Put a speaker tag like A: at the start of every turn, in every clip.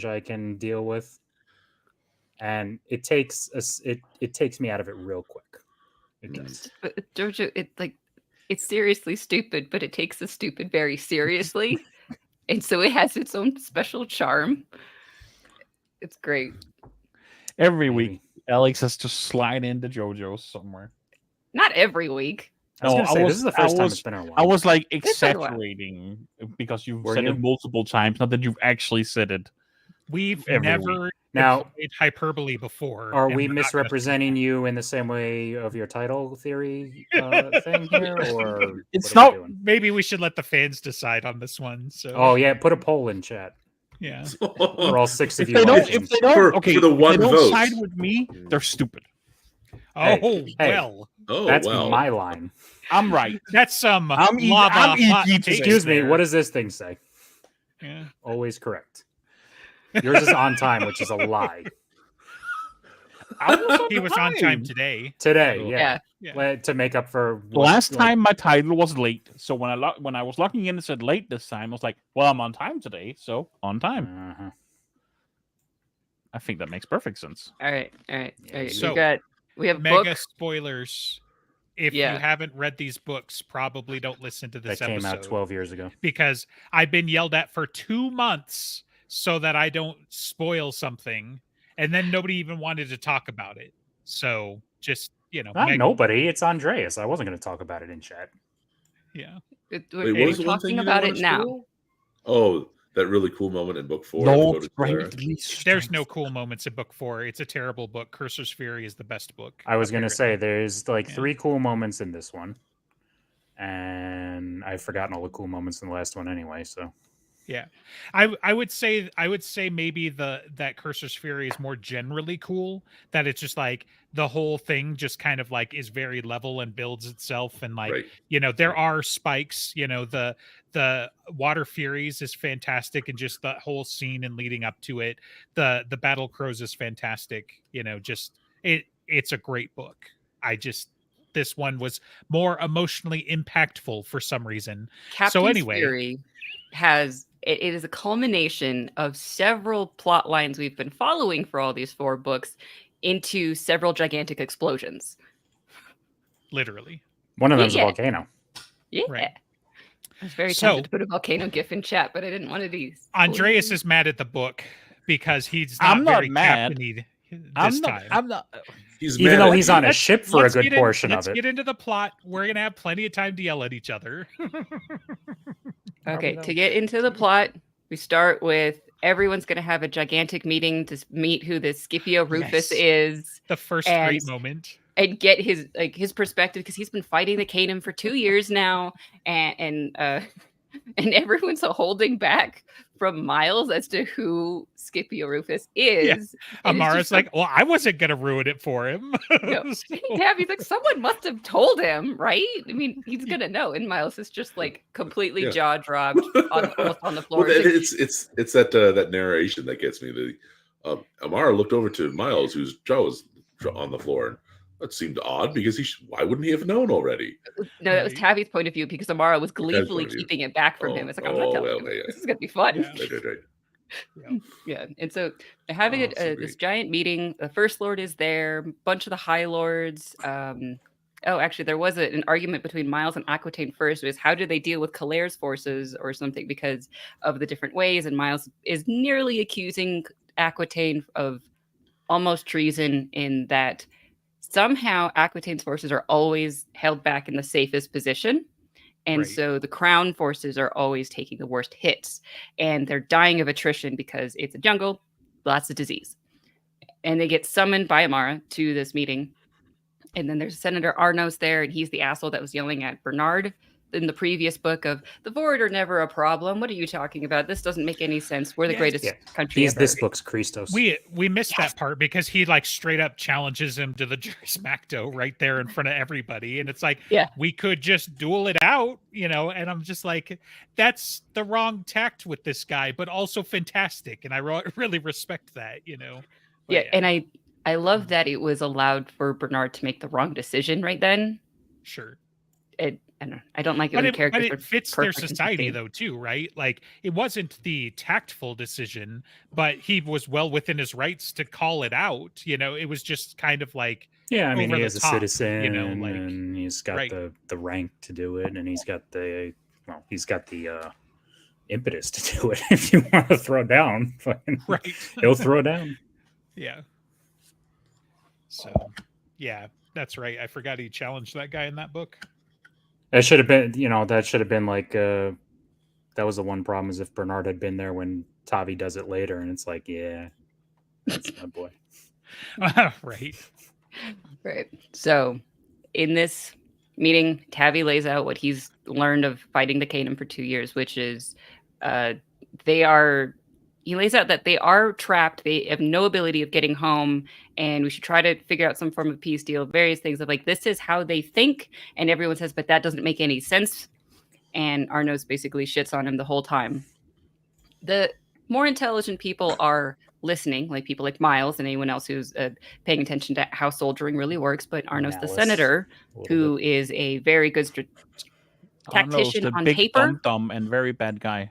A: I can deal with, and it takes it takes me out of it real quick. It does.
B: But Jojo, it's seriously stupid, but it takes the stupid very seriously, and so it has its own special charm. It's great.
C: Every week, Alex has to slide into JoJo's somewhere.
B: Not every week.
A: I was going to say, this is the first time it's been in a while.
C: I was like exaggerating because you've said it multiple times, not that you've actually said it.
D: We've never employed hyperbole before.
A: Are we misrepresenting you in the same way of your title theory thing here? Or
D: it's not. Maybe we should let the fans decide on this one. So.
A: Oh, yeah. Put a poll in chat.
D: Yeah.
A: For all 6 of you.
C: If they don't side with me, they're stupid.
D: Oh,
A: that's my line.
C: I'm right.
D: That's some lava.
A: Excuse me. What does this thing say?
D: Yeah.
A: Always correct. Yours is on time, which is a lie.
D: He was on time today.
A: Yeah. To make up for
C: last time my title was late. So when I was logging in and said late this time, I was like, well, I'm on time today, so on time.
A: Uh-huh.
C: I think that makes perfect sense.
B: All right.
D: So
B: we have
D: mega spoilers. If you haven't read these books, probably don't listen to this episode.
A: That came out 12 years ago.
D: Because I've been yelled at for 2 months so that I don't spoil something. And then nobody even wanted to talk about it. So just,
A: Not nobody. It's Andreas. I wasn't going to talk about it in chat.
D: Yeah.
B: We're talking about it now.
E: Oh, that really cool moment in book 4.
C: No,
D: there's no cool moments in book 4. It's a terrible book. Cursor's Fury is the best book.
A: I was going to say, there's 3 cool moments in this one. And I've forgotten all the cool moments in the last one anyway, so...
D: Yeah, I would say maybe that Cursor's Fury is more generally cool. That it's just like the whole thing just kind of like is very level and builds itself, and there are spikes. The Water Furies is fantastic, and just the whole scene and leading up to it. The Battle Crows is fantastic. It's a great book. This one was more emotionally impactful for some reason.
B: Captain's Fury has. It is a culmination of several plot lines we've been following for all these 4 books into several gigantic explosions.
D: Literally.
A: One of them is a volcano.
B: Yeah. Right. I was very tempted to put a volcano gif in chat, but I didn't want to do these.
D: Andreas is mad at the book because he's not very captained this time.
C: I'm not.
A: Even though he's on a ship for a good portion of it.
D: Let's get into the plot. We're going to have plenty of time to yell at each other.
B: Okay, to get into the plot, we start with everyone's going to have a gigantic meeting to meet who this Scipio Rufus is.
D: The first great moment.
B: And get his perspective, because he's been fighting the Kanim for 2 years now, and everyone's holding back from Miles as to who Scipio Rufus is.
D: Yeah. Amara's like, well, I wasn't going to ruin it for him.
B: No. Tavi's like, someone must have told him, right? I mean, he's going to know. And Miles is just like completely jaw dropped on the floor.
E: Well, it's that narration that gets me. Amara looked over to Miles, whose jaw was on the floor, and that seemed odd because why wouldn't he have known already?
B: No, that was Tavi's point of view because Amara was gleefully keeping it back from him. It's like, I'm not telling you. This is going to be fun. Yeah. And so they're having this giant meeting. The First Lord is there, a bunch of the High Lords. Actually, there was an argument between Miles and Aquitaine first. It was how do they deal with Calaire's forces or something because of the different ways. And Miles is nearly accusing Aquitaine of almost treason in that somehow Aquitaine's forces are always held back in the safest position. And so the Crown forces are always taking the worst hits. And they're dying of attrition because it's a jungle, lots of disease. And they get summoned by Amara to this meeting. And then there's Senator Arnos there, and he's the asshole that was yelling at Bernard in the previous book of the Void are never a problem. What are you talking about? This doesn't make any sense. We're the greatest country ever.
A: This book's Christos.
D: We missed that part because he like straight up challenges him to the Juris Macto right there in front of everybody. And it's like, we could just duel it out, and I'm just like, that's the wrong tact with this guy, but also fantastic. And I really respect that, But,
B: and I love that it was allowed for Bernard to make the wrong decision right then.
D: Sure.
B: I don't like it when characters
D: but it fits their society though too, right? Like it wasn't the tactful decision, but he was well within his rights to call it out. It was just kind of like
A: he is a citizen,
D: and
A: he's got the rank to do it, and he's got the impetus to do it. If you want to throw down,
D: right,
A: he'll throw down.
D: Yeah. So, yeah, that's right. I forgot he challenged that guy in that book.
A: That should have been, like, that was the one problem, is if Bernard had been there when Tavi does it later, and it's like, yeah, that's my boy.
D: Right.
B: Right. So, in this meeting, Tavi lays out what he's learned of fighting the Kanim for 2 years, which is he lays out that they are trapped. They have no ability of getting home, and we should try to figure out some form of peace deal, various things of like, this is how they think. And everyone says, but that doesn't make any sense. And Arnos basically shits on him the whole time. The more intelligent people are listening, like people like Miles and anyone else who's paying attention to how soldiering really works. But Arnos, the senator, who is a very good tactician on
C: big
B: paper.
C: Dumb and very bad guy.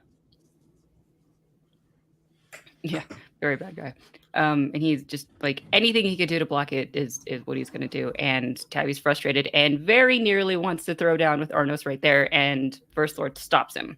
B: Yeah, very bad guy. And he's just like, anything he could do to block it is what he's going to do. And Tavi's frustrated and very nearly wants to throw down with Arnos right there. And First Lord stops him.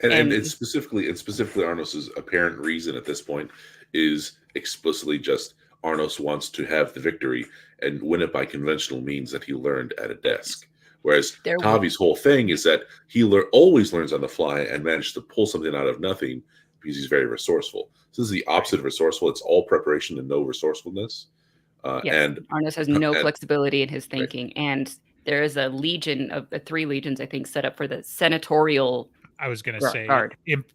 E: And specifically Arnos's apparent reason at this point is explicitly just Arnos wants to have the victory and win it by conventional means that he learned at a desk. Whereas Tavi's whole thing is that he always learns on the fly and manages to pull something out of nothing because he's very resourceful. So this is the opposite of resourceful. It's all preparation and no resourcefulness. And
B: Arnos has no flexibility in his thinking. Right. And there is a legion of 3 legions, I think, set up for the senatorial.
D: I was going to say,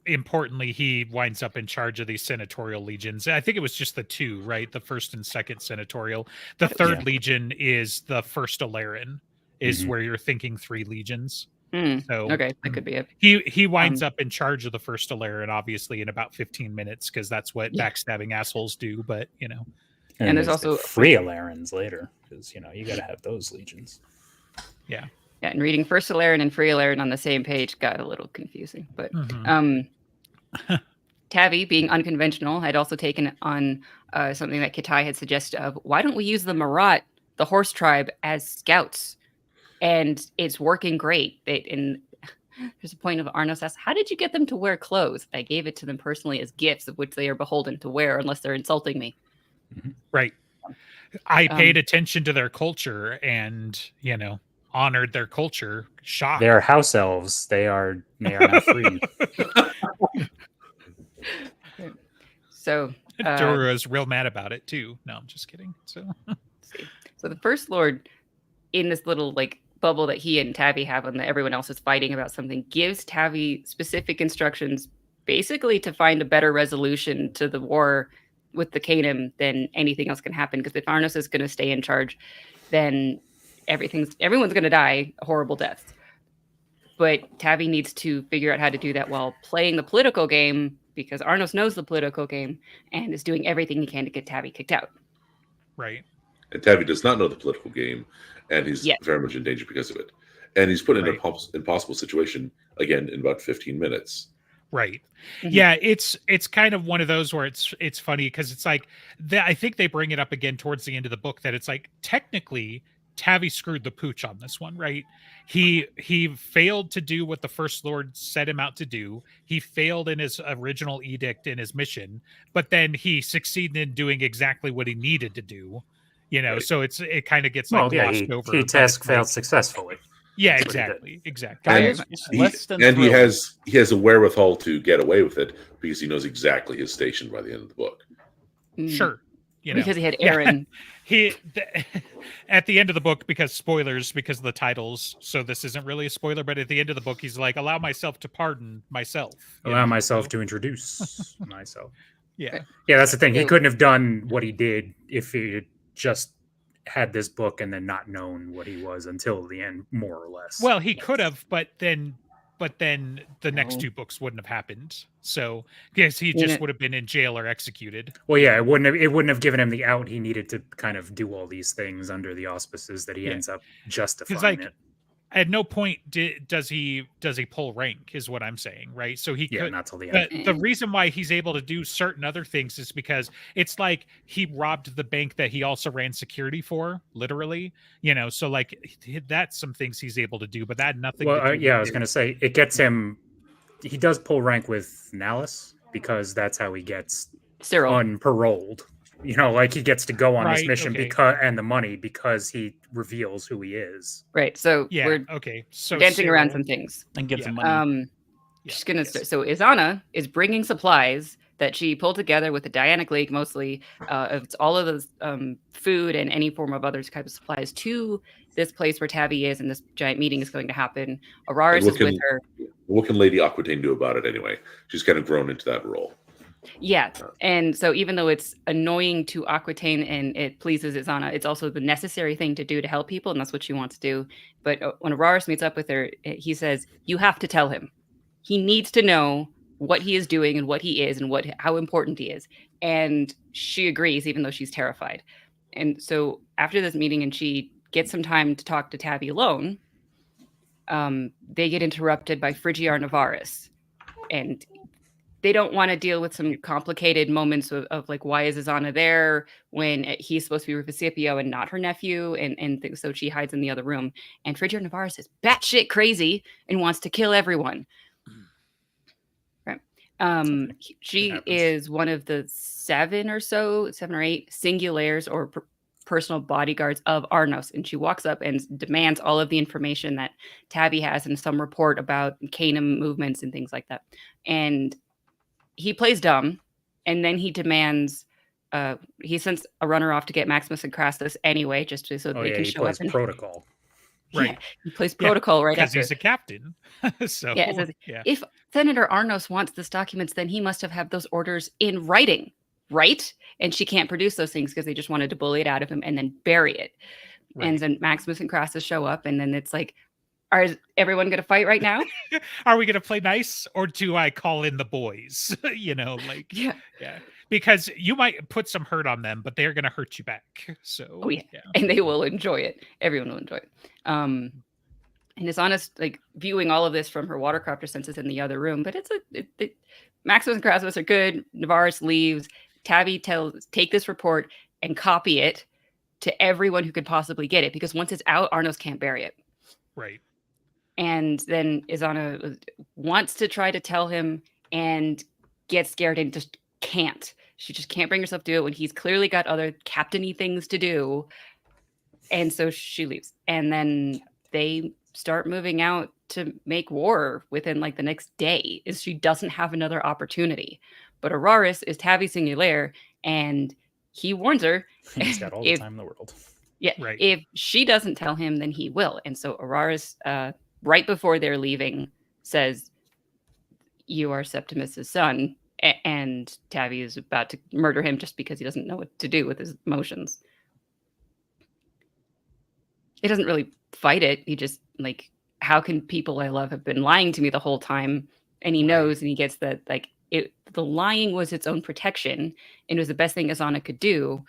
D: importantly, he winds up in charge of these senatorial legions. I think it was just the 2, right? The 1st and 2nd senatorial. The 3rd legion is the 1st Aleran, is where you're thinking 3 legions. So
B: okay, that could be it.
D: He winds up in charge of the 1st Alera, and obviously in about 15 minutes, because that's what backstabbing assholes do. But
B: and there's also
A: free Alerans later, because you got to have those legions.
D: Yeah,
B: and reading 1st Aleran and free Aleran on the same page got a little confusing. But Tavi, being unconventional, had also taken on something that Kitai had suggested of, why don't we use the Marat, the horse tribe, as scouts? And it's working great. And there's a point of Arnos asks, how did you get them to wear clothes? I gave it to them personally as gifts, of which they are beholden to wear unless they're insulting me.
D: Right. I paid attention to their culture and, honored their culture. Shocked.
A: They're house elves. They are not free.
B: So
D: Dura is real mad about it too. No, I'm just kidding. So
B: the First Lord, in this little bubble that he and Tavi have and that everyone else is fighting about something, gives Tavi specific instructions basically to find a better resolution to the war with the Kanim than anything else can happen. Because if Arnos is going to stay in charge, then everyone's going to die horrible deaths. But Tavi needs to figure out how to do that while playing the political game, because Arnos knows the political game and is doing everything he can to get Tavi kicked out.
D: Right.
E: And Tavi does not know the political game, and he's very much in danger because of it. And he's put in an impossible situation, again, in about 15 minutes.
D: Right. Yeah, it's kind of one of those where it's funny because it's like, I think they bring it up again towards the end of the book that it's like, technically, Tavi screwed the pooch on this one, right? He failed to do what the First Lord set him out to do. He failed in his original edict in his mission, but then he succeeded in doing exactly what he needed to do. So it kind of gets glossed over.
A: He task failed successfully.
D: Yeah, exactly.
E: And he has a wherewithal to get away with it because he knows exactly his station by the end of the book.
D: Sure.
B: Because he had Aaron.
D: At the end of the book, because of the titles, so this isn't really a spoiler, but at the end of the book, he's like, allow myself to pardon myself.
A: Allow myself to introduce myself.
D: Yeah.
A: Yeah, that's the thing. He couldn't have done what he did if he had just had this book and then not known what he was until the end, more or less.
D: Well, he could have, but then the next 2 books wouldn't have happened. So because he just would have been in jail or executed.
A: Well, yeah, it wouldn't have given him the out he needed to kind of do all these things under the auspices that he ends up justifying it.
D: at no point does he pull rank, is what I'm saying, right? So he could
A: not till the end.
D: the reason why he's able to do certain other things is because it's like he robbed the bank that he also ran security for, literally, so like that's some things he's able to do, but that had nothing to do
A: I was gonna say it gets him. He does pull rank with Nallus because that's how he gets
B: Cyril.
A: unparoled. Like he gets to go on this
D: Right,
A: mission
D: okay.
A: and the money because he reveals who he is.
B: Right. So
D: Yeah.
B: we're
D: Okay. So
B: dancing around
D: Cyril-
B: some things.
C: And get
D: Yeah.
C: some money.
B: Just gonna start. So Izana is bringing supplies that she pulled together with the Dianic League, mostly it's all of those food and any form of other type of supplies to this place where Tavi is, and this giant meeting is going to happen. Araris is with her.
E: What can Lady Aquitaine do about it anyway? She's kind of grown into that role.
B: Yeah, and so even though it's annoying to Aquitaine and it pleases Izana, it's also the necessary thing to do to help people, and that's what she wants to do. But when Araris meets up with her, he says, "You have to tell him. He needs to know what he is doing and what he is and how important he is." And she agrees, even though she's terrified. And so after this meeting, and she gets some time to talk to Tavi alone, they get interrupted by Frigiar Navaris, and they don't want to deal with some complicated moments of like, why is Izana there when he's supposed to be Rufusipio and not her nephew? And so she hides in the other room. And Frigiar Navaris is batshit crazy and wants to kill everyone. Right. She is one of the 7 or 8 singulares or personal bodyguards of Arnos. And she walks up and demands all of the information that Tavi has and some report about Kanim movements and things like that. And he plays dumb, and then he demands. He sends a runner off to get Maximus and Crassus anyway, just so they can show up.
A: He plays protocol.
D: Right.
B: Yeah, he plays protocol right
D: because
B: after.
D: he's a captain. So
B: Yeah, it says, if Senator Arnos wants these documents, then he must have those orders in writing, right? And she can't produce those things because they just wanted to bully it out of him and then bury it. Right. And then Maximus and Crassus show up, and then it's like, is everyone going to fight right now?
D: Are we going to play nice, or do I call in the boys? Yeah. Because you might put some hurt on them, but they're going to hurt you back. So,
B: and they will enjoy it. Everyone will enjoy it. And it's honest, like viewing all of this from her watercrafter senses in the other room. But Maximus and Crassus are good. Navaris leaves. Tavi take this report and copy it to everyone who could possibly get it, because once it's out, Arnos can't bury it.
D: Right.
B: And then Izana wants to try to tell him and gets scared and just can't. She just can't bring herself to do it when he's clearly got other captain-y things to do. And so she leaves. And then they start moving out to make war within like the next day. She doesn't have another opportunity. But Araris is Tavi Singulaire, and he warns her.
A: He's got all the time in the world.
B: Yeah. Right. If she doesn't tell him, then he will. And so Araris, right before they're leaving, says, "You are Septimus's son," and Tavi is about to murder him just because he doesn't know what to do with his emotions. He doesn't really fight it. He just like, how can people I love have been lying to me the whole time? And he knows, and he gets that like the lying was its own protection, and it was the best thing Izana could do.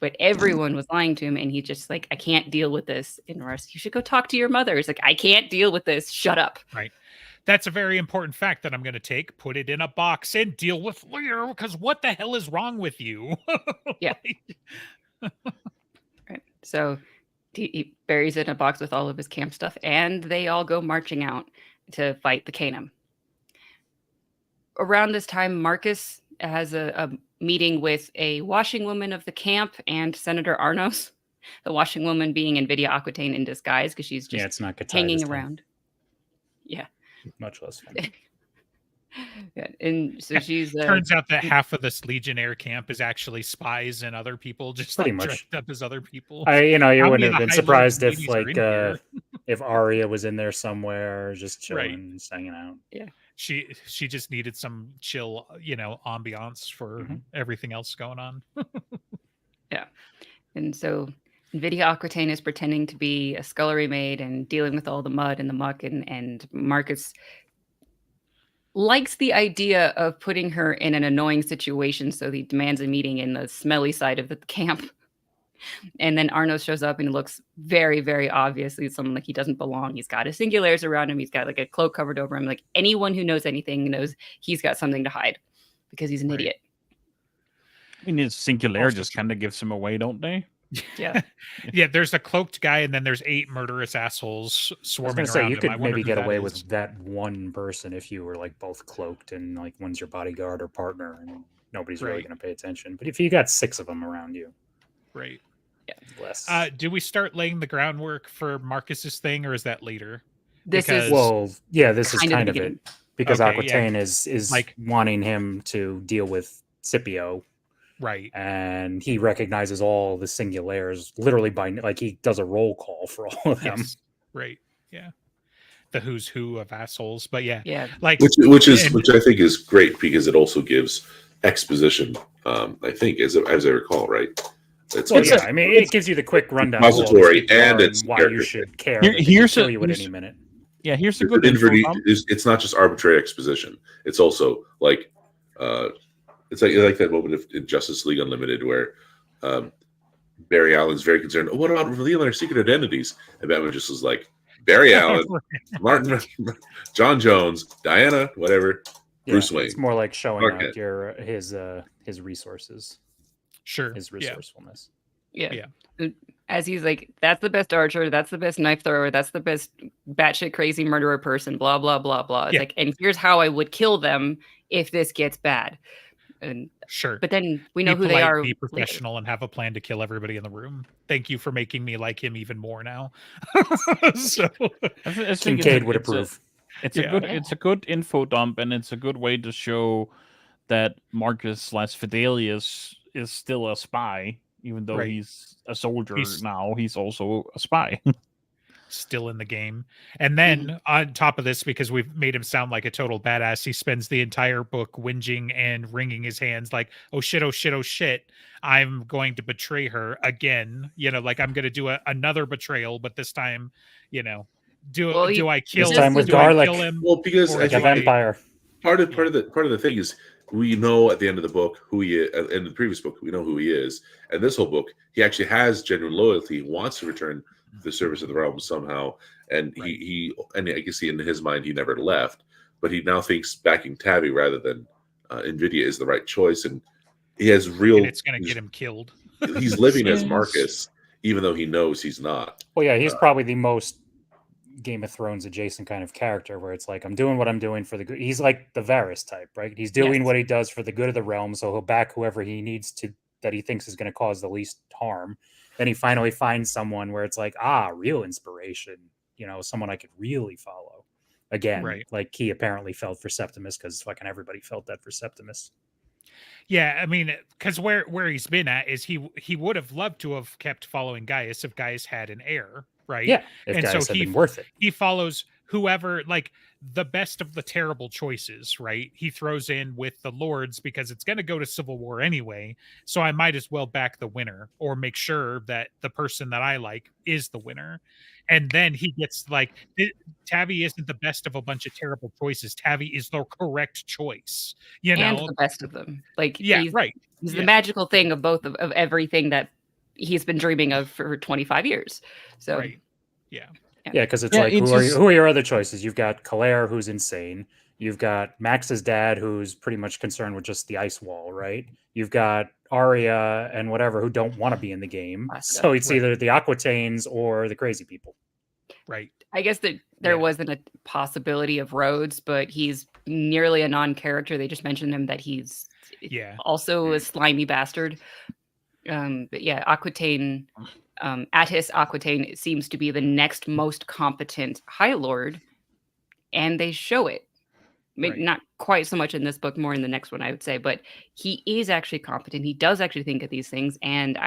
B: But everyone was lying to him, and he just like, I can't deal with this. And Russ, you should go talk to your mother. He's like, I can't deal with this. Shut up.
D: Right. That's a very important fact that I'm going to take, put it in a box, and deal with later, because what the hell is wrong with you?
B: Yeah. Right. So he buries it in a box with all of his camp stuff, and they all go marching out to fight the Kanim. Around this time, Marcus has a meeting with a washing woman of the camp and Senator Arnos, the washing woman being Invidia Aquitaine in disguise, because she's just
A: it's not
B: hanging around. Yeah.
A: Much less fun.
B: Yeah. And so she's
D: turns out that half of this Legionnaire camp is actually spies and other people, just
A: pretty
D: like
A: much
D: dressed up as other people.
A: You wouldn't have been surprised if like if Arya was in there somewhere just chilling, just hanging out.
B: Yeah.
D: She just needed some chill, ambiance for everything else going on.
B: Yeah. And so Invidia Aquitaine is pretending to be a scullery maid and dealing with all the mud and the muck, and Marcus likes the idea of putting her in an annoying situation, so he demands a meeting in the smelly side of the camp. And then Arnos shows up and he looks very, very obviously someone like he doesn't belong. He's got his singulares around him. He's got like a cloak covered over him. Like anyone who knows anything knows he's got something to hide because he's an idiot.
C: I mean, his singular just kind of gives him away, don't they?
B: Yeah.
D: Yeah, there's a cloaked guy, and then there's 8 murderous assholes swarming around
A: you
D: him.
A: could maybe get away with that one person if you were like both cloaked and like one's your bodyguard or partner, and nobody's really going to pay attention. But if you got 6 of them around you,
D: right?
B: Yeah.
A: Less.
D: Do we start laying the groundwork for Marcus's thing, or is that later?
B: This is
A: kind of it because Aquitaine is
D: like
A: wanting him to deal with Scipio.
D: Right.
A: And he recognizes all the singulares literally by like he does a roll call for all of them.
D: Yes. Right. Yeah. The who's who of assholes. But
B: yeah.
D: Like
E: which I think is great because it also gives exposition, I think, as I recall, right?
A: I mean it gives you the quick rundown of
E: and it's
A: why you should care.
C: Here's
A: kill you at any minute.
C: Yeah, here's a good
E: it's not just arbitrary exposition. It's also like it's like that moment in Justice League Unlimited where Barry Allen's very concerned. Oh, what about revealing our secret identities? And Batman just was like, Barry Allen, Martin, John Jones, Diana, whatever, Bruce Wayne.
A: It's more like showing out his resources.
D: Sure.
A: His resourcefulness.
B: Yeah. As he's like, that's the best archer, that's the best knife thrower, that's the best batshit crazy murderer person, blah, blah, blah, blah. It's like, and here's how I would kill them if this gets bad. And
D: sure,
B: but then we know who they are.
D: Be professional and have a plan to kill everybody in the room. Thank you for making me like him even more now. So
A: Kincaid would approve.
C: It's a good info dump, and it's a good way to show that Marcus / Fidelius is still a spy, even though he's a soldier now. He's also a spy.
D: Still in the game. And then on top of this, because we've made him sound like a total badass, he spends the entire book whinging and wringing his hands like, oh shit, oh shit, oh shit, I'm going to betray her again. Like I'm going to do another betrayal, but this time, do I kill
A: this time with garlic?
E: Well, because
A: like a vampire.
E: Part of the thing is we know at the end of the book who he is. In the previous book, we know who he is. And this whole book, he actually has genuine loyalty. He wants to return the service of the realm somehow, and he I guess in his mind he never left, but he now thinks backing Tavi rather than Nvidia is the right choice, and he has real.
D: And it's going to get him killed.
E: He's living as Marcus, even though he knows he's not.
A: Well, yeah, he's probably the most Game of Thrones adjacent kind of character, where it's like I'm doing what I'm doing for the good. He's like the Varys type, right? He's doing what he does for the good of the realm, so he'll back whoever he needs to that he thinks is going to cause the least harm. Then he finally finds someone where it's like, real inspiration, someone I could really follow. Again, like he apparently felt for Septimus because fucking everybody felt that for Septimus.
D: Yeah, I mean, because where he's been at is he would have loved to have kept following Gaius if Gaius had an heir, right?
A: Yeah, if Gaius had been worth it.
D: He follows whoever, like the best of the terrible choices, right? He throws in with the Lords because it's going to go to civil war anyway. So I might as well back the winner or make sure that the person that I like is the winner. And then he gets like, Tavi isn't the best of a bunch of terrible choices. Tavi is the correct choice,
B: and the best of them. Like, he's the magical thing of both of everything that he's been dreaming of for 25 years. So,
A: Yeah, because it's like, who are your other choices? You've got Calere, who's insane. You've got Max's dad, who's pretty much concerned with just the ice wall, right? You've got Arya and whatever who don't want to be in the game. So it's either the Aquitaines or the crazy people.
D: Right.
B: I guess that there wasn't a possibility of Rhodes, but he's nearly a non-character. They just mentioned him that he's also a slimy bastard. But yeah, Aquitaine... Attis Aquitaine seems to be the next most competent High Lord, and they show it. Maybe not quite so much in this book, more in the next one, I would say, but he is actually competent. He does actually think of these things, and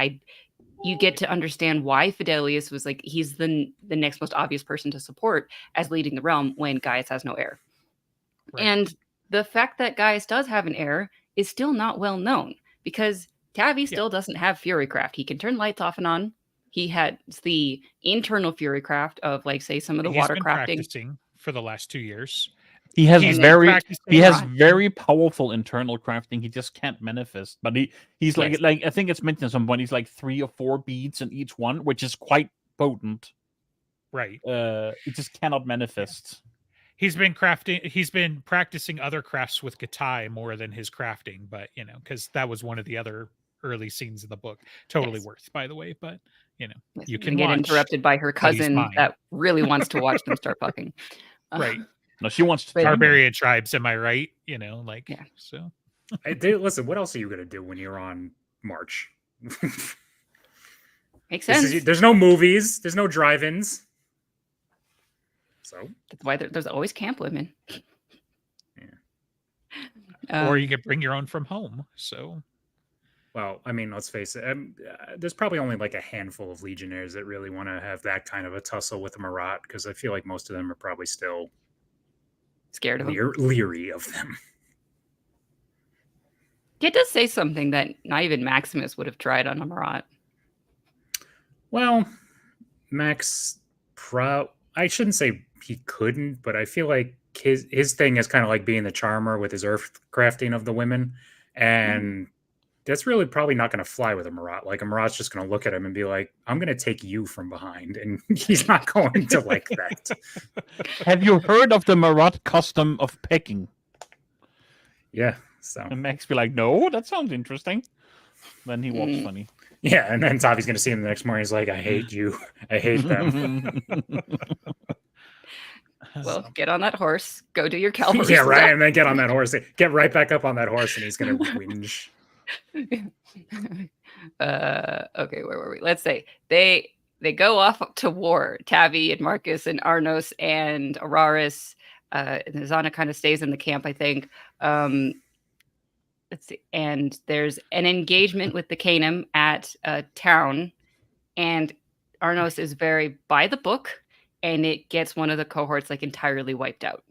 B: you get to understand why Fidelius was like, he's the next most obvious person to support as leading the realm when Gaius has no heir. Right. And the fact that Gaius does have an heir is still not well known, because Tavi still doesn't have Furycraft. He can turn lights off and on. He had the internal Furycraft of, like, say, some of the water crafting.
D: Practicing for the last 2 years.
C: He has very powerful internal crafting. He just can't manifest. But he's like I think it's mentioned at some point. He's like 3 or 4 beads in each one, which is quite potent.
D: Right.
C: He just cannot manifest.
D: He's been practicing other crafts with Gatai more than his crafting, but because that was one of the other early scenes in the book. Totally worth, by the way, but you can
B: get interrupted by her cousin that really wants to watch them start fucking.
D: Right.
C: No, she wants to
D: barbarian tribes, am I right? So
A: listen, what else are you gonna do when you're on march?
B: Makes sense.
A: There's no movies, there's no drive-ins. So
B: that's why there's always camp women.
A: Yeah.
D: Or you can bring your own from home. So,
A: well, I mean, let's face it. There's probably only like a handful of legionnaires that really want to have that kind of a tussle with a Marat, because I feel like most of them are probably still
B: scared of them.
A: Leery of them.
B: It does say something that not even Maximus would have tried on a Marat.
A: Well, I shouldn't say he couldn't, but I feel like his thing is kind of like being the charmer with his earth crafting of the women, and that's really probably not going to fly with a Marat. Like a Marat's just going to look at him and be like, "I'm going to take you from behind," and he's not going to like that.
C: Have you heard of the Marat custom of pecking?
A: Yeah. So
C: and Max be like, "No, that sounds interesting." Then he walks funny.
A: Yeah, and then Tavi's going to see him the next morning. He's like, "I hate you. I hate them."
B: Well, get on that horse. Go do your cavalry.
A: Yeah, right. And then get on that horse. Get right back up on that horse, and he's going to whinge.
B: Okay, where were we? Let's say they go off to war. Tavi and Marcus and Arnos and Araris. Zana kind of stays in the camp, I think. Let's see. And there's an engagement with the Kanim at a town, and Arnos is very by the book. And it gets one of the cohorts like entirely wiped out.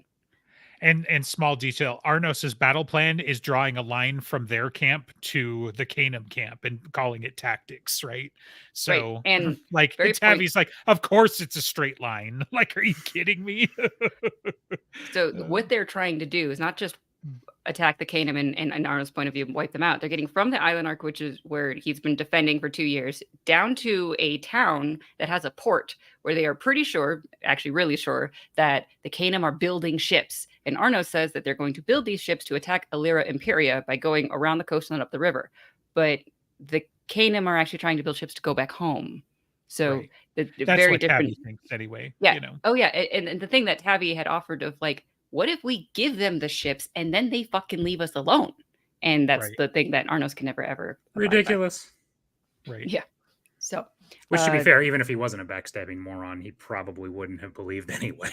D: And small detail, Arnos's battle plan is drawing a line from their camp to the Kanim camp and calling it tactics, right? So,
B: right. And
D: like Tavi's like, of course it's a straight line. Like, are you kidding me?
B: So what they're trying to do is not just attack the Kanim and Arno's point of view and wipe them out. They're getting from the island arc, which is where he's been defending for 2 years, down to a town that has a port where they are pretty sure, actually really sure, that the Kanim are building ships. And Arnos says that they're going to build these ships to attack Alera Imperia by going around the coast and up the river. But the Kanim are actually trying to build ships to go back home. So
D: right.
B: the
D: That's
B: very
D: what
B: different.
D: Tavi thinks anyway.
B: Yeah. Oh yeah. And the thing that Tavi had offered of like, what if we give them the ships and then they fucking leave us alone? And that's the thing that Arnos can never, ever.
A: Ridiculous.
D: Right.
B: Yeah. So.
A: Which, to be fair, even if he wasn't a backstabbing moron, he probably wouldn't have believed anyway.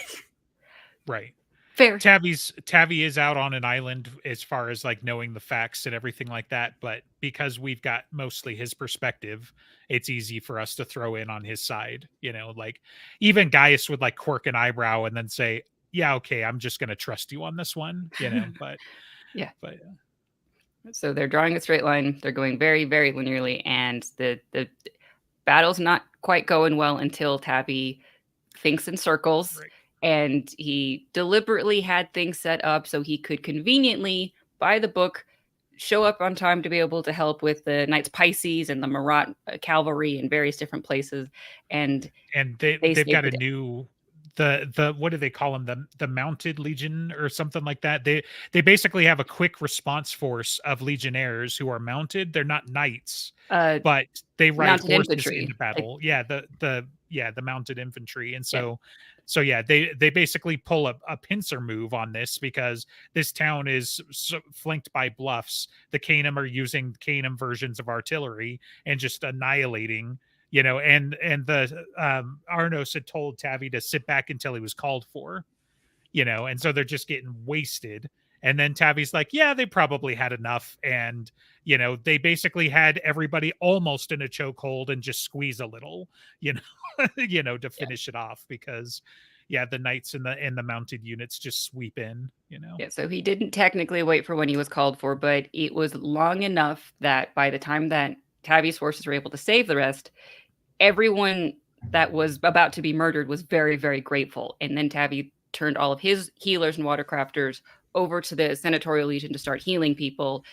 D: Right.
B: Fair.
D: Tavi is out on an island as far as like knowing the facts and everything like that. But because we've got mostly his perspective, it's easy for us to throw in on his side. Like even Gaius would like quirk an eyebrow and then say, yeah, okay, I'm just going to trust you on this one, but
B: yeah.
D: But
B: so they're drawing a straight line. They're going very, very linearly, and the battle's not quite going well until Tavi thinks in circles, and he deliberately had things set up so he could conveniently, by the book, show up on time to be able to help with the Knights Pisces and the Marat cavalry in various different places, and
D: they've got a new. The what do they call them? The Mounted Legion or something like that. They basically have a quick response force of legionnaires who are mounted. They're not knights, but they ride horses
B: infantry.
D: into battle. The mounted infantry. And so they basically pull a pincer move on this because this town is flanked by bluffs. The Kanim are using Kanim versions of artillery and just annihilating. And the Arnos had told Tavi to sit back until he was called for, and so they're just getting wasted. And then Tavi's like, yeah, they probably had enough. And, they basically had everybody almost in a chokehold and just squeeze a little, to finish it off because, the knights and the mounted units just sweep in,
B: Yeah, so he didn't technically wait for when he was called for, but it was long enough that by the time that Tavi's forces were able to save the rest, everyone that was about to be murdered was very, very grateful. And then Tavi turned all of his healers and watercrafters over to the Senatorial Legion to start healing people,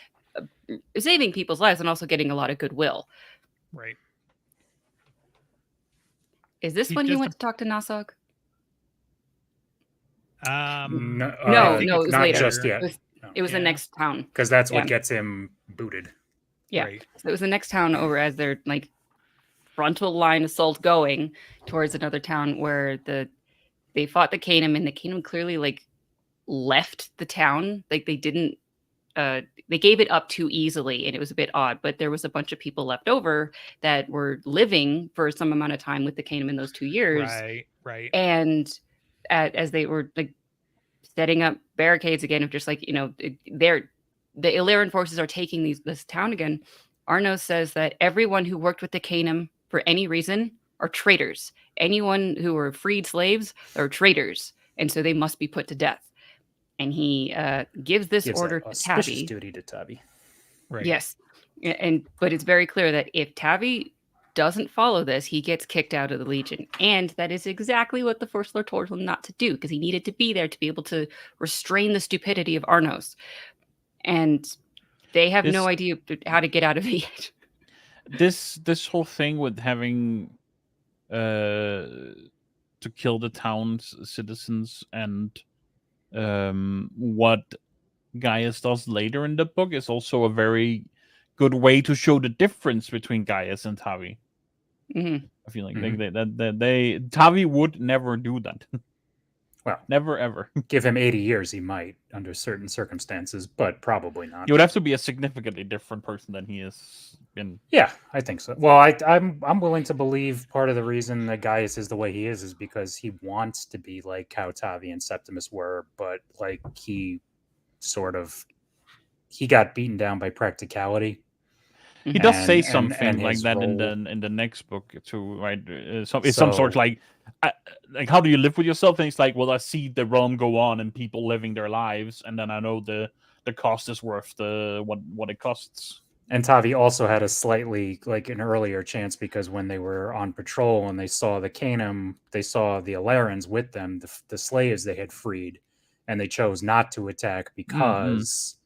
B: saving people's lives, and also getting a lot of goodwill.
D: Right.
B: Is this when he went to talk to Nasog?
A: No,
B: it was
A: not
B: later.
A: just yet.
B: It was the next town.
A: Because that's what gets him booted.
B: Yeah.
D: Right.
B: So it was the next town over as their like frontal line assault going towards another town where they fought the Kanim, and the Kanim clearly like left the town. Like they didn't they gave it up too easily, and it was a bit odd, but there was a bunch of people left over that were living for some amount of time with the Kanim in those 2 years.
D: Right.
B: And as they were like setting up barricades again of just like, the Aleran forces are taking this town again. Arnos says that everyone who worked with the Kanim for any reason are traitors. Anyone who were freed slaves are traitors, and so they must be put to death. And he gives this order to Tavi.
A: Duty to Tavi.
D: Right.
B: Yes, but it's very clear that if Tavi doesn't follow this, he gets kicked out of the Legion, and that is exactly what the First Lord told him not to do, because he needed to be there to be able to restrain the stupidity of Arnos. And they have no idea how to get out of it yet.
C: This whole thing with having to kill the town's citizens and what Gaius does later in the book is also a very good way to show the difference between Gaius and Tavi.
B: Mm-hmm.
C: I feel like Tavi would never do that.
A: Well,
C: never ever.
A: Give him 80 years, he might under certain circumstances, but probably not.
C: He would have to be a significantly different person than he is in.
A: Yeah, I think so. Well, I'm willing to believe part of the reason that Gaius is the way he is because he wants to be like how Tavi and Septimus were, but like he got beaten down by practicality.
C: He does say something like that in the next book too, right? It's some sort like how do you live with yourself? And it's like, well, I see the realm go on and people living their lives, and then I know the cost is worth what it costs.
A: And Tavi also had a slightly like an earlier chance because when they were on patrol and they saw the Kanim, they saw the Alerans with them, the slaves they had freed, and they chose not to attack because,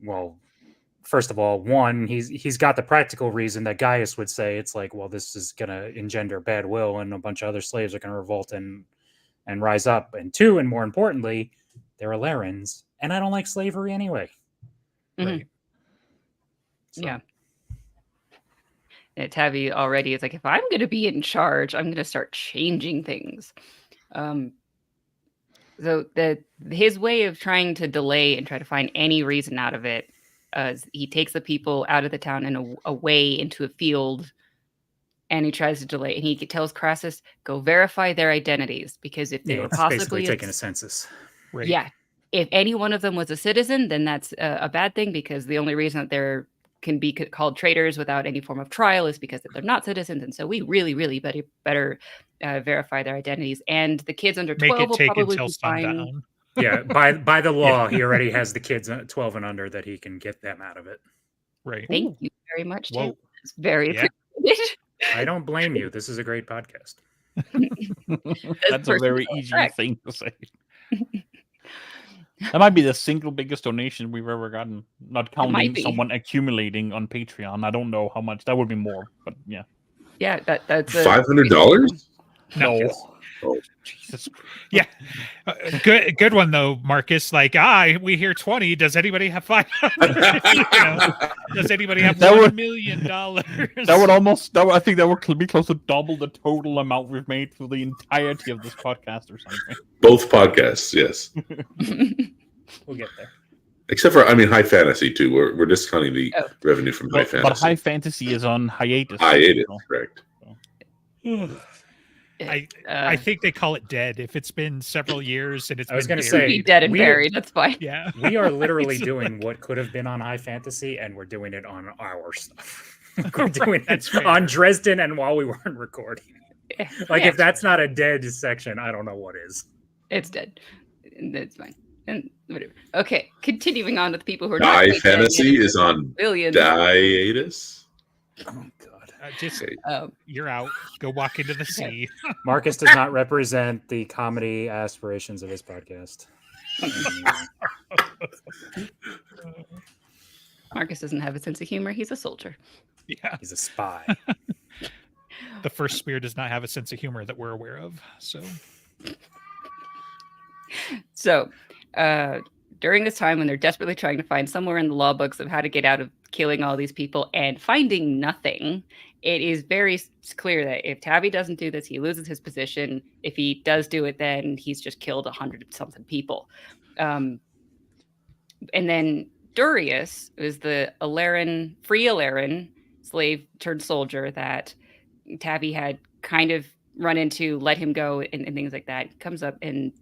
A: well, first of all, one, he's got the practical reason that Gaius would say it's like, well, this is going to engender bad will and a bunch of other slaves are going to revolt and rise up. And two, and more importantly, they're Alerans, and I don't like slavery anyway.
B: Mm-hmm.
A: Right. So.
B: Yeah. Tavi already is like, if I'm going to be in charge, I'm going to start changing things. So his way of trying to delay and try to find any reason out of it, he takes the people out of the town and away into a field, and he tries to delay. And he tells Crassus, "Go verify their identities, because if they were possibly
A: basically taking a census."
D: Right.
B: Yeah, if any one of them was a citizen, then that's a bad thing, because the only reason that they're can be called traitors without any form of trial is because they're not citizens, and so we really, really better verify their identities. And the kids under 12 will probably be fine.
A: Yeah, by the law, he already has the kids 12 and under that he can get them out of it.
D: Right.
B: Thank you very much, Tim. It's very appreciated.
A: I don't blame you. This is a great podcast.
C: That's a very easy thing to say. That might be the single biggest donation we've ever gotten, not counting someone accumulating on Patreon. I don't know how much. That would be more, but yeah.
B: Yeah, that's
E: $500?
C: No.
E: Oh.
C: Jesus Christ.
D: Yeah. Good one though, Marcus. Like, we hear 20. Does anybody have 500? Does anybody have $1 million?
C: That would almost. I think that would be close to double the total amount we've made for the entirety of this podcast or something.
E: Both podcasts, yes.
A: We'll get there.
E: Except for, High Fantasy too. We're discounting the revenue from High Fantasy.
C: But High Fantasy is on hiatus.
E: Hiatus, correct.
D: I think they call it dead if it's been several years and it's.
A: I was
D: going to
B: say dead and buried. That's fine.
D: Yeah,
A: we are literally doing what could have been on High Fantasy, and we're doing it on our stuff. We're doing it on Dresden, and while we weren't recording. Like, if that's not a dead section, I don't know what is.
B: It's dead. It's fine. And whatever. Okay, continuing on with people who are
E: not. High Fantasy is on
B: billions.
E: hiatus.
A: Oh God.
D: Just you're out. Go walk into the sea.
A: Marcus does not represent the comedy aspirations of this podcast.
B: Marcus doesn't have a sense of humor. He's a soldier.
D: Yeah,
A: he's a spy.
D: The first spear does not have a sense of humor that we're aware of.
B: So, during this time when they're desperately trying to find somewhere in the law books of how to get out of killing all these people and finding nothing, it is very clear that if Tavi doesn't do this, he loses his position. If he does do it, then he's just killed 100-something people. And then Durius is the free Aleran slave turned soldier that Tavi had kind of run into, let him go, and things like that. Comes up and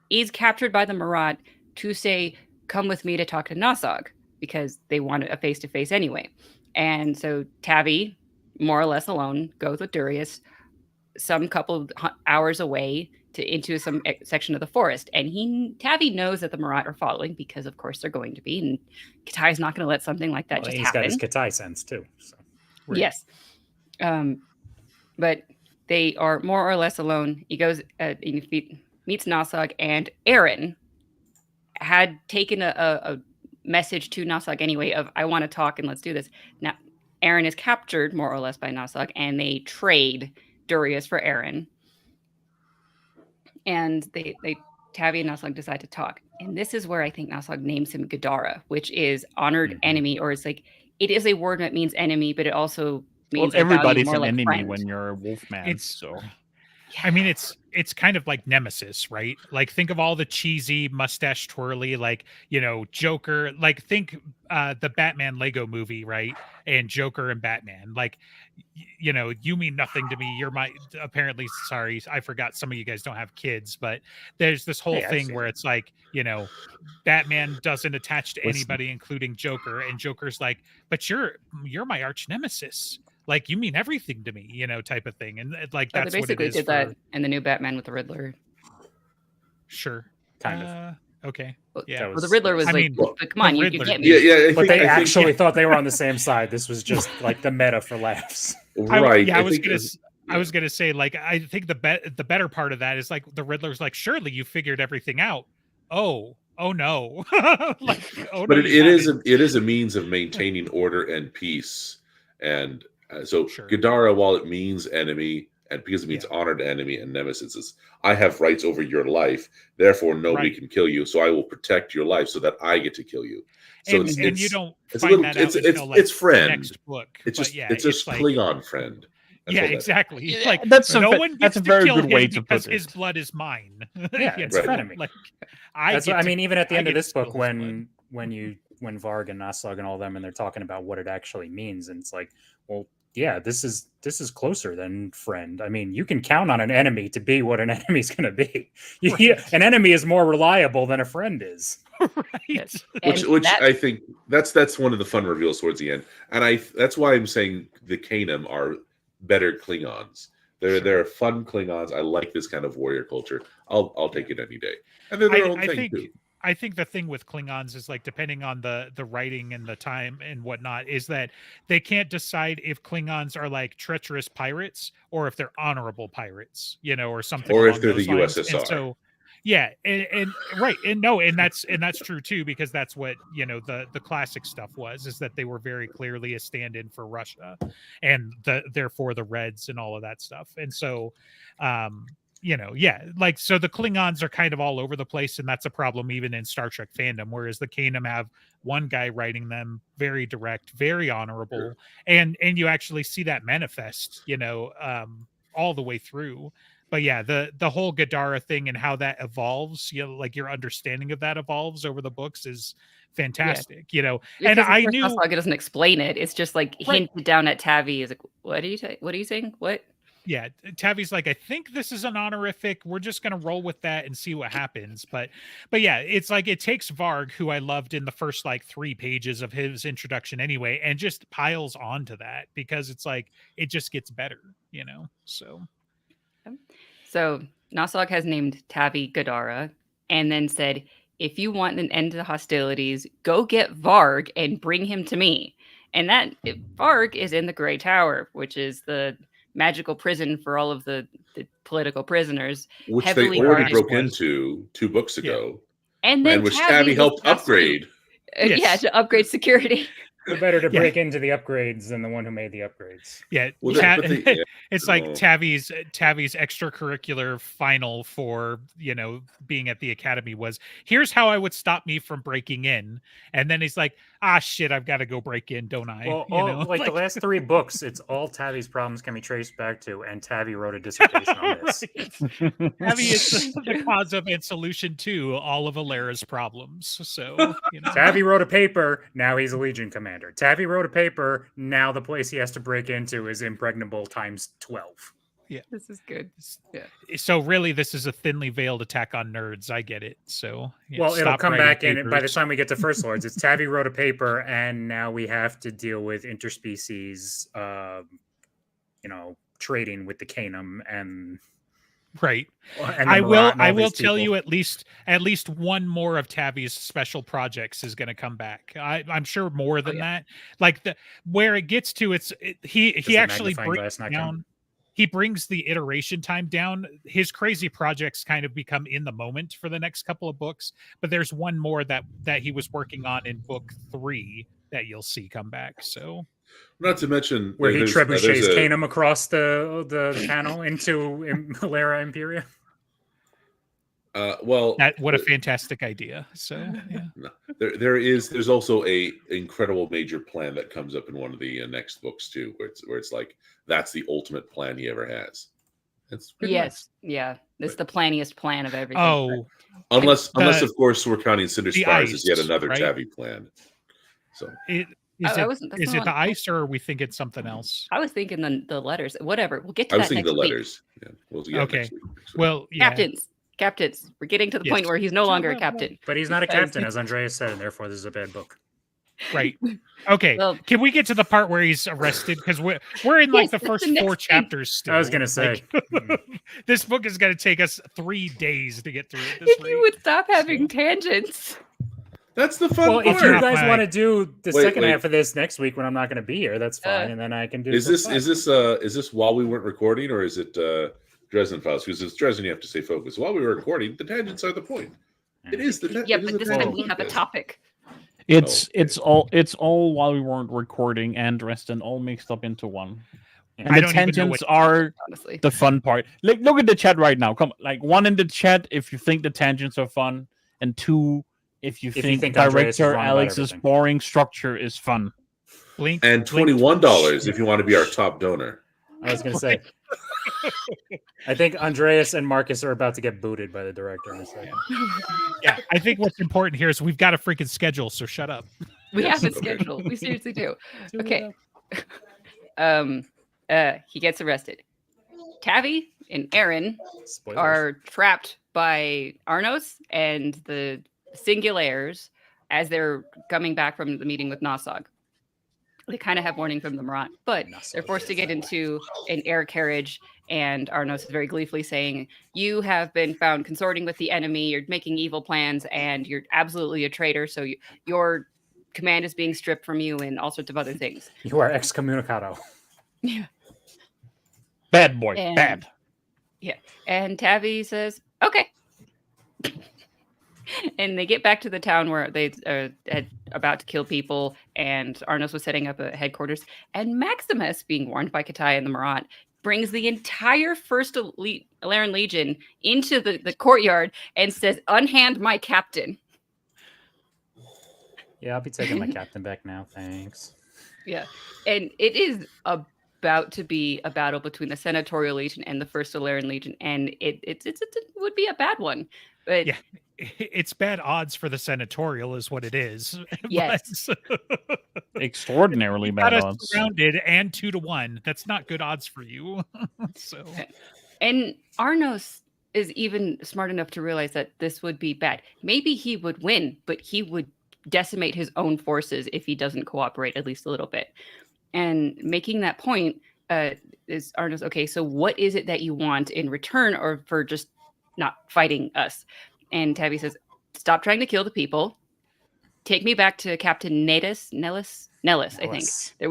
B: he's captured by the Marat to say, come with me to talk to Nasog, because they want a face-to-face anyway. And so Tavi, more or less alone, goes with Durius some couple of hours away into some section of the forest. And Tavi knows that the Marat are following, because of course they're going to be. And Katai's not going to let something like that just happen.
A: He's got his Katai sense too. So.
B: Right. Yes. But they are more or less alone. He goes, he meets Nasog, and Aaron had taken a message to Nasog anyway of, I want to talk and let's do this. Now, Aaron is captured more or less by Nasog, and they trade Durius for Aaron. And Tavi and Nasog decide to talk. And this is where I think Nasog names him Gadara, which is honored enemy, or it's like, it is a word that means enemy, but it also means
C: everybody's an
B: like
C: enemy
B: friend.
C: when you're a wolfman.
D: I mean, it's kind of like Nemesis, right? Like, think of all the cheesy mustache twirly, like, Joker. Like, think the Batman Lego movie, right? And Joker and Batman. Like, you mean nothing to me. You're apparently, sorry, I forgot some of you guys don't have kids, but there's this whole thing where it's like, Batman doesn't attach to anybody, including Joker, and Joker's like, but you're my arch nemesis. Like, you mean everything to me, type of thing. And like, that's
B: they basically
D: what it is
B: did that in the new Batman with the Riddler.
D: Sure.
A: Kind of.
D: Okay.
B: Well,
D: Yeah.
B: the Riddler was but come on, you get me.
E: Yeah.
A: But they actually thought they were on the same side. This was just like the meta for laughs.
E: Right.
D: I was gonna say, like, I think the better part of that is like the Riddler's like, surely you figured everything out. Oh no.
E: But it is a means of maintaining order and peace. And so Gadara, while it means enemy, and because it means honored enemy and nemesis, is I have rights over your life, therefore nobody can kill you, so I will protect your life so that I get to kill you. So
D: and you don't
E: it's friend.
D: Next book.
E: It's just like, Klingon friend.
D: That's exactly.
C: Yeah,
D: like
C: that's
D: one gets
C: a very
D: to
C: good way
D: to
C: put it.
D: His blood is mine.
A: Yeah, it's frenemy.
D: Like,
A: even at the end of this book, when Varg and Nasog and all them, and they're talking about what it actually means, and it's like, well, yeah, this is closer than friend. I mean, you can count on an enemy to be what an enemy's going to be. An enemy is more reliable than a friend is.
D: Right.
E: Which I think that's one of the fun reveals towards the end, and that's why I'm saying the Kanim are better Klingons. They're fun Klingons. I like this kind of warrior culture. I'll take it any day, and they're their own thing too.
D: I think the thing with Klingons is, like, depending on the writing and the time and whatnot, is that they can't decide if Klingons are like treacherous pirates or if they're honorable pirates, or something.
E: Or if they're the
D: lines.
E: USSR.
D: And so, yeah, and right, and that's true too, because that's what the classic stuff is that they were very clearly a stand-in for Russia, and therefore the Reds and all of that stuff, and so. So the Klingons are kind of all over the place, and that's a problem even in Star Trek fandom, whereas the Kanim have one guy writing them, very direct, very honorable, and you actually see that manifest, all the way through. But yeah, the whole Gadara thing and how that evolves, like your understanding of that evolves over the books is fantastic,
B: Because
D: and I knew
B: Saga doesn't explain it. It's just like hinted down at Tavi. Is like, what are you saying? What?
D: Yeah, Tavi's like, I think this is an honorific. We're just gonna roll with that and see what happens. But yeah, it's like it takes Varg, who I loved in the first like 3 pages of his introduction anyway, and just piles onto that because it's like it just gets better,
B: So Nasog has named Tavi Gadara, and then said, if you want an end to the hostilities, go get Varg and bring him to me. And that Varg is in the Grey Tower, which is the magical prison for all of the political prisoners.
E: Which they already broke into 2 books ago.
B: Yeah. And then
E: which Tavi helped upgrade.
B: Yeah, to upgrade security.
A: They're better to break into the upgrades than the one who made the upgrades.
D: Yeah, well, it's like Tavi's extracurricular final for being at the academy was, here's how I would stop me from breaking in, and then he's like, shit, I've got to go break in, don't I?
A: Well, like the last 3 books, it's all Tavi's problems can be traced back to, and Tavi wrote a dissertation on this.
D: Tavi is the cause of and solution to all of Alera's problems. So
A: Tavi wrote a paper, now he's a Legion commander. Tavi wrote a paper, now the place he has to break into is impregnable times 12.
B: Yeah, this is good.
D: Yeah. So really, this is a thinly veiled attack on nerds. I get it. So
A: well, it'll come back in, and by the time we get to First Lords, it's Tavi wrote a paper, and now we have to deal with interspecies, trading with the Kanim and.
D: Right. I will tell you at least one more of Tavi's special projects is going to come back. I'm sure more than that. Like where it gets to, he actually brings down. He brings the iteration time down. His crazy projects kind of become in the moment for the next couple of books, but there's one more that he was working on in book 3 that you'll see come back. So.
E: Not to mention
A: where he trebuchets Kanim across the panel into Alera Imperia.
D: What a fantastic idea! So
E: yeah. There's also a incredible major plan that comes up in one of the next books too, where it's like that's the ultimate plan he ever has. It's
B: nice. Yeah, it's the planniest plan of everything.
D: Oh,
E: unless of course we're counting Cinder Spires as yet another Tavi plan. So.
D: Is it the ice, or are we thinking something else?
B: I was thinking the letters. Whatever. We'll get to that.
E: I was thinking the letters. Yeah.
D: Okay. Well,
B: Captains. We're getting to the point where he's no longer a captain.
A: But he's not a captain, as Andreas said, and therefore this is a bad book.
D: Right. Okay. Well, can we get to the part where he's arrested? Because we're in like the first 4 chapters still.
A: I was gonna say
D: this book is gonna take us 3 days to get through it.
B: If you would stop having tangents.
E: That's the fun part.
A: If you guys want to do the second half of this next week when I'm not going to be here, that's fine, and then I can do.
E: Is this while we weren't recording, or is it Dresden Files? Because it's Dresden, you have to stay focused. While we were recording, the tangents are the point. It is the
B: but this time we have a topic.
C: It's all while we weren't recording and Dresden all mixed up into one. And the tangents are the fun part. Like, look at the chat right now. Come, like 1 in the chat if you think the tangents are fun, and 2. If you think director Alex's boring structure is fun.
D: Blink,
E: and $21 if you want to be our top donor.
A: I was going to say. I think Andreas and Marcus are about to get booted by the director in a second.
D: Yeah, I think what's important here is we've got a freaking schedule, so shut up.
B: We have a schedule. We seriously do. Okay. He gets arrested. Tavi and Aaron are trapped by Arnos and the Singulaires as they're coming back from the meeting with Nosog. They kind of have warning from the Marat, but they're forced to get into an air carriage, and Arnos is very gleefully saying, you have been found consorting with the enemy, you're making evil plans, and you're absolutely a traitor, so your command is being stripped from you and all sorts of other things.
A: You are excommunicado.
B: Yeah.
C: Bad boy, bad.
B: Yeah, and Tavi says, okay. And they get back to the town where they had about to kill people, and Arnos was setting up a headquarters. And Maximus, being warned by Katai and the Marat, brings the entire First Aleren Legion into the courtyard and says, unhand my captain.
A: Yeah, I'll be taking my captain back now. Thanks.
B: Yeah. And it is about to be a battle between the Senatorial Legion and the First Aleren Legion, and it would be a bad one. But
D: yeah, it's bad odds for the Senatorial is what it is.
B: Yes.
C: Extraordinarily bad odds.
D: Surrounded and 2-1. That's not good odds for you. So,
B: and Arnos is even smart enough to realize that this would be bad. Maybe he would win, but he would decimate his own forces if he doesn't cooperate at least a little bit. And making that point is Arnos, okay, so what is it that you want in return, or for just not fighting us? And Tavi says, stop trying to kill the people. take me back to Captain Nellis, I think. There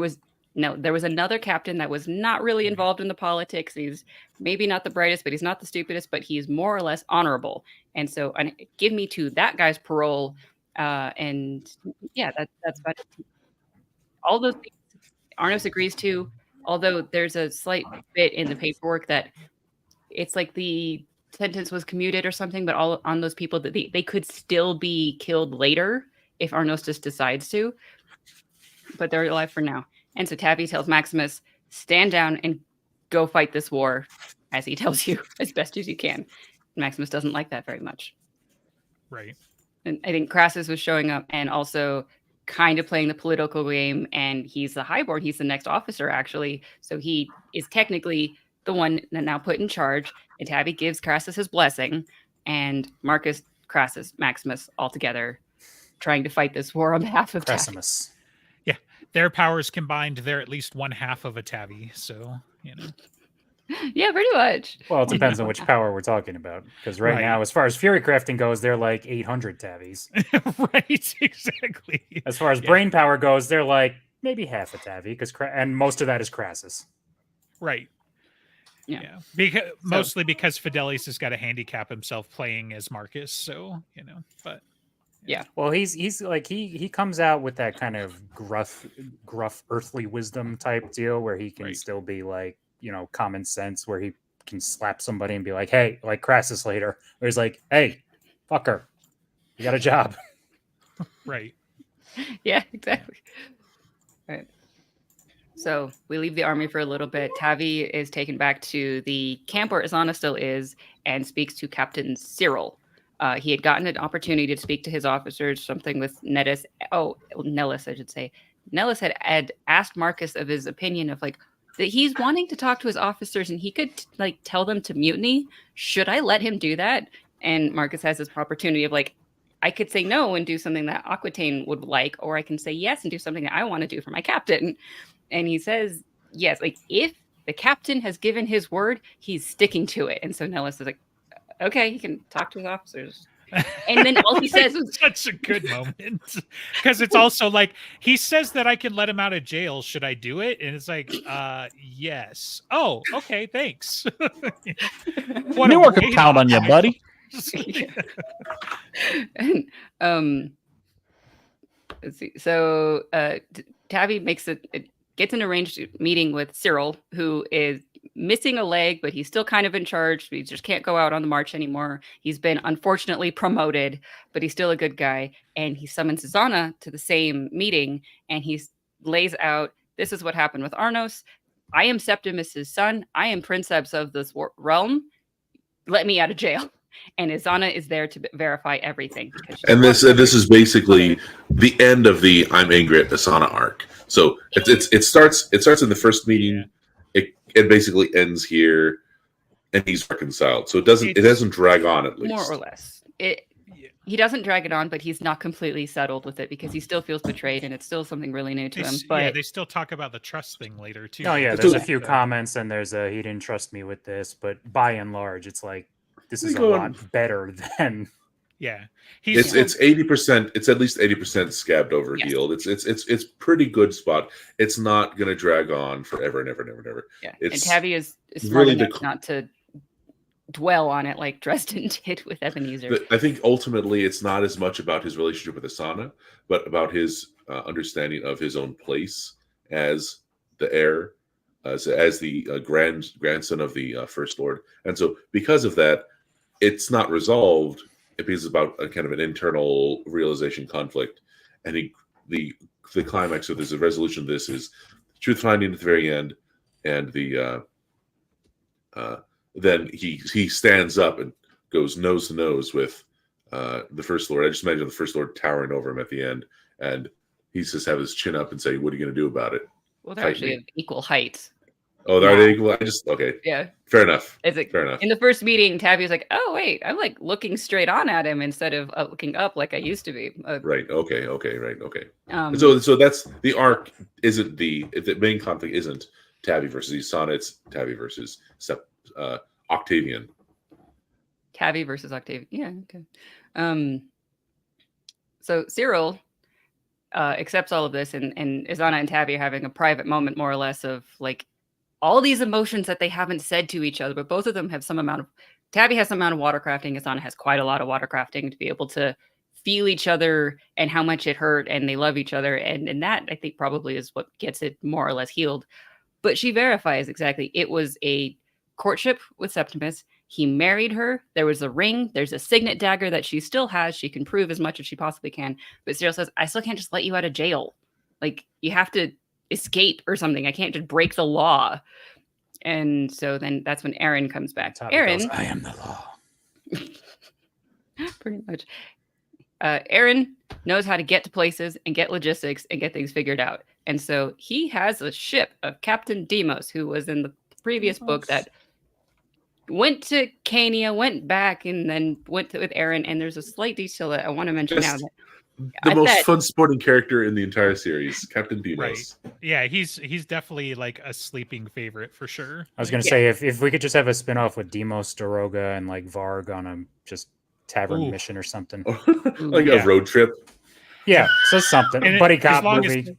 B: was another captain that was not really involved in the politics. He's maybe not the brightest, but he's not the stupidest, but he's more or less honorable. And so give me to that guy's parole. And yeah, that's about it. All those things Arnos agrees to, although there's a slight bit in the paperwork that it's like the sentence was commuted or something, but all on those people that they could still be killed later if Arnos just decides to, but they're alive for now. And so Tavi tells Maximus, stand down and go fight this war, as he tells you, as best as you can. Maximus doesn't like that very much.
D: Right.
B: And I think Crassus was showing up and also kind of playing the political game, and he's the highborn. He's the next officer, actually. So he is technically the one that now put in charge, and Tavi gives Crassus his blessing, and Marcus, Crassus, Maximus all together trying to fight this war on behalf of
A: Crassus.
B: Tavi.
D: Yeah, their powers combined, they're at least one half of a Tavi, so, you know.
B: Yeah, pretty much.
A: Well, it depends on which power we're talking about. Because right now, as far as Fury crafting goes, they're like 800 Tavis.
D: Right, exactly.
A: As far as brain power goes, they're like maybe half a Tavi, and most of that is Crassus.
D: Right.
B: Yeah.
D: Mostly because Fidelis has got to handicap himself playing as Marcus, so, you know, but...
B: Yeah.
A: Well, he's like he comes out with that kind of gruff earthly wisdom type deal where he can still be like, you know, common sense, where he can slap somebody and be like, hey, like Crassus later, where he's like, hey, fucker, you got a job.
D: Right.
B: Yeah, exactly. All right. So we leave the army for a little bit. Tavi is taken back to the camp where Isana still is and speaks to Captain Cyril. He had gotten an opportunity to speak to his officers, something with Nellis, I should say. Nellis had asked Marcus of his opinion of like, that he's wanting to talk to his officers and he could like tell them to mutiny. Should I let him do that? And Marcus has this opportunity of like, I could say no and do something that Aquitaine would like, or I can say yes and do something that I want to do for my captain. And he says, yes, like if the captain has given his word, he's sticking to it. And so Nellis is like, okay, he can talk to his officers. And then all he says is
D: such a good moment, because it's also like he says that I can let him out of jail. Should I do it? And it's like, yes. Oh, okay, thanks.
C: Newark can count on you, buddy.
B: And, let's see. So Tavi gets an arranged meeting with Cyril, who is missing a leg, but he's still kind of in charge. He just can't go out on the march anymore. He's been unfortunately promoted, but he's still a good guy. And he summons Isana to the same meeting, and he lays out, this is what happened with Arnos. I am Septimus's son. I am princeps of this realm. Let me out of jail. And Isana is there to verify everything.
E: And this is basically the end of the I'm angry at Isana arc. So it starts in the first meeting. It basically ends here, and he's reconciled. So it doesn't drag on, at least.
B: More or less. He doesn't drag it on, but he's not completely settled with it because he still feels betrayed, and it's still something really new to him. But
D: they still talk about the trust thing later too.
A: Oh yeah, there's a few comments, and there's he didn't trust me with this, but by and large, it's like this is a lot better than.
D: Yeah,
E: it's 80%. It's at least 80% scabbed over healed. It's pretty good spot. It's not going to drag on forever and ever and ever and ever.
B: Yeah, and Tavi is smart enough not to dwell on it like Dresden did with Ebenezer.
E: I think ultimately it's not as much about his relationship with Isana, but about his understanding of his own place as the heir, as the grandson of the First Lord, and so because of that, it's not resolved. Because it's about a kind of an internal realization conflict, and the climax of this, the resolution of this is truth finding at the very end, and then he stands up and goes nose to nose with the First Lord. I just imagine the First Lord towering over him at the end, and he just have his chin up and say, "What are you going to do about it?"
B: Well, they're actually of equal height.
E: Oh, are they equal? Okay.
B: Yeah.
E: Fair enough.
B: Fair enough. In the first meeting, Tavi was like, "Oh wait, I'm like looking straight on at him instead of looking up like I used to be."
E: Right. Okay. Right. Okay. So that's the arc. Isn't the main conflict isn't Tavi versus Isana? It's Tavi versus Octavian.
B: Tavi versus Octavian. Yeah. Okay. So Cyril accepts all of this, and Izana and Tavi are having a private moment, more or less, of like all these emotions that they haven't said to each other, but both of them have some amount of. Tavi has some amount of watercrafting. Izana has quite a lot of watercrafting to be able to feel each other and how much it hurt, and they love each other, and that I think probably is what gets it more or less healed. But she verifies exactly it was a courtship with Septimus. He married her. There was a ring. There's a signet dagger that she still has. She can prove as much as she possibly can. But Cyril says, I still can't just let you out of jail. Like, you have to escape or something. I can't just break the law. And so then that's when Aaron comes back. Aaron
A: goes, I am the law.
B: Pretty much. Aaron knows how to get to places and get logistics and get things figured out. And so he has a ship of Captain Demos, who was in the previous book that went to Cania, went back, and then went with Aaron. And there's a slight detail that I want to mention now.
E: The most fun sporting character in the entire series, Captain Demos.
D: Right. Yeah, he's definitely like a sleeping favorite for sure.
A: I was going to say, if we could just have a spinoff with Demos, Daroga, and like Varg on a just tavern mission or something.
E: Like a road trip.
A: Yeah, so something. Buddy cop movie.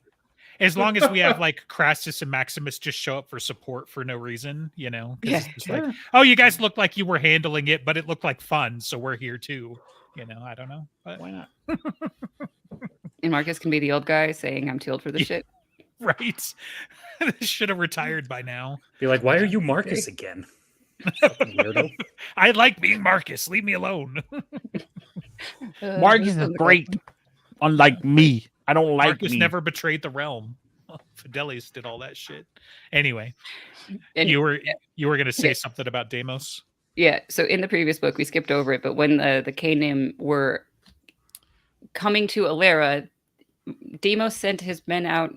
D: As long as we have like Crassus and Maximus just show up for support for no reason, you know?
B: Yeah.
D: It's like, oh, you guys look like you were handling it, but it looked like fun, so we're here too. You know, I don't know. But
A: why not?
B: And Marcus can be the old guy saying, I'm too old for this shit.
D: Right. Should have retired by now.
A: Be like, why are you Marcus again? Weirdo.
D: I like being Marcus. Leave me alone.
C: Marcus is great. Unlike me. I don't like
D: Marcus
C: me.
D: never betrayed the realm. Fidelius did all that shit. Anyway, and you were going to say something about Demos?
B: Yeah. So in the previous book, we skipped over it, but when the Kanim were coming to Alera, Demos sent his men out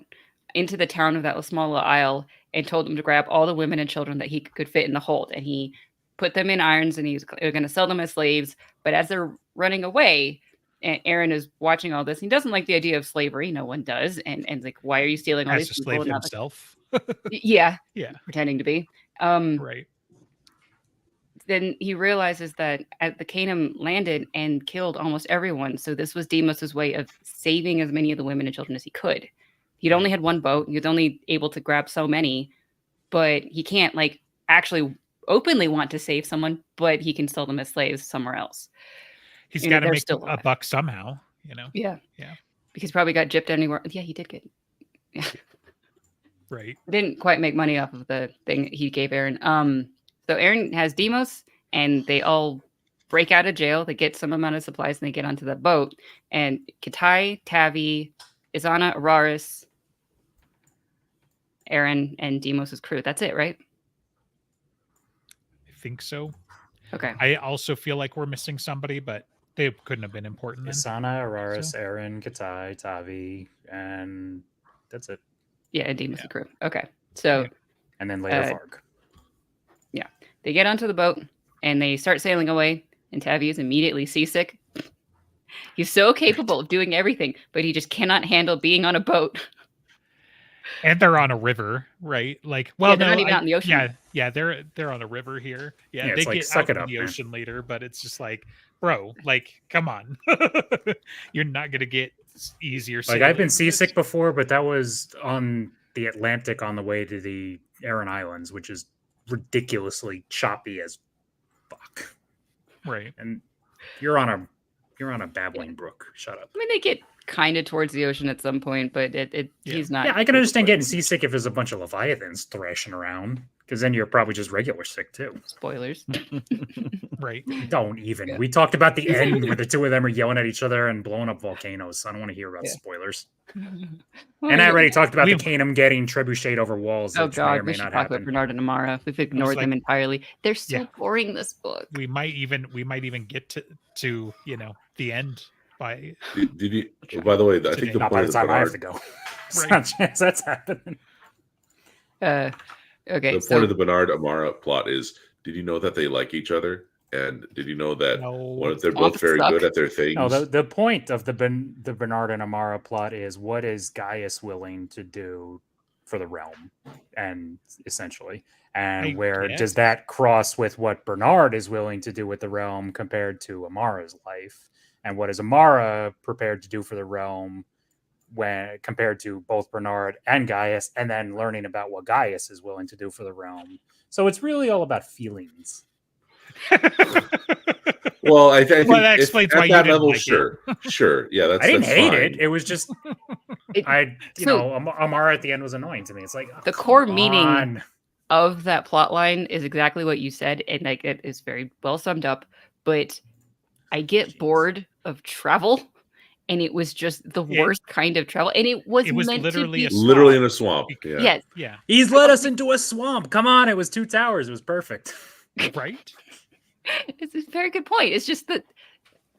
B: into the town of that small little isle and told them to grab all the women and children that he could fit in the hold. And he put them in irons and he was going to sell them as slaves. But as they're running away, Aaron is watching all this. He doesn't like the idea of slavery. No one does. And like, why are you stealing all these people?
D: Slave himself.
B: Yeah.
D: Pretending
B: to be.
D: Right.
B: Then he realizes that the Kanim landed and killed almost everyone. So this was Demos's way of saving as many of the women and children as he could. He'd only had one boat. He was only able to grab so many, but he can't like actually openly want to save someone, but he can sell them as slaves somewhere else.
D: He's got to make a buck somehow, you know?
B: Yeah.
D: Yeah.
B: Because he probably got gypped anywhere. Yeah, he did get. Yeah.
D: Right.
B: Didn't quite make money off of the thing he gave Aaron. So Aaron has Demos, and they all break out of jail. They get some amount of supplies, and they get onto the boat. And Kitai, Tavi, Izana, Araris, Aaron, and Demos' crew. That's it, right?
D: I think so.
B: Okay.
D: I also feel like we're missing somebody, but they couldn't have been important.
A: Izana, Araris, Aaron, Kitai, Tavi, and that's it.
B: Yeah, and Demos' crew. Okay. So.
A: And then later Varg.
B: Yeah. They get onto the boat and they start sailing away, and Tavi is immediately seasick. He's so capable of doing everything, but he just cannot handle being on a boat.
D: And they're on a river, right? Like, well,
B: they're not even out in the ocean.
D: Yeah, they're on a river here. Yeah,
A: they
D: get
A: suck
D: out
A: it
D: in
A: up,
D: the
A: man.
D: ocean later, but it's just like, bro, like, come on. You're not gonna get easier.
A: Like, I've been seasick before, but that was on the Atlantic on the way to the Aran Islands, which is ridiculously choppy as fuck.
D: Right.
A: And you're on a babbling brook. Shut up.
B: I mean, they get kind of towards the ocean at some point, but he's not.
A: Yeah, I can understand getting seasick if there's a bunch of leviathans thrashing around, because then you're probably just regular sick too.
B: Spoilers.
D: Right.
A: Don't even. Yeah. We talked about the end where the two of them are yelling at each other and blowing up volcanoes. So I don't want to hear about spoilers. And I already talked about the Kanim getting trebuchet over walls.
B: Oh god, we should talk about Bernard and Amara. We've ignored them entirely. They're so boring, this book.
D: We might even get to the end by.
E: Did you? By the way, I think the
A: not
E: point
A: by the time I have to go. Right. Not chance that's happening.
B: Okay.
E: The point of the Bernard Amara plot is: did you know that they like each other? And did you know that they're both very good at their things?
A: No, the point of the Bernard and Amara plot is, what is Gaius willing to do for the realm, and essentially, and where does that cross with what Bernard is willing to do with the realm compared to Amara's life, and what is Amara prepared to do for the realm when compared to both Bernard and Gaius, and then learning about what Gaius is willing to do for the realm. So it's really all about feelings.
E: Well, I think
D: that explains why
E: at
D: you
E: that
D: didn't
E: level,
D: like it.
E: sure, yeah, that's
A: I didn't
E: that's
A: hate
E: fine.
A: it. It was just Amara at the end was annoying to me. It's like
B: the core meaning of that plot line is exactly what you said, and like it is very well summed up. But I get bored of travel, and it was just the worst kind of travel, and it was meant
D: literally
B: to be
E: literally in a swamp. Yeah.
B: Yes,
D: yeah.
A: He's led us into a swamp. Come on, it was 2 towers. It was perfect.
D: Right.
B: It's a very good point. It's just that,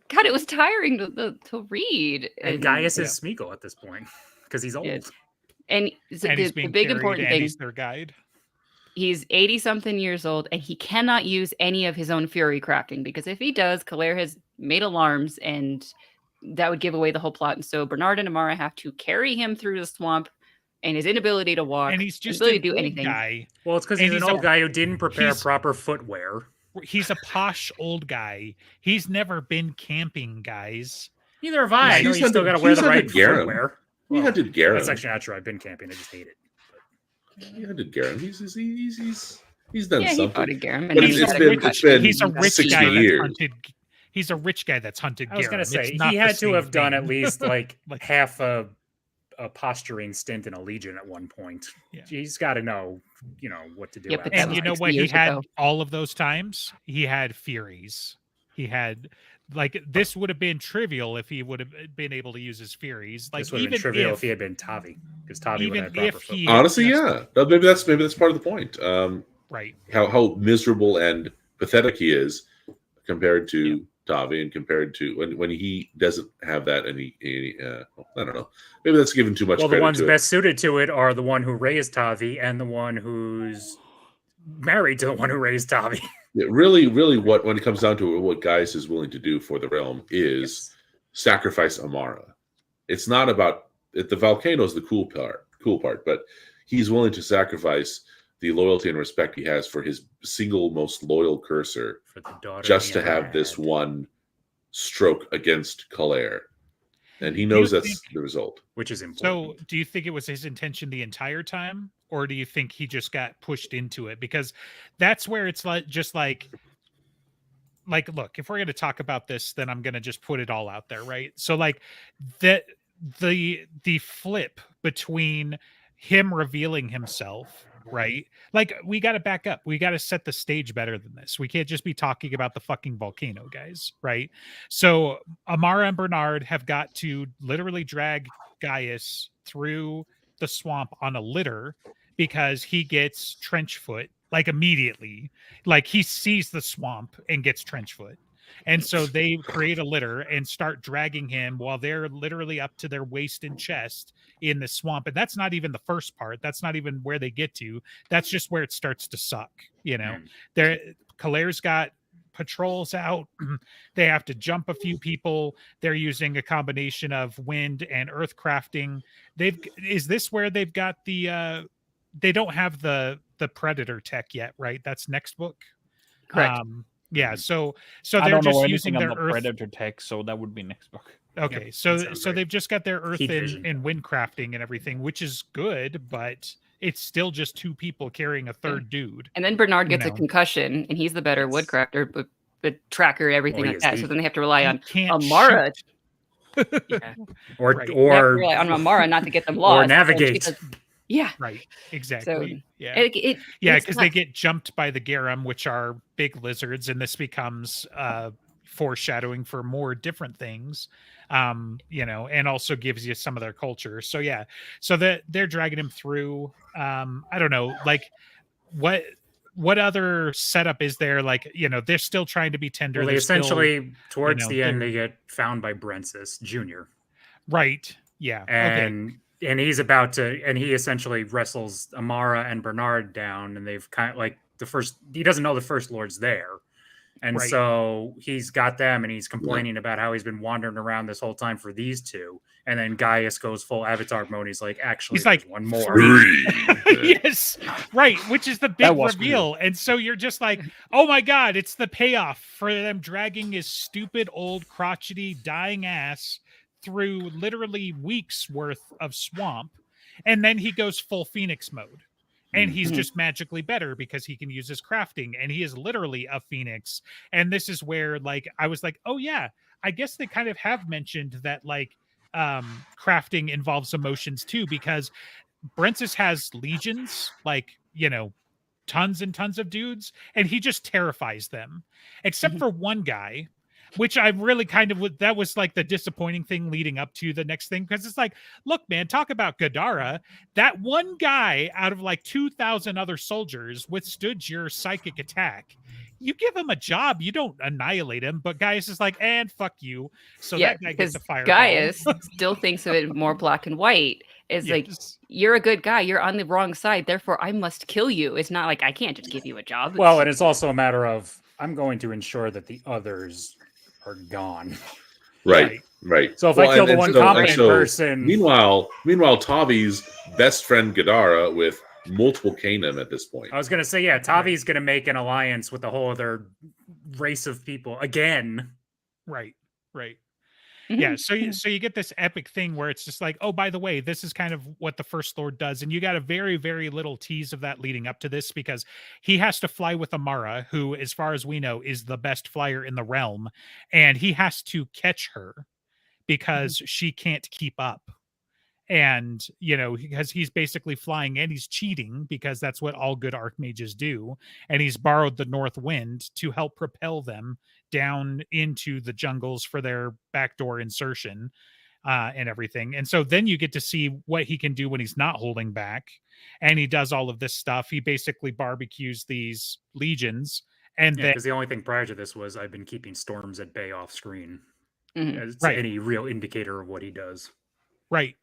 B: God, it was tiring to read.
A: And Gaius is Smeagol at this point because he's old.
B: Yes. And
D: he's
B: the big important thing,
D: he's their guide.
B: He's 80-something years old, and he cannot use any of his own fury crafting, because if he does, Kalair has made alarms, and that would give away the whole plot. And so Bernard and Amara have to carry him through the swamp, and his inability to walk,
D: and he's just
B: to do anything.
D: Guy.
A: Well, it's because he's an old guy who didn't prepare proper footwear.
D: He's a posh old guy. He's never been camping, guys.
A: Neither have I. I know you still got to wear the right footwear.
E: He hunted Garum.
A: That's actually not true. I've been camping. I just hate it.
E: He hunted Garum. He's done something.
B: He fought Garum,
E: but it's been
D: he's a rich
E: 60
D: guy
E: years.
D: That's hunted. He's a rich guy that's hunted Garum.
A: I was going to say, he had to have done at least like half a posturing stint in a legion at one point. Yeah. He's got to know, what to do.
B: Yep,
D: and you know what he had all of those times? He had Furies. He had, like, this would have been trivial if he would have been able to use his Furies. Like,
A: this would have been trivial if he had been Tavi, because Tavi would have had proper football.
E: Honestly, yeah. Maybe that's part of the point.
D: Right.
E: How miserable and pathetic he is compared to Tavi, and compared to when he doesn't have that, and I don't know. Maybe that's given too much.
A: Well,
E: credit
A: the ones
E: to
A: best suited to it are the one who raised Tavi and the one who's married to the one who raised Tavi.
E: Yeah, really, when it comes down to it, what Gaius is willing to do for the realm is sacrifice Amara. It's not about the volcano is the cool part, but he's willing to sacrifice the loyalty and respect he has for his single most loyal cursor,
A: for the daughter,
E: just to have this one stroke against Kalair. And he knows that's the result.
A: Which is important.
D: So do you think it was his intention the entire time? Or do you think he just got pushed into it? Because that's where it's like, look, if we're going to talk about this, then I'm going to just put it all out there, right? So like the flip between him revealing himself, right? Like, we got to back up. We got to set the stage better than this. We can't just be talking about the fucking volcano, guys, right? So Amara and Bernard have got to literally drag Gaius through the swamp on a litter because he gets trench foot, like, immediately. Like, he sees the swamp and gets trench foot. And so they create a litter and start dragging him while they're literally up to their waist and chest in the swamp. And that's not even the first part. That's not even where they get to. That's just where it starts to suck. Kalair's got patrols out. They have to jump a few people. They're using a combination of wind and earth crafting. Is this where they've got the they don't have the predator tech yet, right? That's next book.
B: Correct.
D: Yeah, so
C: I
D: they're
C: don't know
D: just
C: anything
D: using
C: on
D: their
C: the
D: earth
C: predator tech, so that would be next book.
D: Okay,
A: Yep,
D: so they've just got their earth and wind crafting and everything, which is good, but it's still just two people carrying a third dude.
B: And then Bernard gets a concussion, and he's the better woodcrafter, but the tracker, everything like that. So then they have to rely on Amara.
A: Or
B: rely on Amara not to get them lost.
A: Or navigate.
B: Yeah.
D: Right. Exactly.
B: Because
D: they get jumped by the Garum, which are big lizards, and this becomes foreshadowing for more different things. And also gives you some of their culture. So so that they're dragging him through. I don't know, like, what other setup is there? Like, they're still trying to be tender.
A: Well, they essentially towards the end they get found by Brensis Jr.
D: Right. Yeah.
A: And he's about to, and he essentially wrestles Amara and Bernard down, and they've kind of like he doesn't know the First Lord's there. And so he's got them, and he's complaining about how he's been wandering around this whole time for these two. And then Gaius goes full Avatar mode. He's like, actually, he's like, one more.
D: Yes, right. Which is the big reveal. Cool. And so you're just like, oh my God, it's the payoff for them dragging his stupid, old, crotchety, dying ass through literally weeks worth of swamp, and then he goes full Phoenix mode. And he's just magically better because he can use his crafting, and he is literally a Phoenix. And this is where, like, I was like, oh yeah, I guess they kind of have mentioned that, like, crafting involves emotions too, because Brensis has legions, like, you know, tons and tons of dudes, and he just terrifies them, except for one guy, which I really kind of that was like the disappointing thing leading up to the next thing, because it's like, look, man, talk about Gadara. That one guy out of like 2,000 other soldiers withstood your psychic attack. You give him a job, you don't annihilate him. But Gaius is like, and fuck you. So that guy gets a fireball.
B: Gaius still thinks of it more black and white. It's like, you're a good guy, you're on the wrong side, therefore I must kill you. It's not like I can't just give you a job.
A: Well, and it's also a matter of, I'm going to ensure that the others are gone.
E: Right.
A: So if I kill the one competent person...
E: Meanwhile, Tavi's best friend Gadara with multiple Kanim at this point.
A: I was going to say, yeah, Tavi's going to make an alliance with a whole other race of people again.
D: Right. Yeah, so you get this epic thing where it's just like, oh, by the way, this is kind of what the First Lord does, and you got a very, very little tease of that leading up to this, because he has to fly with Amara, who, as far as we know, is the best flyer in the realm, and he has to catch her because she can't keep up. And, you know, because he's basically flying and he's cheating, because that's what all good archmages do. And he's borrowed the North Wind to help propel them down into the jungles for their backdoor insertion and everything. And so then you get to see what he can do when he's not holding back. And he does all of this stuff. He basically barbecues these legions. And
A: because the only thing prior to this was, I've been keeping storms at bay off screen as any real indicator of what he does.
D: Right.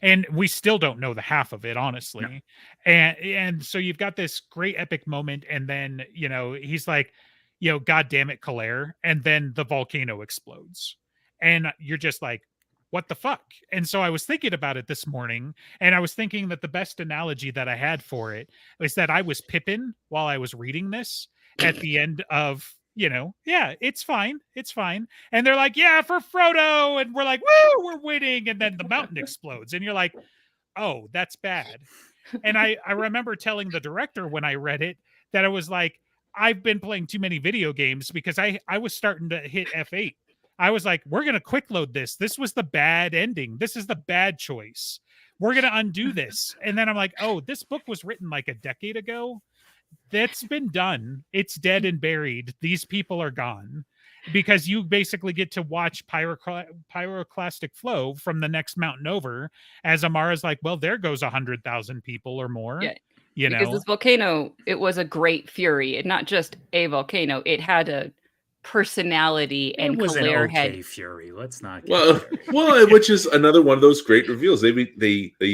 D: And we still don't know the half of it, honestly. No. And so you've got this great epic moment, and then, you know, he's like, you know, God damn it, Kalair. And then the volcano explodes. And you're just like, what the fuck? And so I was thinking about it this morning, and I was thinking that the best analogy that I had for it was that I was Pippin while I was reading this at the end of, you know, yeah, it's fine. And they're like, yeah, for Frodo. And we're like, woo, we're winning. And then the mountain explodes. And you're like, oh, that's bad. And I remember telling the director when I read it that I was like, I've been playing too many video games, because I was starting to hit F8. I was like, we're going to quick load this. This was the bad ending. This is the bad choice. We're going to undo this. And then I'm like, oh, this book was written like a decade ago. That's been done. It's dead and buried. These people are gone, because you basically get to watch pyroclastic flow from the next mountain over, as Amara's like, well, there goes 100,000 people or more.
B: Yeah,
D: you
B: because this volcano, it was a great fury. It not just a volcano. It had a personality, and
A: it was
B: Kalair
A: an okay
B: had
A: fury. Let's not.
E: Well, which is another one of those great reveals. They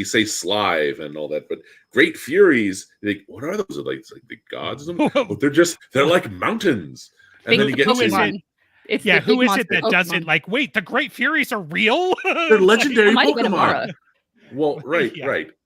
E: say Slive and all that, but great furies. Like, what are those? It's like the gods. But they're like mountains. And then you get
D: who is it that doesn't like? Wait, the great furies are real?
E: They're legendary Pokemon. Well, right.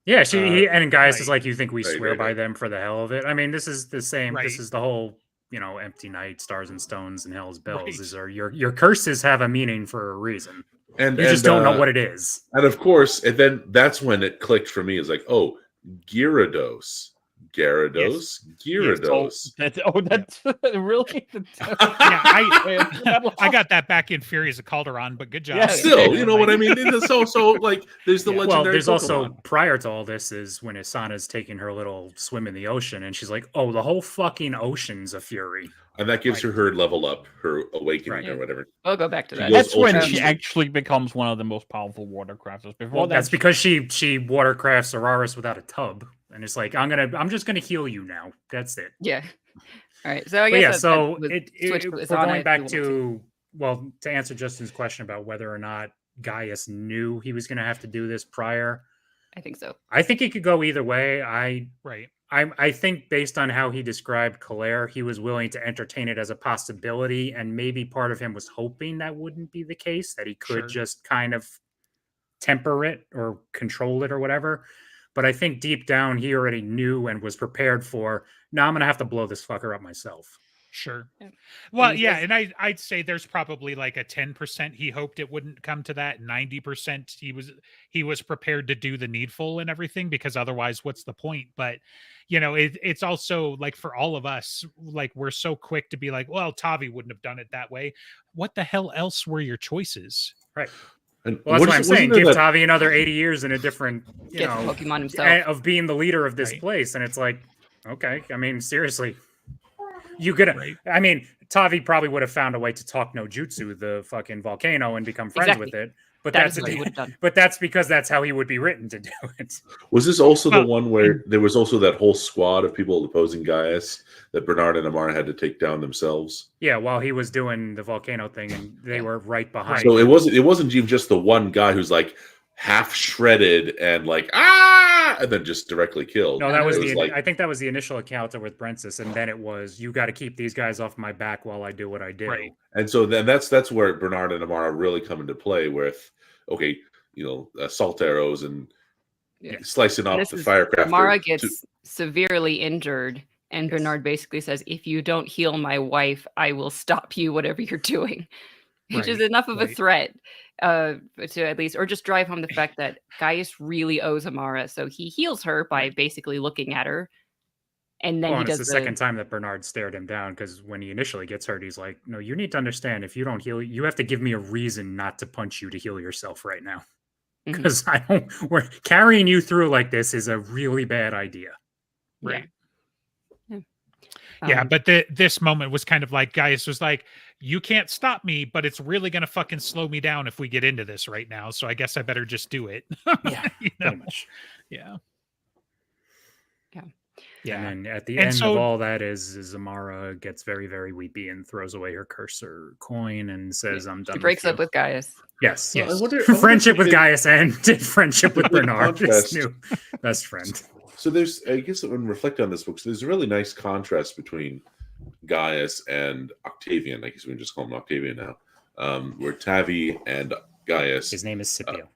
A: Yeah, and Gaius is like, you think we swear by them for the hell of it? I mean, this is the same.
D: Right.
A: This is the whole, you know, Empty Night, Stars and Stones, and Hell's Bells. Right. These are your curses have a meaning for a reason. And you just don't know what it is.
E: And of course, and then that's when it clicked for me. It's like, oh, Gyarados. Gyarados.
C: That's really.
D: I got that back in Furies of Calderon, but good job.
E: Yeah, still, you know what I mean? So like, there's the legendary.
A: Well, there's
E: Pokemon.
A: Also prior to all this is when Isana's taking her little swim in the ocean, and she's like, "Oh, the whole fucking ocean's a fury,"
E: and that gives her level up, her awakening or whatever.
B: We'll go back to that.
C: That's when she actually becomes one of the most powerful watercrafters. Before
A: that's because she watercrafts Araris without a tub. And it's like, I'm just gonna heal you now. That's it.
B: Yeah. All right. So I guess
A: we're going back to to answer Justin's question about whether or not Gaius knew he was gonna have to do this prior.
B: I think so.
A: I think it could go either way. I think based on how he described Kalair, he was willing to entertain it as a possibility, and maybe part of him was hoping that wouldn't be the case, that he could just kind of temper it or control it or whatever. But I think deep down, he already knew and was prepared for, I'm going to have to blow this fucker up myself.
D: Sure.
B: Yeah.
D: Well,
B: And he
D: yeah,
B: says-
D: and I'd say there's probably like a 10% he hoped it wouldn't come to that. 90% he was prepared to do the needful and everything, because otherwise what's the point? But it's also like, for all of us, like, we're so quick to be like, well, Tavi wouldn't have done it that way. What the hell else were your choices?
A: Right.
E: And
A: Well, that's what I'm saying. Give
E: that...
A: Tavi another 80 years in a different,
B: Get the Pokemon himself.
A: of being the leader of this place. And it's like, okay, I mean, seriously, you could have, I mean, Tavi probably would have found a way to talk no jutsu the fucking volcano and become friends with it. But that's
B: what he would have done.
A: But that's because that's how he would be written to do it.
E: Was this also the one where there was also that whole squad of people opposing Gaius that Bernard and Amara had to take down themselves?
A: Yeah, while he was doing the volcano thing, and they were right behind.
E: So it wasn't even just the one guy who's like half shredded and like and then just directly killed.
A: No, that was I think that was the initial encounter with Brensis, and then it was, you got to keep these guys off my back while I do what I do.
E: Right. And so then that's where Bernard and Amara really come into play with, okay, salt arrows and slicing off the firecracker.
B: Amara gets severely injured, and Bernard basically says, if you don't heal my wife, I will stop you, whatever you're doing. Which is enough of a threat to at least, or just drive home the fact that Gaius really owes Amara. So he heals her by basically looking at her. And then he does
A: the second time that Bernard stared him down, because when he initially gets hurt, he's like, no, you need to understand, if you don't heal, you have to give me a reason not to punch you to heal yourself right now. Because we're carrying you through like this is a really bad idea.
D: Right. Yeah, but this moment was kind of like, Gaius was like, you can't stop me, but it's really going to fucking slow me down if we get into this right now. So I guess I better just do it.
A: Yeah, pretty much.
D: Yeah.
A: Yeah. And then at the end of all that is Amara gets very, very weepy and throws away her cursor coin and says, I'm done.
B: She breaks up with Gaius.
A: Yes.
E: I wonder
A: friendship with Gaius and friendship with Bernard, his new best friend.
E: So there's, I guess, when reflecting on this book, so there's a really nice contrast between Gaius and Octavian. I guess we can just call him Octavian now. Where Tavi and Gaius.
A: His name is Scipio.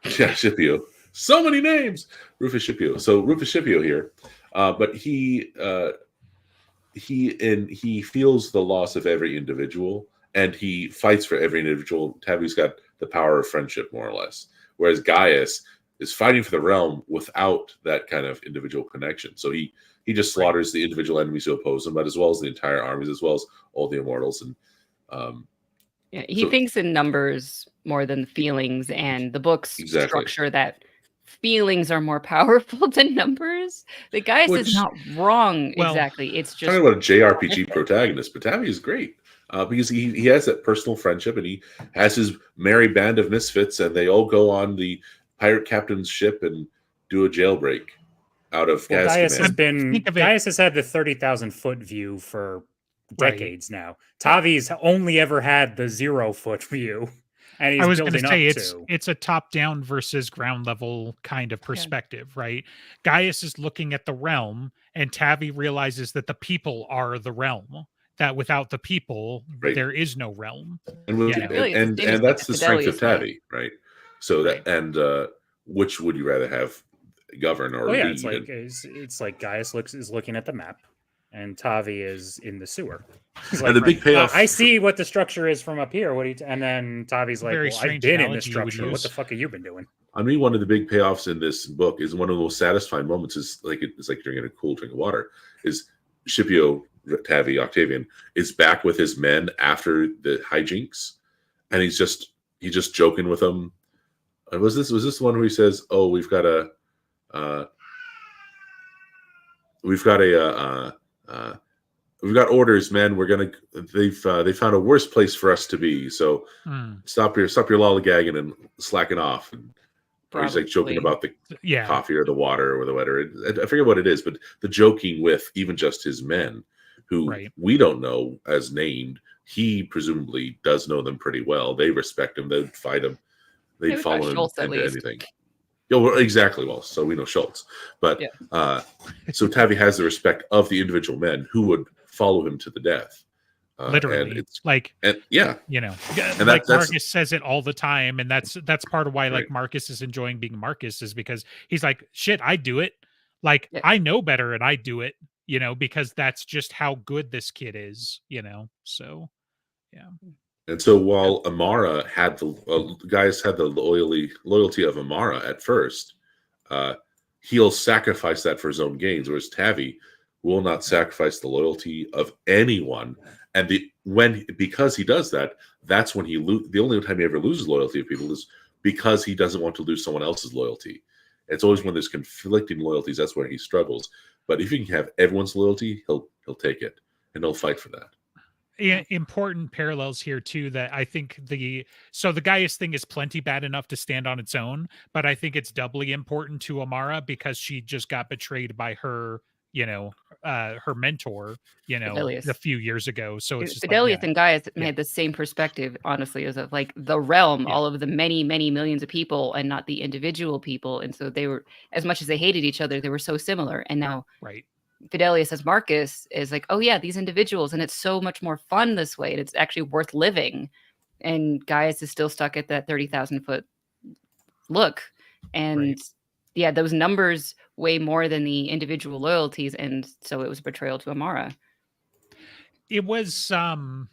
E: Scipio. So many names. Rufus Scipio. So Rufus Scipio here. But he feels the loss of every individual, and he fights for every individual. Tavi's got the power of friendship, more or less. Whereas Gaius is fighting for the realm without that kind of individual connection. So he just slaughters the individual enemies who oppose him, but as well as the entire armies, as well as all the immortals. And
B: he thinks in numbers more than feelings, and the book's structure that feelings are more powerful than numbers. The Gaius is not wrong exactly. It's just
E: talking about a JRPG protagonist, but Tavi is great. Because he has that personal friendship, and he has his merry band of misfits, and they all go on the pirate captain's ship and do a jailbreak out of
A: Gaius has had the 30,000 foot view for decades now. Tavi's only ever had the 0 foot view, and he's
D: I was going to say it's a top down versus ground level kind of perspective, right? Gaius is looking at the realm, and Tavi realizes that the people are the realm. That without the people, there is no realm.
E: And that's the strength of Tavi, right? So that which would you rather have govern or lead?
A: It's like Gaius is looking at the map, and Tavi is in the sewer. He's
E: and the big payoff.
A: I see what the structure is from up here. And then Tavi's like, "Well, I've been in this structure. What the fuck have you been doing?"
E: I mean, one of the big payoffs in this book is one of the most satisfying moments. Is like it's like drinking a cool drink of water. Is Scipio Tavi Octavian is back with his men after the hijinks, and he's just joking with them. Was this the one where he says, "Oh, we've got orders, men. They found a worse place for us to be. So stop your lollygagging and slacking off." And he's like joking about the coffee or the water or the whatever. I forget what it is, but the joking with even just his men, who we don't know as named. He presumably does know them pretty well. They respect him. They'd fight him. They'd follow him into anything. Yeah, well, exactly. Well, so we know Schultz, but so Tavi has the respect of the individual men who would follow him to the death.
D: Literally,
E: and
D: like Marcus says it all the time, and that's part of why like Marcus is enjoying being Marcus, is because he's like, shit, I do it. Like I know better, and I do it. because that's just how good this kid is, so yeah.
E: And so while Amara had Gaius had the loyalty of Amara at first, he'll sacrifice that for his own gains, whereas Tavi will not sacrifice the loyalty of anyone. And because he does that, that's when the only time he ever loses loyalty of people is because he doesn't want to lose someone else's loyalty. It's always when there's conflicting loyalties, that's where he struggles. But if he can have everyone's loyalty, he'll take it, and he'll fight for that.
D: Important parallels here too, that I think the Gaius thing is plenty bad enough to stand on its own, but I think it's doubly important to Amara because she just got betrayed by her her mentor
B: Fidelius.
D: a few years ago. So it's just
B: Fidelius and Gaius had the same perspective, honestly, as of like the realm, all of the many millions of people and not the individual people. And so they were, as much as they hated each other, they were so similar. And now Fidelius as Marcus is like, oh yeah, these individuals, and it's so much more fun this way. And it's actually worth living. And Gaius is still stuck at that 30,000 foot look. And yeah, those numbers weigh more than the individual loyalties. And so it was a betrayal to Amara.
D: It was, was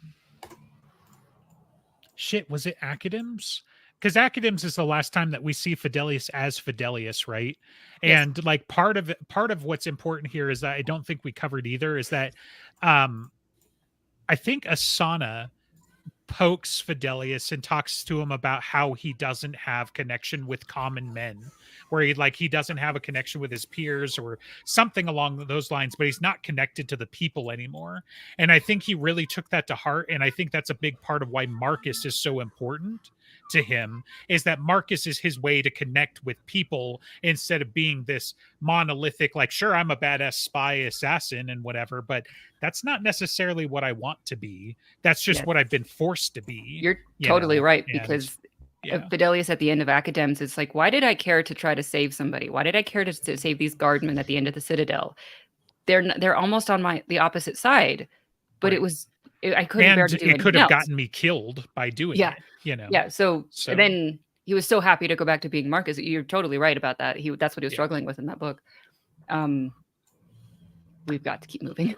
D: it Academ's? Because Academ's is the last time that we see Fidelius as Fidelius, right? Yes. And like part of what's important here is that I don't think we covered either is that I think Asana pokes Fidelius and talks to him about how he doesn't have connection with common men, where he doesn't have a connection with his peers or something along those lines, but he's not connected to the people anymore. And I think he really took that to heart. And I think that's a big part of why Marcus is so important to him, is that Marcus is his way to connect with people instead of being this monolithic, like, sure, I'm a badass spy assassin and whatever, but that's not necessarily what I want to be. That's just what I've been forced to be.
B: You're totally right, because Fidelius at the end of Academ's, it's like, why did I care to try to save somebody? Why did I care to save these guardmen at the end of the Citadel? They're almost on the opposite side, but it was I couldn't bear to do anything else.
D: It could have gotten me killed by doing it.
B: Yeah. So then he was so happy to go back to being Marcus. You're totally right about that. That's what he was struggling with in that book. We've got to keep moving.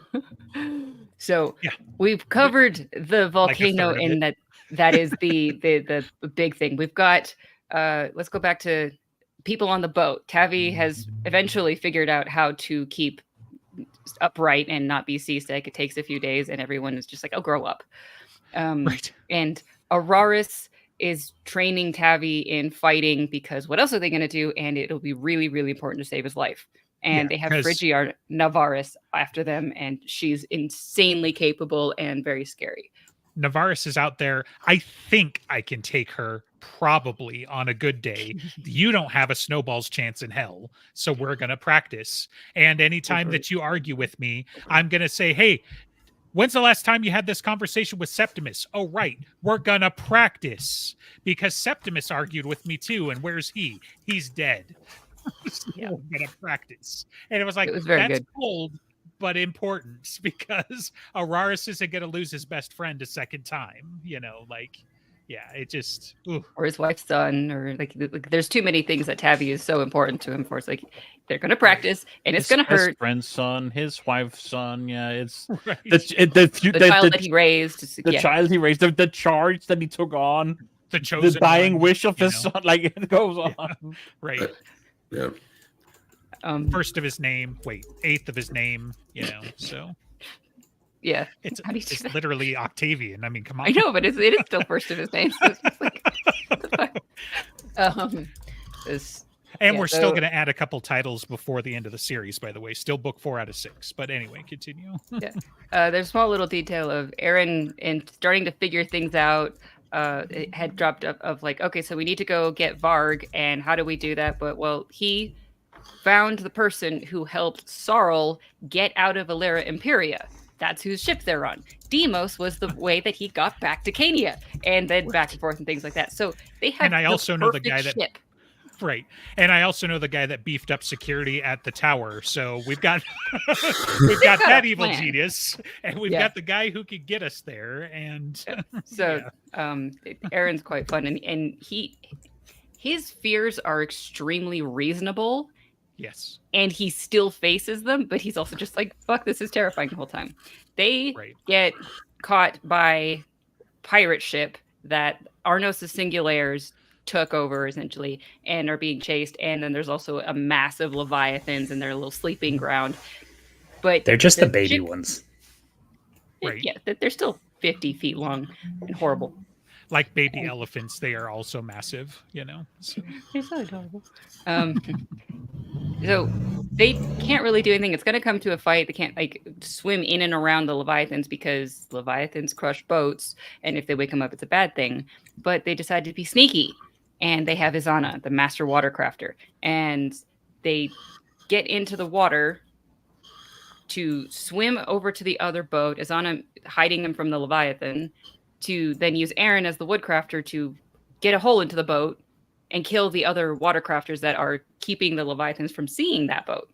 B: So we've covered the volcano, and that is the big thing. We've got let's go back to people on the boat. Tavi has eventually figured out how to keep upright and not be seasick. It takes a few days, and everyone is just like, oh, grow up. And Araris is training Tavi in fighting, because what else are they going to do? And it'll be really, really important to save his life. And they have Phrygia Navaris after them, and she's insanely capable and very scary.
D: Navaris is out there. I think I can take her probably on a good day. You don't have a snowball's chance in hell, so we're going to practice. And anytime that you argue with me, I'm going to say, hey, when's the last time you had this conversation with Septimus? Oh, right. We're going to practice, because Septimus argued with me too. And where's he? He's dead. So we're going to practice. And it was like, that's cold, but important, because Araris isn't going to lose his best friend a second time. It just...
B: Or his wife's son, or like there's too many things that Tavi is so important to him for. It's like, they're going to practice, and it's going to hurt.
C: His friend's son, his wife's son, it's
B: the child that he raised.
C: The child he raised, the charge that he took on,
D: the
C: dying wish of his son, like, it goes on.
D: Right.
E: Yeah.
D: First of his name, eighth of his name, so...
B: Yeah,
D: it's literally Octavian. I mean, come on.
B: I know, but it is still first of his name. So it's just like,
D: we're still going to add a couple titles before the end of the series, by the way. Still book 4 out of 6. But anyway, continue.
B: There's a small little detail of Aaron and starting to figure things out. It had dropped up of like, okay, so we need to go get Varg, and how do we do that? But he found the person who helped Sarl get out of Alera Imperia. That's whose ship they're on. Deimos was the way that he got back to Cania, and then back and forth and things like that. So they have.
D: And I also know the guy
B: ship.
D: And I also know the guy that beefed up security at the tower. So we've got that evil genius, and we've got the guy who could get us there. And
B: Aaron's quite fun, and his fears are extremely reasonable.
D: Yes.
B: And he still faces them, but he's also just like, fuck, this is terrifying the whole time. They get caught by pirate ship that Arnos' Singulaires took over, essentially, and are being chased. And then there's also a massive Leviathans in their little sleeping ground. But
A: they're just the baby ones.
D: Right.
B: Yeah, they're still 50 feet long and horrible.
D: Like baby elephants, they are also massive, you know. So.
B: They're so adorable. So they can't really do anything. It's going to come to a fight. They can't like swim in and around the Leviathans because Leviathans crush boats, and if they wake them up, it's a bad thing. But they decide to be sneaky, and they have Izana, the master watercrafter, and they get into the water to swim over to the other boat. Izana hiding them from the Leviathan, to then use Aaron as the woodcrafter to get a hole into the boat and kill the other watercrafters that are keeping the Leviathans from seeing that boat.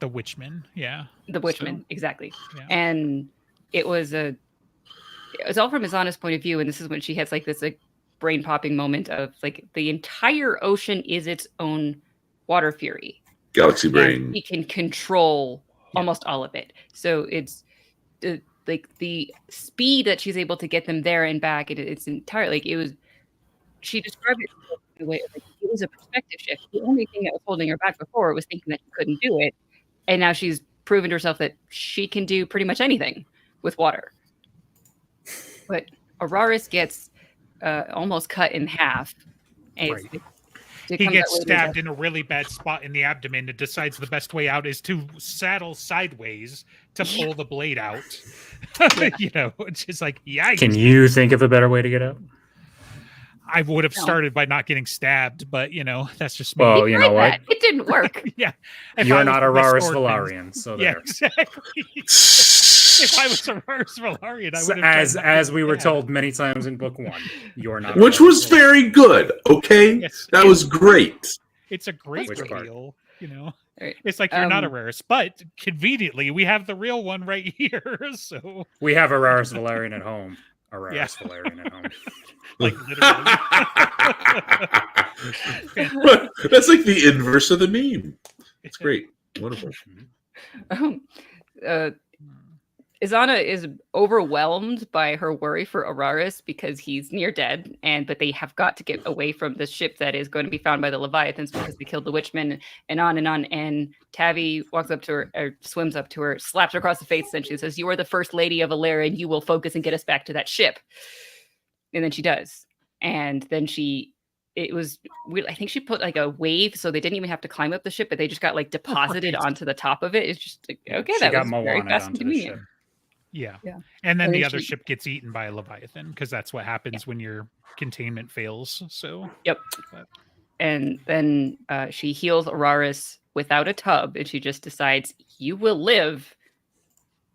D: The Witchmen, yeah.
B: The Witchmen, exactly.
D: Yeah.
B: And it was all from Izana's point of view, and this is when she has like this like brain popping moment of like the entire ocean is its own water fury.
E: Galaxy brain.
B: He can control almost all of it. So it's like the speed that she's able to get them there and back. It's entirely like it was. She described it in a way like it was a perspective shift. The only thing that was holding her back before was thinking that she couldn't do it, and now she's proven to herself that she can do pretty much anything with water. But Araris gets almost cut in half.
D: Right. He gets stabbed in a really bad spot in the abdomen and decides the best way out is to saddle sideways to pull the blade out. You know, it's just like, yikes.
A: Can you think of a better way to get out?
D: I would have started by not getting stabbed, but, you know, that's just me.
A: Well, you know what?
B: It didn't work.
D: Yeah.
A: You're not Araris Velaryon, so there.
D: Yeah, exactly. If I was Araris Velaryon, I would have
A: as we were told many times in book 1, you're not.
E: Which was very good, okay?
D: Yes,
E: that was great.
D: It's a great
A: Which
D: reveal, you know.
B: Right.
D: It's like you're not Araris, but conveniently we have the real one right here. So
A: we have Araris Velaryon at home. Araris Velaryon at home.
D: Like literally.
E: That's like the inverse of the meme. It's great. Wonderful.
B: Izana is overwhelmed by her worry for Araris because he's near dead, but they have got to get away from the ship that is going to be found by the Leviathans because they killed the Witchmen, and on and on. And Tavi walks up to her, or swims up to her, slaps her across the face, and she says, "You are the first lady of Alera, and you will focus and get us back to that ship." And then she does. And then it was weird. I think she put like a wave, so they didn't even have to climb up the ship, but they just got like deposited onto the top of it. It's just like, okay, that was very fast and convenient.
D: Yeah. And then the other ship gets eaten by a Leviathan because that's what happens when your containment fails. So
B: and then she heals Araris without a tub, and she just decides, "You will live."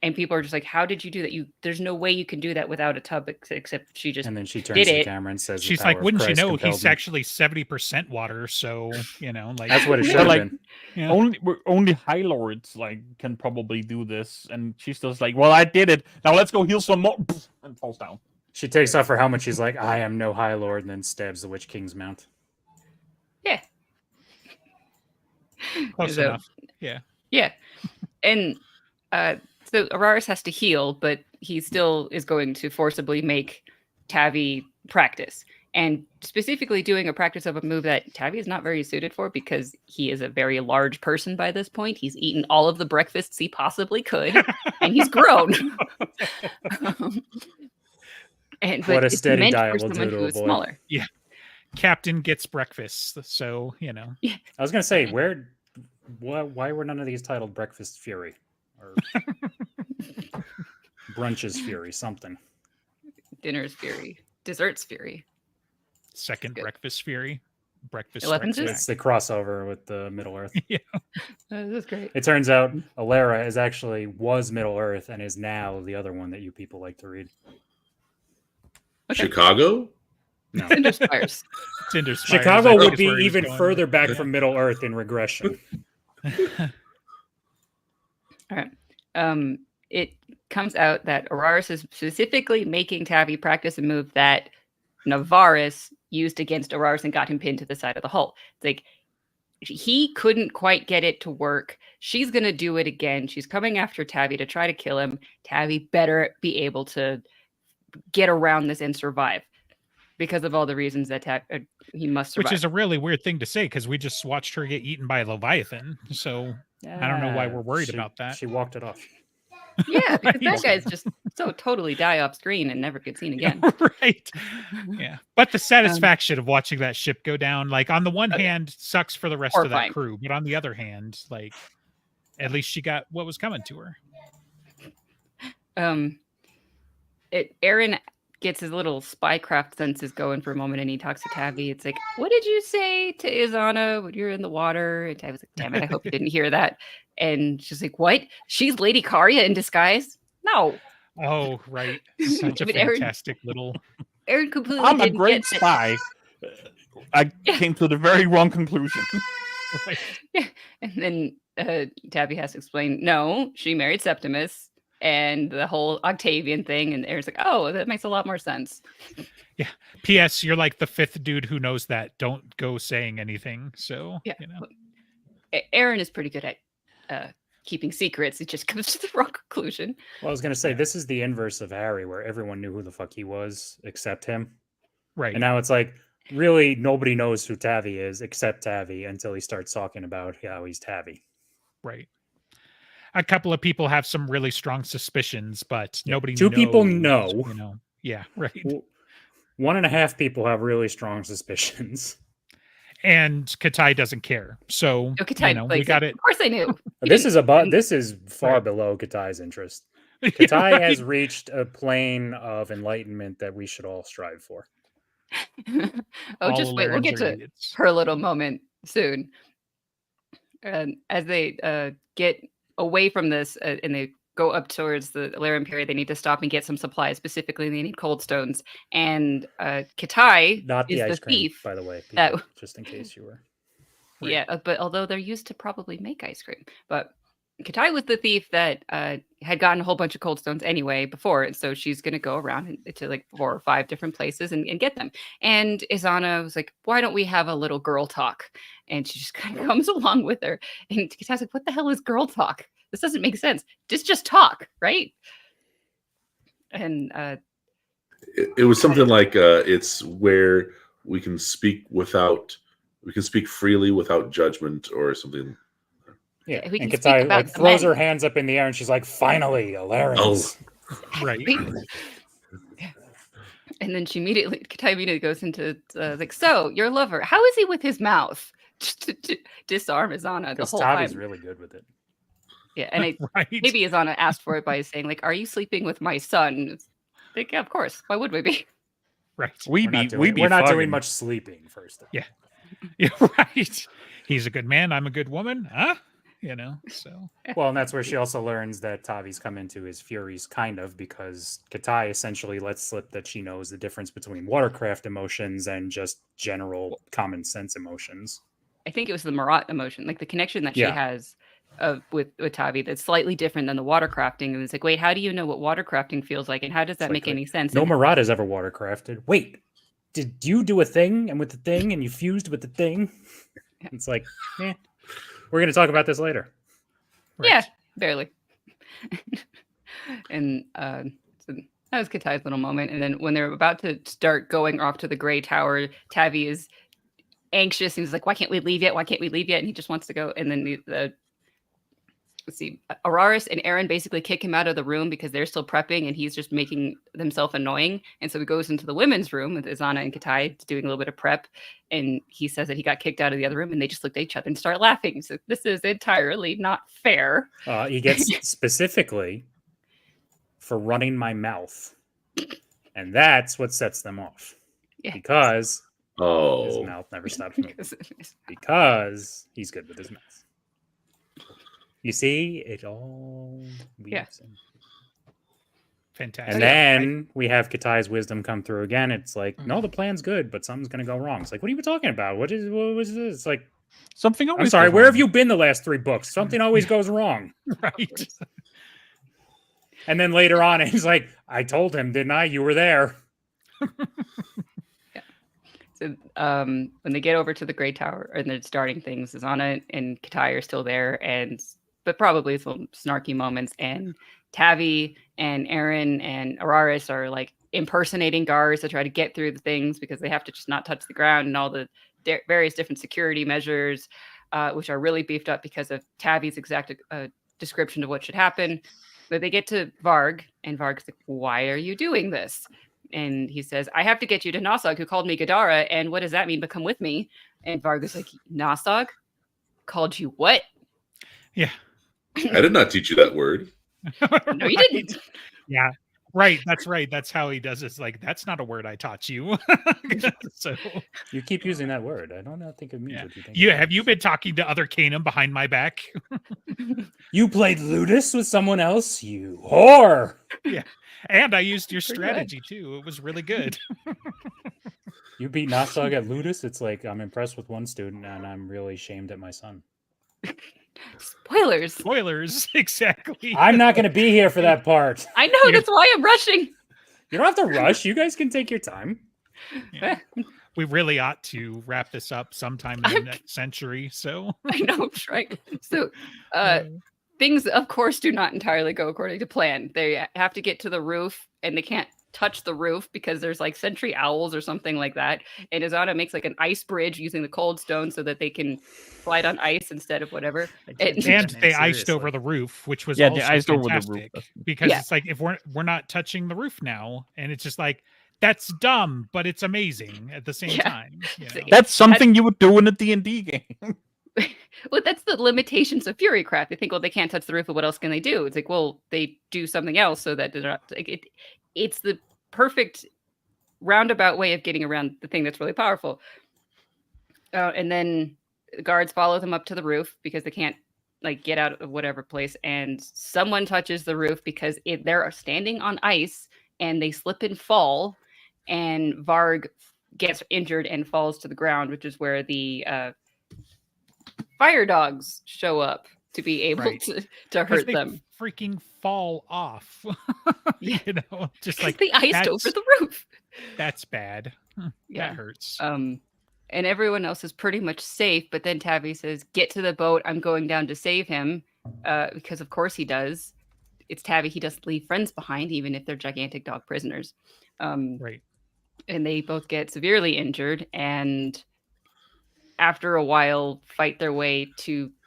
B: And people are just like, "How did you do that? There's no way you can do that without a tub." Except she just
A: and then she turns to the camera and says,
D: "She's like, wouldn't you know he's actually 70% water?" So you know, like
A: that's what it should have been.
C: Yeah. Only High Lords like can probably do this, and she's just like, "Well, I did it. Now let's go heal some more," and falls down.
A: She takes off her helmet. She's like, "I am no High Lord," and then stabs the Witch King's mount.
B: Yeah.
D: Close enough. Yeah.
B: Yeah, and so Araris has to heal, but he still is going to forcibly make Tavi practice. And specifically doing a practice of a move that Tavi is not very suited for because he is a very large person by this point. He's eaten all of the breakfasts he possibly could, and he's grown.
A: What a steady diet will do to a boy.
B: Smaller.
D: Yeah. Captain gets breakfast, so, you know.
B: Yeah.
A: I was going to say, why were none of these titled Breakfast Fury? Or Brunch's Fury, something.
B: Dinner's Fury. Dessert's Fury.
D: Second Breakfast Fury. Breakfast.
A: It's the crossover with the Middle Earth.
D: Yeah.
B: This is great.
A: It turns out Alera was Middle Earth and is now the other one that you people like to read.
B: Okay.
E: Chicago?
A: No.
B: Cinder Spires.
A: Chicago would be even further back from Middle Earth in regression.
B: All right. It comes out that Araris is specifically making Tavi practice a move that Navaris used against Araris and got him pinned to the side of the hull. It's like he couldn't quite get it to work. She's going to do it again. She's coming after Tavi to try to kill him. Tavi better be able to get around this and survive because of all the reasons that he must survive.
D: Which is a really weird thing to say because we just watched her get eaten by a Leviathan. So I don't know why we're worried about that.
A: She walked it off.
B: Yeah, because that guy's just so totally die off screen and never get seen again.
D: Right. Yeah. But the satisfaction of watching that ship go down, like on the one hand, sucks for the rest of that crew. But on the other hand, like at least she got what was coming to her.
B: Aaron gets his little spycraft senses going for a moment and he talks to Tavi. It's like, what did you say to Izana when you're in the water? And Tavi's like, damn it, I hope you didn't hear that. And she's like, what? She's Lady Karya in disguise? No.
D: Oh, right. Such a fantastic little...
B: Aaron completely
C: I'm a great spy. I came to the very wrong conclusion.
B: Right. Yeah. And then Tavi has to explain, no, she married Septimus. And the whole Octavian thing, and Aaron's like, oh, that makes a lot more sense.
D: Yeah. P.S. You're like the fifth dude who knows that. Don't go saying anything. So,
B: yeah. Aaron is pretty good at keeping secrets. It just comes to the wrong conclusion.
A: Well, I was going to say, this is the inverse of Harry, where everyone knew who the fuck he was except him.
D: Right.
A: And now it's like, really, nobody knows who Tavi is except Tavi until he starts talking about how he's Tavi.
D: Right. A couple of people have some really strong suspicions, but nobody.
A: Two people know.
D: You know. Yeah, right.
A: 1.5 people have really strong suspicions,
D: and Katai doesn't care. So we got it.
B: Of course, I knew.
A: This is far below Katai's interest. Katai has reached a plane of enlightenment that we should all strive for.
B: Just wait. We'll get to her little moment soon. As they get away from this and they go up towards the Alera Imperium, they need to stop and get some supplies. Specifically, they need cold stones. And Katai
A: not the
B: is
A: ice
B: the
A: cream,
B: thief,
A: by the way, people, just in case you were.
B: Right. Yeah, but although they're used to probably make ice cream, but Katai was the thief that had gotten a whole bunch of cold stones anyway before, and so she's going to go around to like 4 or 5 different places and get them. And Izana was like, "Why don't we have a little girl talk?" And she just kind of comes along with her. And Katai's like, "What the hell is girl talk? This doesn't make sense. Just talk, right?" And
E: it was something like it's where we can speak freely without judgment or something.
A: Yeah, and Katai throws her hands up in the air and she's like, finally, Alerans.
D: Oh. Right.
B: And then Katai immediately goes into like, so your lover, how is he with his mouth? Just to disarm Izana the whole time.
A: Tavi's really good with it.
B: Yeah, and maybe Izana asked for it by saying, like, are you sleeping with my son? It's like, yeah, of course. Why would we be?
D: Right.
A: We're not doing much sleeping first.
D: Yeah. Yeah, right. He's a good man. I'm a good woman. Huh? So.
A: Well, and that's where she also learns that Tavi's come into his furies, kind of, because Katai essentially lets slip that she knows the difference between watercraft emotions and just general common sense emotions.
B: I think it was the Marat emotion, like the connection that she has with Tavi that's slightly different than the watercrafting. And it's like, wait, how do you know what watercrafting feels like? And how does that make any sense?
A: No Marat has ever watercrafted. Wait, did you do a thing and with the thing and you fused with the thing? It's like, we're going to talk about this later.
B: Right. Yeah, barely. And so that was Katai's little moment. And then when they're about to start going off to the Gray Tower, Tavi is anxious. And he's like, why can't we leave yet? Why can't we leave yet? And he just wants to go. And then let's see, Araris and Aaron basically kick him out of the room because they're still prepping and he's just making himself annoying. And so he goes into the women's room with Izana and Katai doing a little bit of prep. And he says that he got kicked out of the other room and they just looked at each other and start laughing. So this is entirely not fair.
A: He gets specifically for running my mouth. And that's what sets them off. Yeah. Because his mouth never stops moving. Because he's good with his mouth. You see, it all weaves in.
D: Fantastic.
A: And then we have Katai's wisdom come through again. It's like, no, the plan's good, but something's going to go wrong. It's like, what are you talking about? What was this? It's like,
C: something always.
A: I'm sorry, where have you been the last 3 books? Something always goes wrong.
D: Right.
A: And then later on, he's like, I told him, didn't I? You were there.
B: So when they get over to the Grey Tower and they're starting things, Zana and Katai are still there, but probably some snarky moments. And Tavi and Aaron and Araris are like impersonating guards to try to get through the things because they have to just not touch the ground and all the various different security measures, which are really beefed up because of Tavi's exact description of what should happen. But they get to Varg, and Varg's like, "Why are you doing this?" And he says, "I have to get you to Nasog, who called me Gadara. And what does that mean? But come with me." And Varg is like, "Nasog called you what?"
D: Yeah.
E: I did not teach you that word.
B: No, you didn't.
D: Yeah. Right. That's right. That's how he does it. It's like, that's not a word I taught you. So
A: you keep using that word. I don't think it means what you think.
D: Have you been talking to other Kanim behind my back?
A: You played Ludus with someone else, you whore.
D: Yeah. And I used your strategy too. It was really good.
A: You beat Nasog at Ludus. It's like, I'm impressed with one student and I'm really shamed at my son.
B: Spoilers,
D: exactly.
A: I'm not going to be here for that part.
B: I know, that's why I'm rushing.
A: You don't have to rush. You guys can take your time.
D: Yeah. We really ought to wrap this up sometime in the next century. So
B: I know, right? So things, of course, do not entirely go according to plan. They have to get to the roof, and they can't touch the roof because there's like sentry owls or something like that. And Azana makes like an ice bridge using the cold stone so that they can slide on ice instead of whatever.
D: And they iced over the roof, which was also
C: they iced
D: fantastic
C: over the roof
D: because it's like, if we're not touching the roof now, and it's just like, that's dumb, but it's amazing at the same time. You know?
C: That's something you would do in a D&D game.
B: Well, that's the limitations of Furycraft. They think, well, they can't touch the roof, but what else can they do? It's like, well, they do something else so that they're not. Like, it's the perfect roundabout way of getting around the thing that's really powerful. And then the guards follow them up to the roof because they can't like get out of whatever place. And someone touches the roof because they're standing on ice and they slip and fall. And Varg gets injured and falls to the ground, which is where the fire dogs show up to be able to hurt them.
D: Freaking fall off. You know, just like
B: they iced over the roof.
D: That's bad.
B: Yeah.
D: That hurts.
B: And everyone else is pretty much safe, but then Tavi says, "Get to the boat. I'm going down to save him." Because of course he does. It's Tavi. He doesn't leave friends behind, even if they're gigantic dog prisoners.
D: Right.
B: And they both get severely injured, and after a while fight their way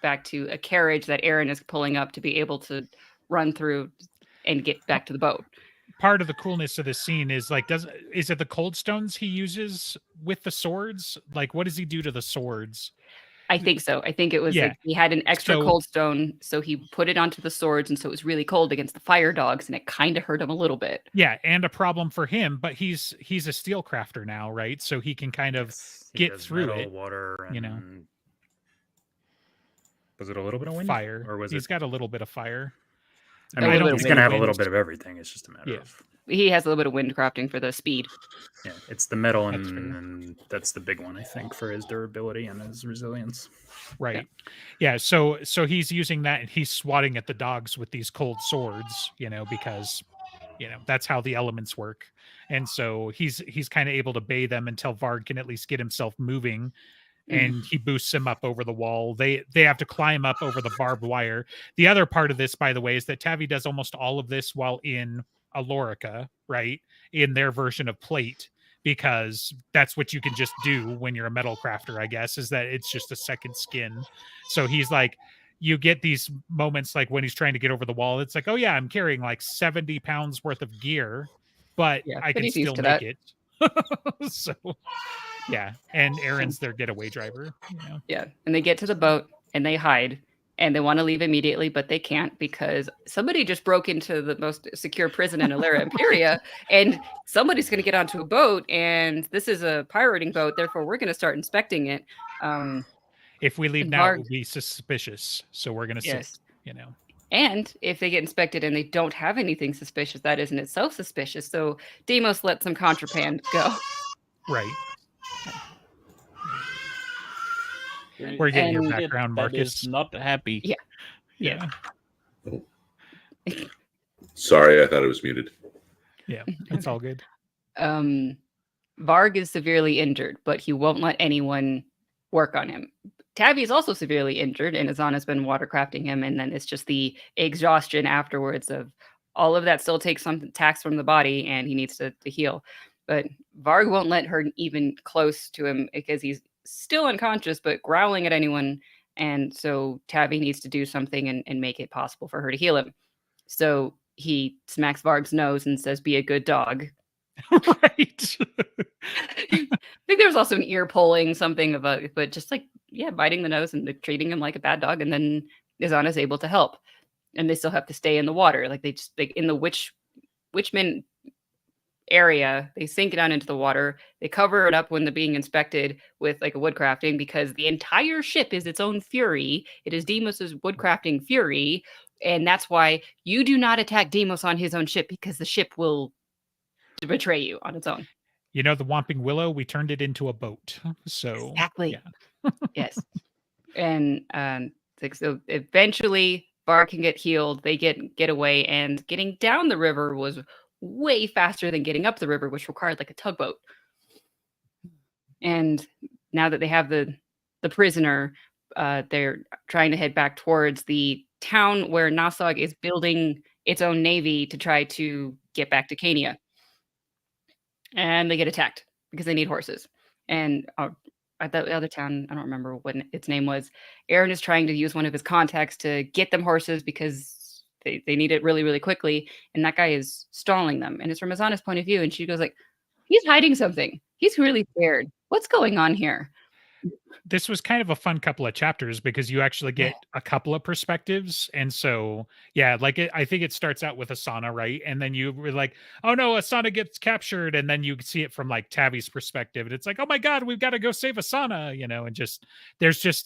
B: back to a carriage that Aaron is pulling up to be able to run through and get back to the boat.
D: Part of the coolness of this scene is like, is it the cold stones he uses with the swords? Like, what does he do to the swords?
B: I think so. I think it was like he had an extra cold stone, so he put it onto the swords, and so it was really cold against the fire dogs, and it kind of hurt him a little bit.
D: Yeah, and a problem for him, but he's a steel crafter now, right? So he can kind of get through it.
A: Water, and,
D: you know.
A: Was it a little bit of wind?
D: Fire,
A: or was
D: he's got a little bit of fire.
A: I mean, he's going to have a little bit of everything. It's just a matter of.
B: He has a little bit of wind crafting for the speed.
A: Yeah, it's the metal, and that's the big one, I think, for his durability and his resilience.
D: Right. Yeah. So he's using that, and he's swatting at the dogs with these cold swords, you know, because, you know, that's how the elements work. And so he's kind of able to bay them until Varg can at least get himself moving. And he boosts him up over the wall. They have to climb up over the barbed wire. The other part of this, by the way, is that Tavi does almost all of this while in Alorica, right? In their version of plate, because that's what you can just do when you're a metal crafter, I guess, is that it's just a second skin. So he's like, you get these moments like when he's trying to get over the wall. It's like, oh yeah, I'm carrying like 70 pounds worth of gear, but I can still make it. So yeah, and Aaron's their getaway driver. You know?
B: Yeah, and they get to the boat and they hide, and they want to leave immediately, but they can't because somebody just broke into the most secure prison in Alera Imperia, and somebody's going to get onto a boat, and this is a pirating boat, therefore we're going to start inspecting it.
D: If we leave now, it will be suspicious, so we're going to sit, you know.
B: And if they get inspected and they don't have anything suspicious, that is in itself suspicious. So Deimos let some contraband go.
D: Right. We're getting your background, Marcus.
C: Is not happy.
B: Yeah.
E: Oh. Sorry, I thought it was muted.
D: Yeah, it's all good.
B: Varg is severely injured, but he won't let anyone work on him. Tavi is also severely injured, and Azana's been watercrafting him, and then it's just the exhaustion afterwards of all of that still takes some tax from the body, and he needs to heal. But Varg won't let her even close to him because he's still unconscious, but growling at anyone. And so Tavi needs to do something and make it possible for her to heal him. So he smacks Varg's nose and says, "Be a good dog."
D: Right.
B: I think there was also an ear pulling something about, but just like, yeah, biting the nose and treating him like a bad dog. And then Azana's able to help. And they still have to stay in the water. Like they just, like in the Witchman area, they sink it down into the water. They cover it up when they're being inspected with like a woodcrafting, because the entire ship is its own fury. It is Demos's woodcrafting fury. And that's why you do not attack Demos on his own ship, because the ship will betray you on its own.
D: You know, the Whomping Willow, we turned it into a boat. So
B: Exactly.
D: yeah.
B: Yes. And so eventually Varg can get healed. They get away, and getting down the river was way faster than getting up the river, which required like a tugboat. And now that they have the prisoner, they're trying to head back towards the town where Nasog is building its own navy to try to get back to Cania. And they get attacked because they need horses. And at the other town, I don't remember what its name was, Aaron is trying to use one of his contacts to get them horses because they need it really, really quickly. And that guy is stalling them. And it's from Azana's point of view. And she goes like, "He's hiding something. He's really scared. What's going on here?"
D: This was kind of a fun couple of chapters because you actually get a couple of perspectives. And so, yeah, like I think it starts out with Asana, right? And then you were like, "Oh no, Asana gets captured." And then you see it from like Tavi's perspective. And it's like, "Oh my God, we've got to go save Asana," and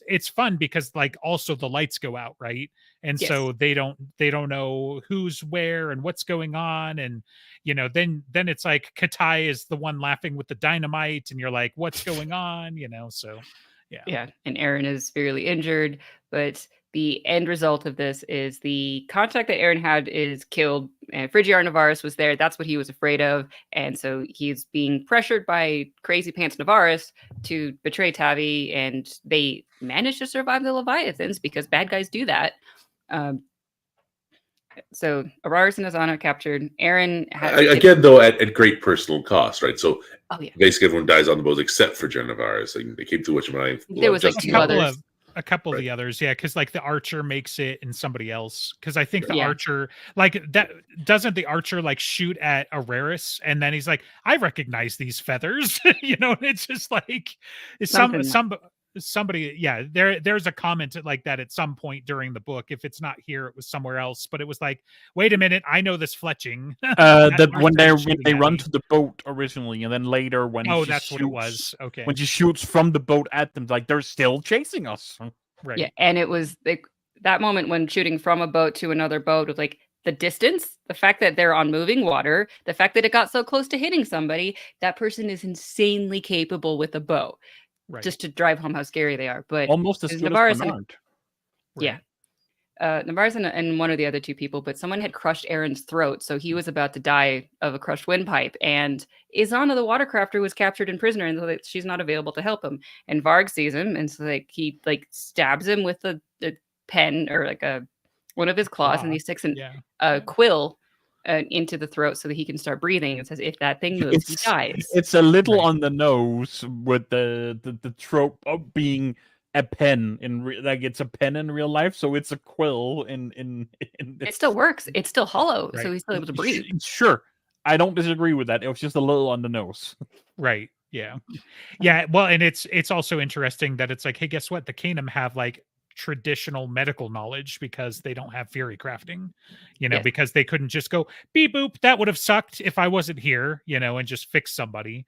D: it's fun because like also the lights go out, right? And so they don't know who's where and what's going on. And, then it's like Katai is the one laughing with the dynamite and you're like, "What's going on?" So.
B: Yeah. And Aaron is severely injured, but the end result of this is the contact that Aaron had is killed, and Frigiar Navarus was there. That's what he was afraid of. And so he's being pressured by Crazy Pants Navarus to betray Tavi, and they manage to survive the Leviathans because bad guys do that. So Araris and Azana captured. Aaron
E: again, though, at great personal cost, right? So basically, everyone dies on the boat except for Navarus. They came to which one
B: there was like
D: a couple of the others, yeah, because like the archer makes it and somebody else. Because I think the archer, like that, doesn't the archer like shoot at Araris and then he's like, "I recognize these feathers," and it's just like somebody, yeah, there's a comment like that at some point during the book. If it's not here, it was somewhere else, but it was like, "Wait a minute, I know this fletching."
C: When they run to the boat originally, and then later when
D: that's what it was. Okay,
C: when she shoots from the boat at them, like they're still chasing us,
D: right?
B: Yeah, and it was like that moment when shooting from a boat to another boat with like the distance, the fact that they're on moving water, the fact that it got so close to hitting somebody. That person is insanely capable with a bow. Right. Just to drive home how scary they are, but
C: almost as good as Bernard.
B: Yeah, Navarus and one of the other two people, but someone had crushed Aaron's throat, so he was about to die of a crushed windpipe. And Izana, the watercrafter, was captured and prisoner, and so she's not available to help him. And Varg sees him, and so like he like stabs him with the pen or like one of his claws, and he sticks a quill into the throat so that he can start breathing. It says if that thing moves, he dies.
C: It's a little on the nose with the trope of being a pen like it's a pen in real life, so it's a quill in
B: it still works. It's still hollow, so he's still able to breathe.
C: Sure, I don't disagree with that. It was just a little on the nose.
D: Right. Yeah. Well, and it's also interesting that it's like, hey, guess what? The Kanim have like traditional medical knowledge because they don't have fury crafting, because they couldn't just go beep boop. That would have sucked if I wasn't here, and just fix somebody,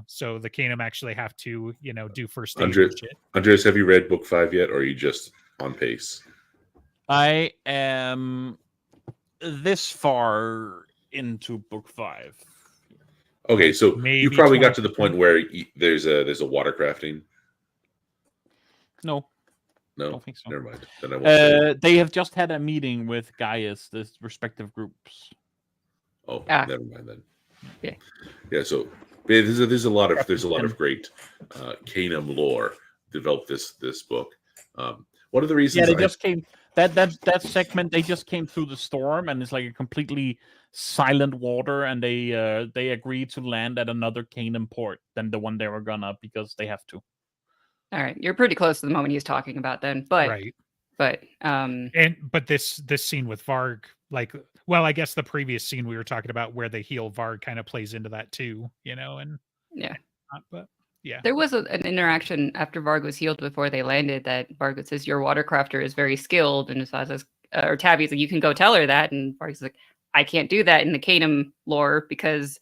D: so the Kanim actually have to, do first aid.
E: Andreas, have you read book 5 yet, or are you just on pace?
C: I am this far into book 5.
E: Okay, so
D: maybe
E: you probably got to the point where there's a water crafting.
C: No,
E: I
C: don't think so.
E: Never mind. Then I won't
C: they have just had a meeting with Gaius, the respective groups.
E: Oh, never mind then.
B: Yeah.
E: Yeah. So There's a lot of great Kanim lore developed this book. One of the reasons,
C: just came that segment. They just came through the storm, and it's like a completely silent water, and they agreed to land at another Kanim port than the one they were gonna, because they have to.
B: All right, you're pretty close to the moment he's talking about then, but
D: right.
B: But
D: this scene with Varg, like, well, I guess the previous scene we were talking about where they heal Varg kind of plays into that too, and
B: yeah,
D: but yeah,
B: there was an interaction after Varg was healed before they landed that Varg says your watercrafter is very skilled, and says, or Tavi's like, you can go tell her that, and Varg's like, I can't do that in the Kanim lore because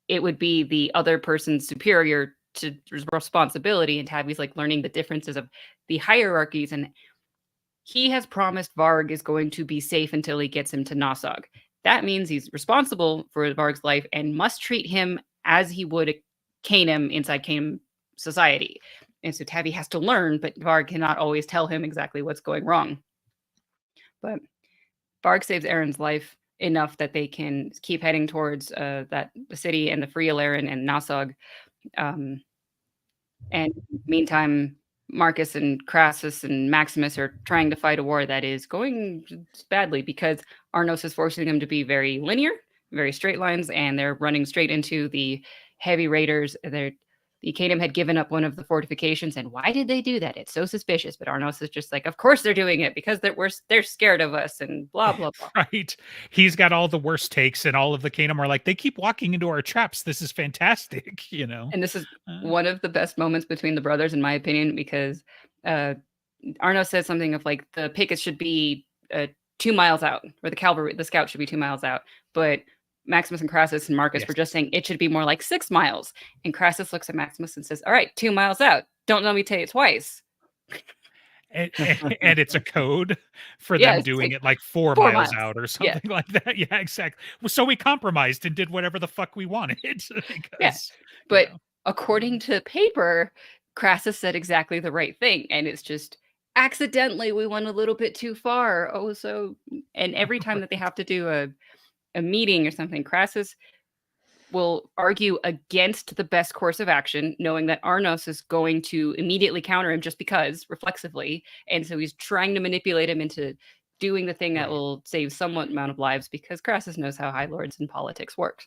B: it would be the other person's superior to responsibility, and Tavi's like learning the differences of the hierarchies, and he has promised Varg is going to be safe until he gets him to Nosog. That means he's responsible for Varg's life and must treat him as he would a Kanim inside Kanim society. And so Tavi has to learn, but Varg cannot always tell him exactly what's going wrong. But Varg saves Aaron's life enough that they can keep heading towards the city and the Free Alera and Nosog. And meantime, Marcus and Crassus and Maximus are trying to fight a war that is going badly because Arnos is forcing them to be very linear, very straight lines, and they're running straight into the heavy raiders. The Kanim had given up one of the fortifications, and why did they do that? It's so suspicious. But Arnos is just like, of course they're doing it because they're scared of us and blah blah blah.
D: Right. He's got all the worst takes, and all of the Kanim are like, they keep walking into our traps. This is fantastic,
B: And this is one of the best moments between the brothers, in my opinion, because Arnos says something of like the pickets should be 2 miles out, or the scout should be 2 miles out, but Maximus and Crassus and Marcus were just saying it should be more like 6 miles. And Crassus looks at Maximus and says, all right, 2 miles out. Don't let me tell you twice.
D: And it's a code for them doing it like 4 miles out or something like that. Yeah, exactly. So we compromised and did whatever the fuck we wanted. Because,
B: but according to paper, Crassus said exactly the right thing. And it's just accidentally we went a little bit too far. And every time that they have to do a meeting or something, Crassus will argue against the best course of action, knowing that Arnos is going to immediately counter him just because, reflexively. And so he's trying to manipulate him into doing the thing that will save somewhat amount of lives, because Crassus knows how high lords and politics work.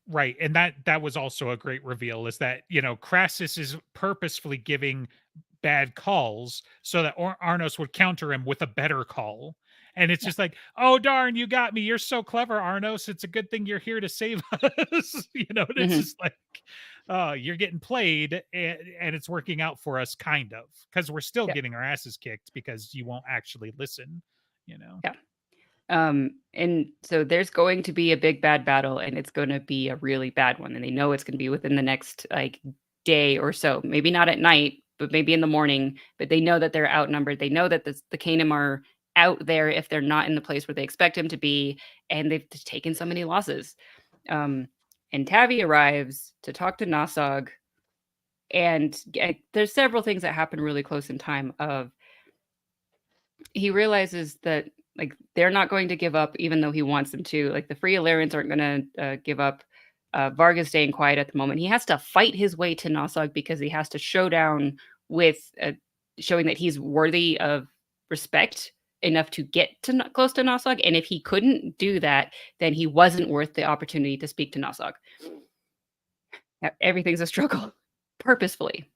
D: Right. And that was also a great reveal, is that, Crassus is purposefully giving bad calls so that Arnos would counter him with a better call. And it's just like, oh, darn, you got me. You're so clever, Arnos. It's a good thing you're here to save us. And it's just like, you're getting played, and it's working out for us, kind of, because we're still getting our asses kicked because you won't actually listen,
B: Yeah. And so there's going to be a big bad battle, and it's going to be a really bad one. And they know it's going to be within the next day or so. Maybe not at night, but maybe in the morning. But they know that they're outnumbered. They know that the Kanim are out there if they're not in the place where they expect him to be, and they've taken so many losses. And Tavi arrives to talk to Nosog, and there's several things that happen really close in time. He realizes that they're not going to give up, even though he wants them to. The Free Alerans aren't going to give up. Varg is staying quiet at the moment. He has to fight his way to Nosog because he has to show down with showing that he's worthy of respect enough to get close to Nosog. And if he couldn't do that, then he wasn't worth the opportunity to speak to Nosog. Everything's a struggle, purposefully.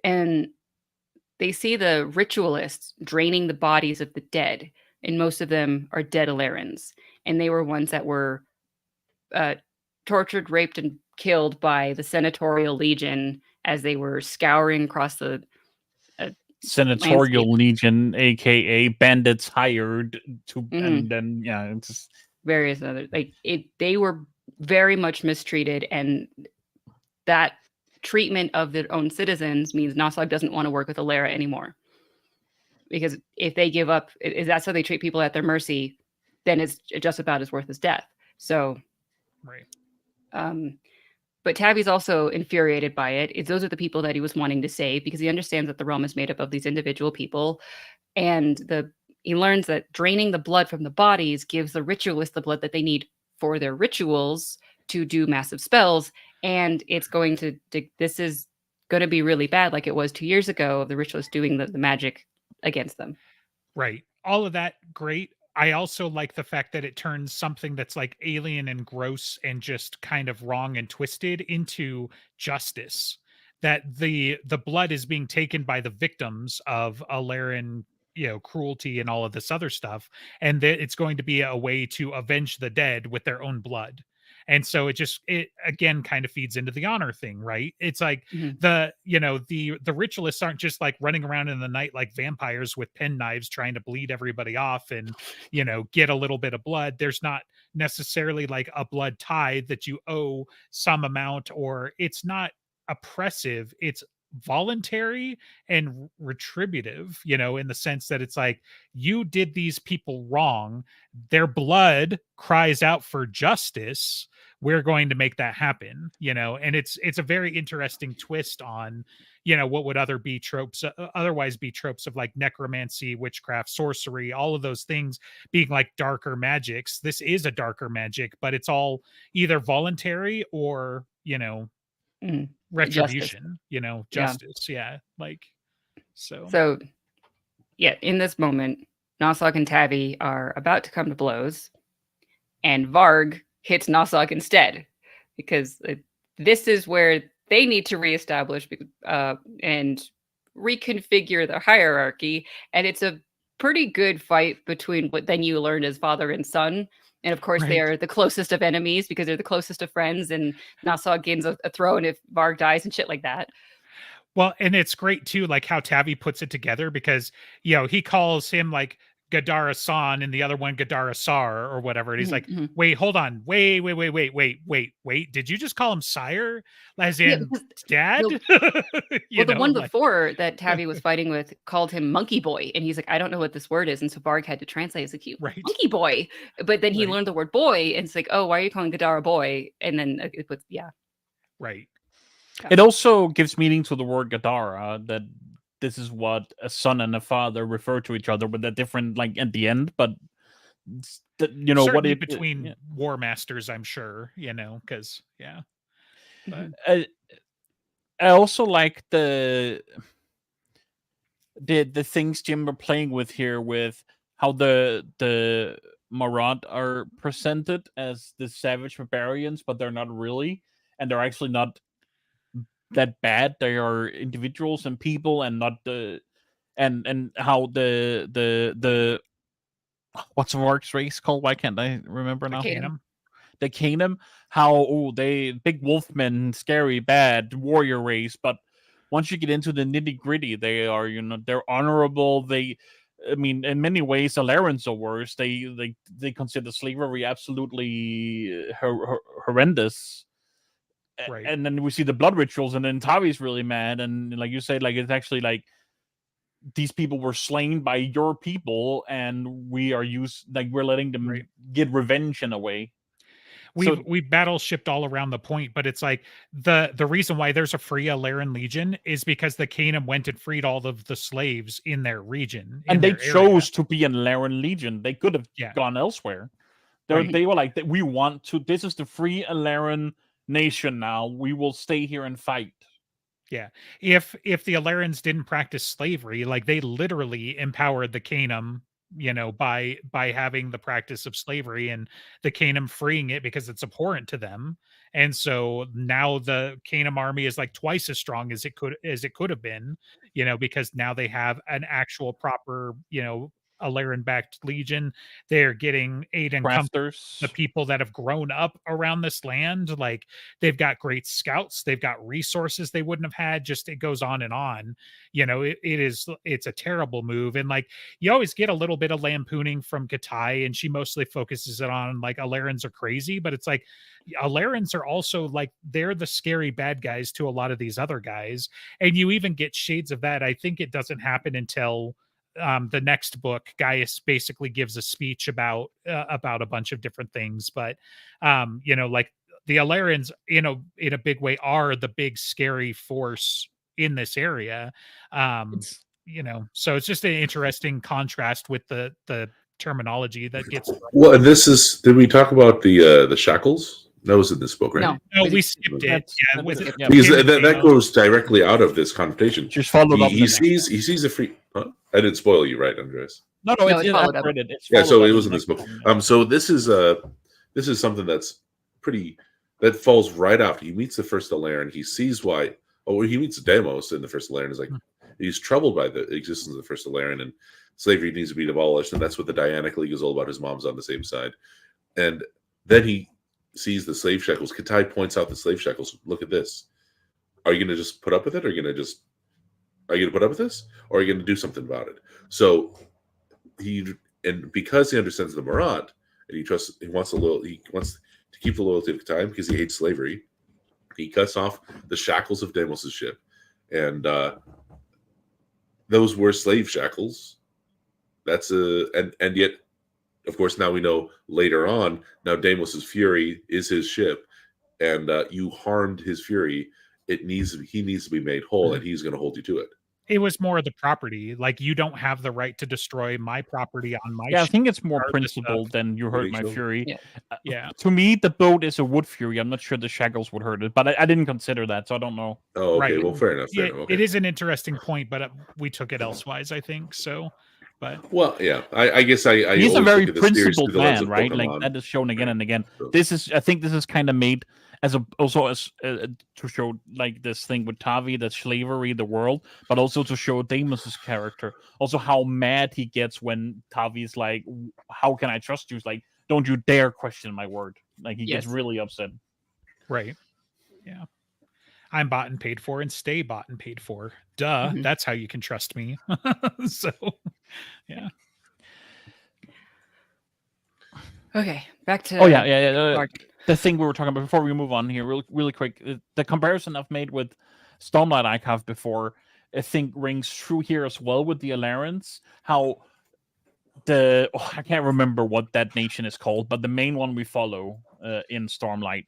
B: And they see the ritualists draining the bodies of the dead, and most of them are dead Alerans. And they were ones that were tortured, raped, and killed by the Senatorial Legion as they were scouring across the
C: Senatorial
B: landscape.
C: Legion, aka bandits hired to, and then it's just
B: various other they were very much mistreated, and that treatment of their own citizens means Nosog doesn't want to work with Alera anymore, because if they give up, is that's how they treat people at their mercy, then it's just about as worth as death. So but Tavi's also infuriated by it. Those are the people that he was wanting to save, because he understands that the realm is made up of these individual people. And he learns that draining the blood from the bodies gives the ritualists the blood that they need for their rituals to do massive spells, and it's going to this is going to be really bad, like it was 2 years ago of the ritualist doing the magic against them.
D: Right. All of that, great. I also like the fact that it turns something that's like alien and gross and just kind of wrong and twisted into justice. That the blood is being taken by the victims of Aleran, cruelty and all of this other stuff, and that it's going to be a way to avenge the dead with their own blood. And so it again kind of feeds into the honor thing, right? It's like the ritualists aren't just like running around in the night like vampires with penknives trying to bleed everybody off and get a little bit of blood. There's not necessarily like a blood tithe that you owe some amount, or it's not oppressive. It's voluntary and retributive, in the sense that it's like, you did these people wrong, their blood cries out for justice, we're going to make that happen, and it's a very interesting twist on what would otherwise be tropes of like necromancy, witchcraft, sorcery, all of those things being like darker magics. This is a darker magic, but it's all either voluntary or retribution, justice. Yeah. Like,
B: so yeah, in this moment, Nosog and Tavi are about to come to blows, and Varg hits Nosog instead, because this is where they need to reestablish and reconfigure the hierarchy, and it's a pretty good fight between what then you learn as father and son. And of course, they are the closest of enemies because they're the closest of friends, and Nosog gains a throne if Varg dies and shit like that.
D: Well, and it's great too, like how Tavi puts it together, because he calls him like Gadara-san and the other one Gadara-sar or whatever, and he's like, wait, hold on, wait, did you just call him sire, as in dad?
B: The one before that Tavi was fighting with called him monkey boy, and he's like, I don't know what this word is, and so Varg had to translate as a cute monkey boy, but then he learned the word boy, and it's like, oh, why are you calling Gadara boy? And then it was
D: right.
C: It also gives meaning to the word Gadara, that this is what a son and a father refer to each other, with a different, like, at the end, but
D: certainly
C: what it
D: between war masters, I'm sure, because
C: But I also like the things Jim were playing with here, with how the Marad are presented as the savage barbarians, but they're not really, and they're actually not that bad. They are individuals and people, and not the and how the what's Varg's race called? Why can't I remember now? The Kanim. How they big wolfmen, scary, bad warrior race, but once you get into the nitty gritty, they are they're honorable. I mean, in many ways, Alerans are worse. They consider slavery absolutely horrendous.
D: Right.
C: And then we see the blood rituals, and then Tavi's really mad, and like you said, like, it's actually like these people were slain by your people, and we're letting them get revenge in a way.
D: We battleshipped all around the point, but it's like the reason why there's a free Aleren Legion is because the Kanim went and freed all of the slaves in their region,
C: and they chose to be an Aleren Legion. They could have gone elsewhere. They were like, we want to. This is the free Aleren nation now. We will stay here and fight.
D: Yeah. If the Alerans didn't practice slavery, like, they literally empowered the Kanim, by having the practice of slavery, and the Kanim freeing it because it's abhorrent to them. And so now the Kanim army is like twice as strong as it could have been, because now they have an actual proper, Aleren-backed legion. They're getting aid and comfort, the people that have grown up around this land. Like, they've got great scouts, they've got resources they wouldn't have had. Just, it goes on and on. It's a terrible move. And like, you always get a little bit of lampooning from Katai, and she mostly focuses it on like Alerans are crazy, but it's like Alerans are also like, they're the scary bad guys to a lot of these other guys. And you even get shades of that. I think it doesn't happen until the next book. Gaius basically gives a speech about a bunch of different things, but like, the Alerans, in a big way, are the big scary force in this area. So it's just an interesting contrast with the terminology that gets.
E: Well, and did we talk about the shackles? That was in this book, right?
B: No,
D: we skipped it.
E: Because that goes directly out of this confrontation.
C: Just followed up.
E: He sees a free. Huh? I didn't spoil you, right, Andreas?
C: No, it's followed up.
E: So it was in this book. So this is something that's pretty. That falls right after he meets the first Alera. He sees why. Oh, he meets Deimos in the first Alera. Is like he's troubled by the existence of the first Alera, and slavery needs to be abolished, and that's what the Dianic League is all about. His mom's on the same side, and then he sees the slave shackles. Katai points out the slave shackles. Look at this. Are you going to just put up with it? Are you going to put up with this? Or are you going to do something about it? So because he understands the Marat, and he wants to keep the loyalty of Katai because he hates slavery. He cuts off the shackles of Deimos' ship, and those were slave shackles. And yet, of course, now we know later on. Now Deimos' fury is his ship, and you harmed his fury. He needs to be made whole, and he's going to hold you to it.
D: It was more of the property. Like, you don't have the right to destroy my property on my ship.
C: I think it's more principled than you hurt my fury.
D: Yeah.
C: To me, the boat is a wood fury. I'm not sure the shackles would hurt it, but I didn't consider that, so I don't know.
E: Oh, okay.
D: Right.
E: Well, fair enough. Okay.
D: It is an interesting point, but we took it elsewise, I think. So, but
E: well, yeah, I guess I
C: he's a very
E: principled
C: man, right? Like that is shown again and again. So. I think this is kind of made also to show like this thing with Tavi, that slavery, the world, but also to show Deimos' character. Also how mad he gets when Tavi's like, "How can I trust you?" It's like, "Don't you dare question my word!" Like he gets really upset.
D: Right. Yeah. I'm bought and paid for, and stay bought and paid for. Duh. That's how you can trust me. So, yeah.
B: Okay, back to.
C: Oh yeah. The thing we were talking about before we move on here, really quick. The comparison I've made with Stormlight Archive before, I think rings true here as well with the Alerans. How I can't remember what that nation is called, but the main one we follow in Stormlight,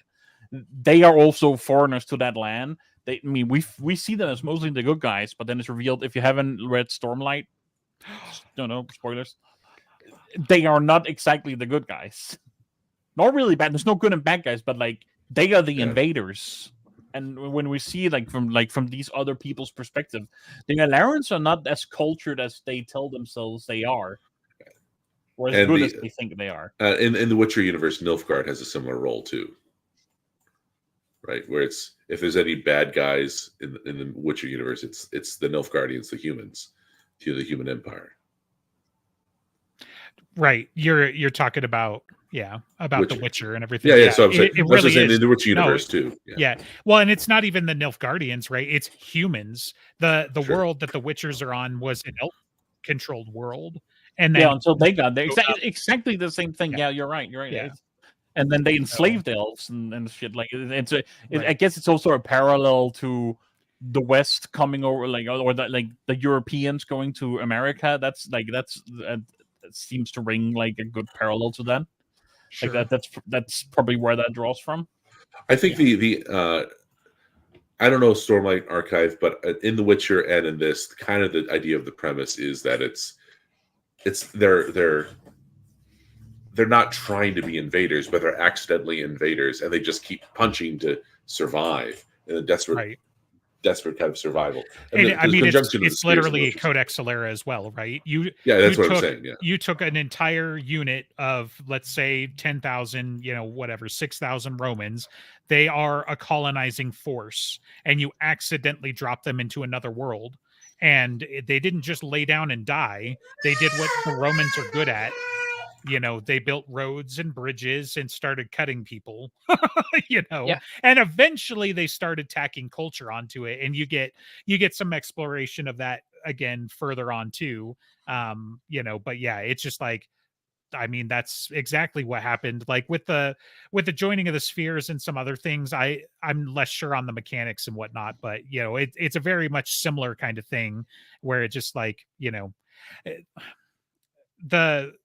C: they are also foreigners to that land. We see them as mostly the good guys, but then it's revealed, if you haven't read Stormlight, no spoilers, they are not exactly the good guys. Not really bad. There's no good and bad guys, but like they are the invaders. And when we see from these other people's perspective, the Alerans are not as cultured as they tell themselves they are, or as good as they think they are.
E: In the Witcher universe, Nilfgaard has a similar role too, right? Where it's, if there's any bad guys in the Witcher universe, it's the Nilfgaardians, the humans, to the human empire.
D: Right. You're talking about Witcher. The Witcher and everything.
E: Yeah. So I'm saying,
D: it really is
E: in the Witcher universe too.
D: Yeah. Well, and it's not even the Nilfgaardians, right? It's humans. The world that the Witchers are on was an elf-controlled world, and then
C: until they got there, exactly the same thing. Yeah, you're right.
D: Yeah.
C: And then they enslaved elves and shit. Like I guess it's also a parallel to the West coming over, or the Europeans going to America. That seems to ring like a good parallel to that. Sure. Like that's probably where that draws from.
E: I think the I don't know Stormlight Archive, but in The Witcher and in this, kind of the idea of the premise is that it's they're not trying to be invaders, but they're accidentally invaders, and they just keep punching to survive in a desperate kind of survival. And
D: it's literally Codex Alera as well, right?
E: That's what I'm saying. Yeah.
D: You took an entire unit of, let's say, 10,000, 6,000 Romans. They are a colonizing force, and you accidentally drop them into another world. And they didn't just lay down and die. They did what the Romans are good at. They built roads and bridges and started cutting people, and eventually they started tacking culture onto it. And you get some exploration of that again further on too. But yeah, it's just like, I mean, that's exactly what happened. Like with the joining of the spheres and some other things, I'm less sure on the mechanics and whatnot, but it's a very much similar kind of thing where it just like,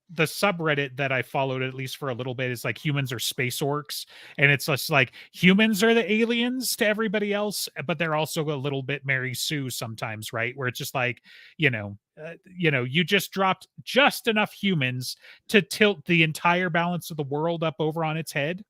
D: the subreddit that I followed, at least for a little bit, is like humans are space orcs, and it's just like humans are the aliens to everybody else, but they're also a little bit Mary Sue sometimes, right? Where it's just like, you just dropped just enough humans to tilt the entire balance of the world up over on its head,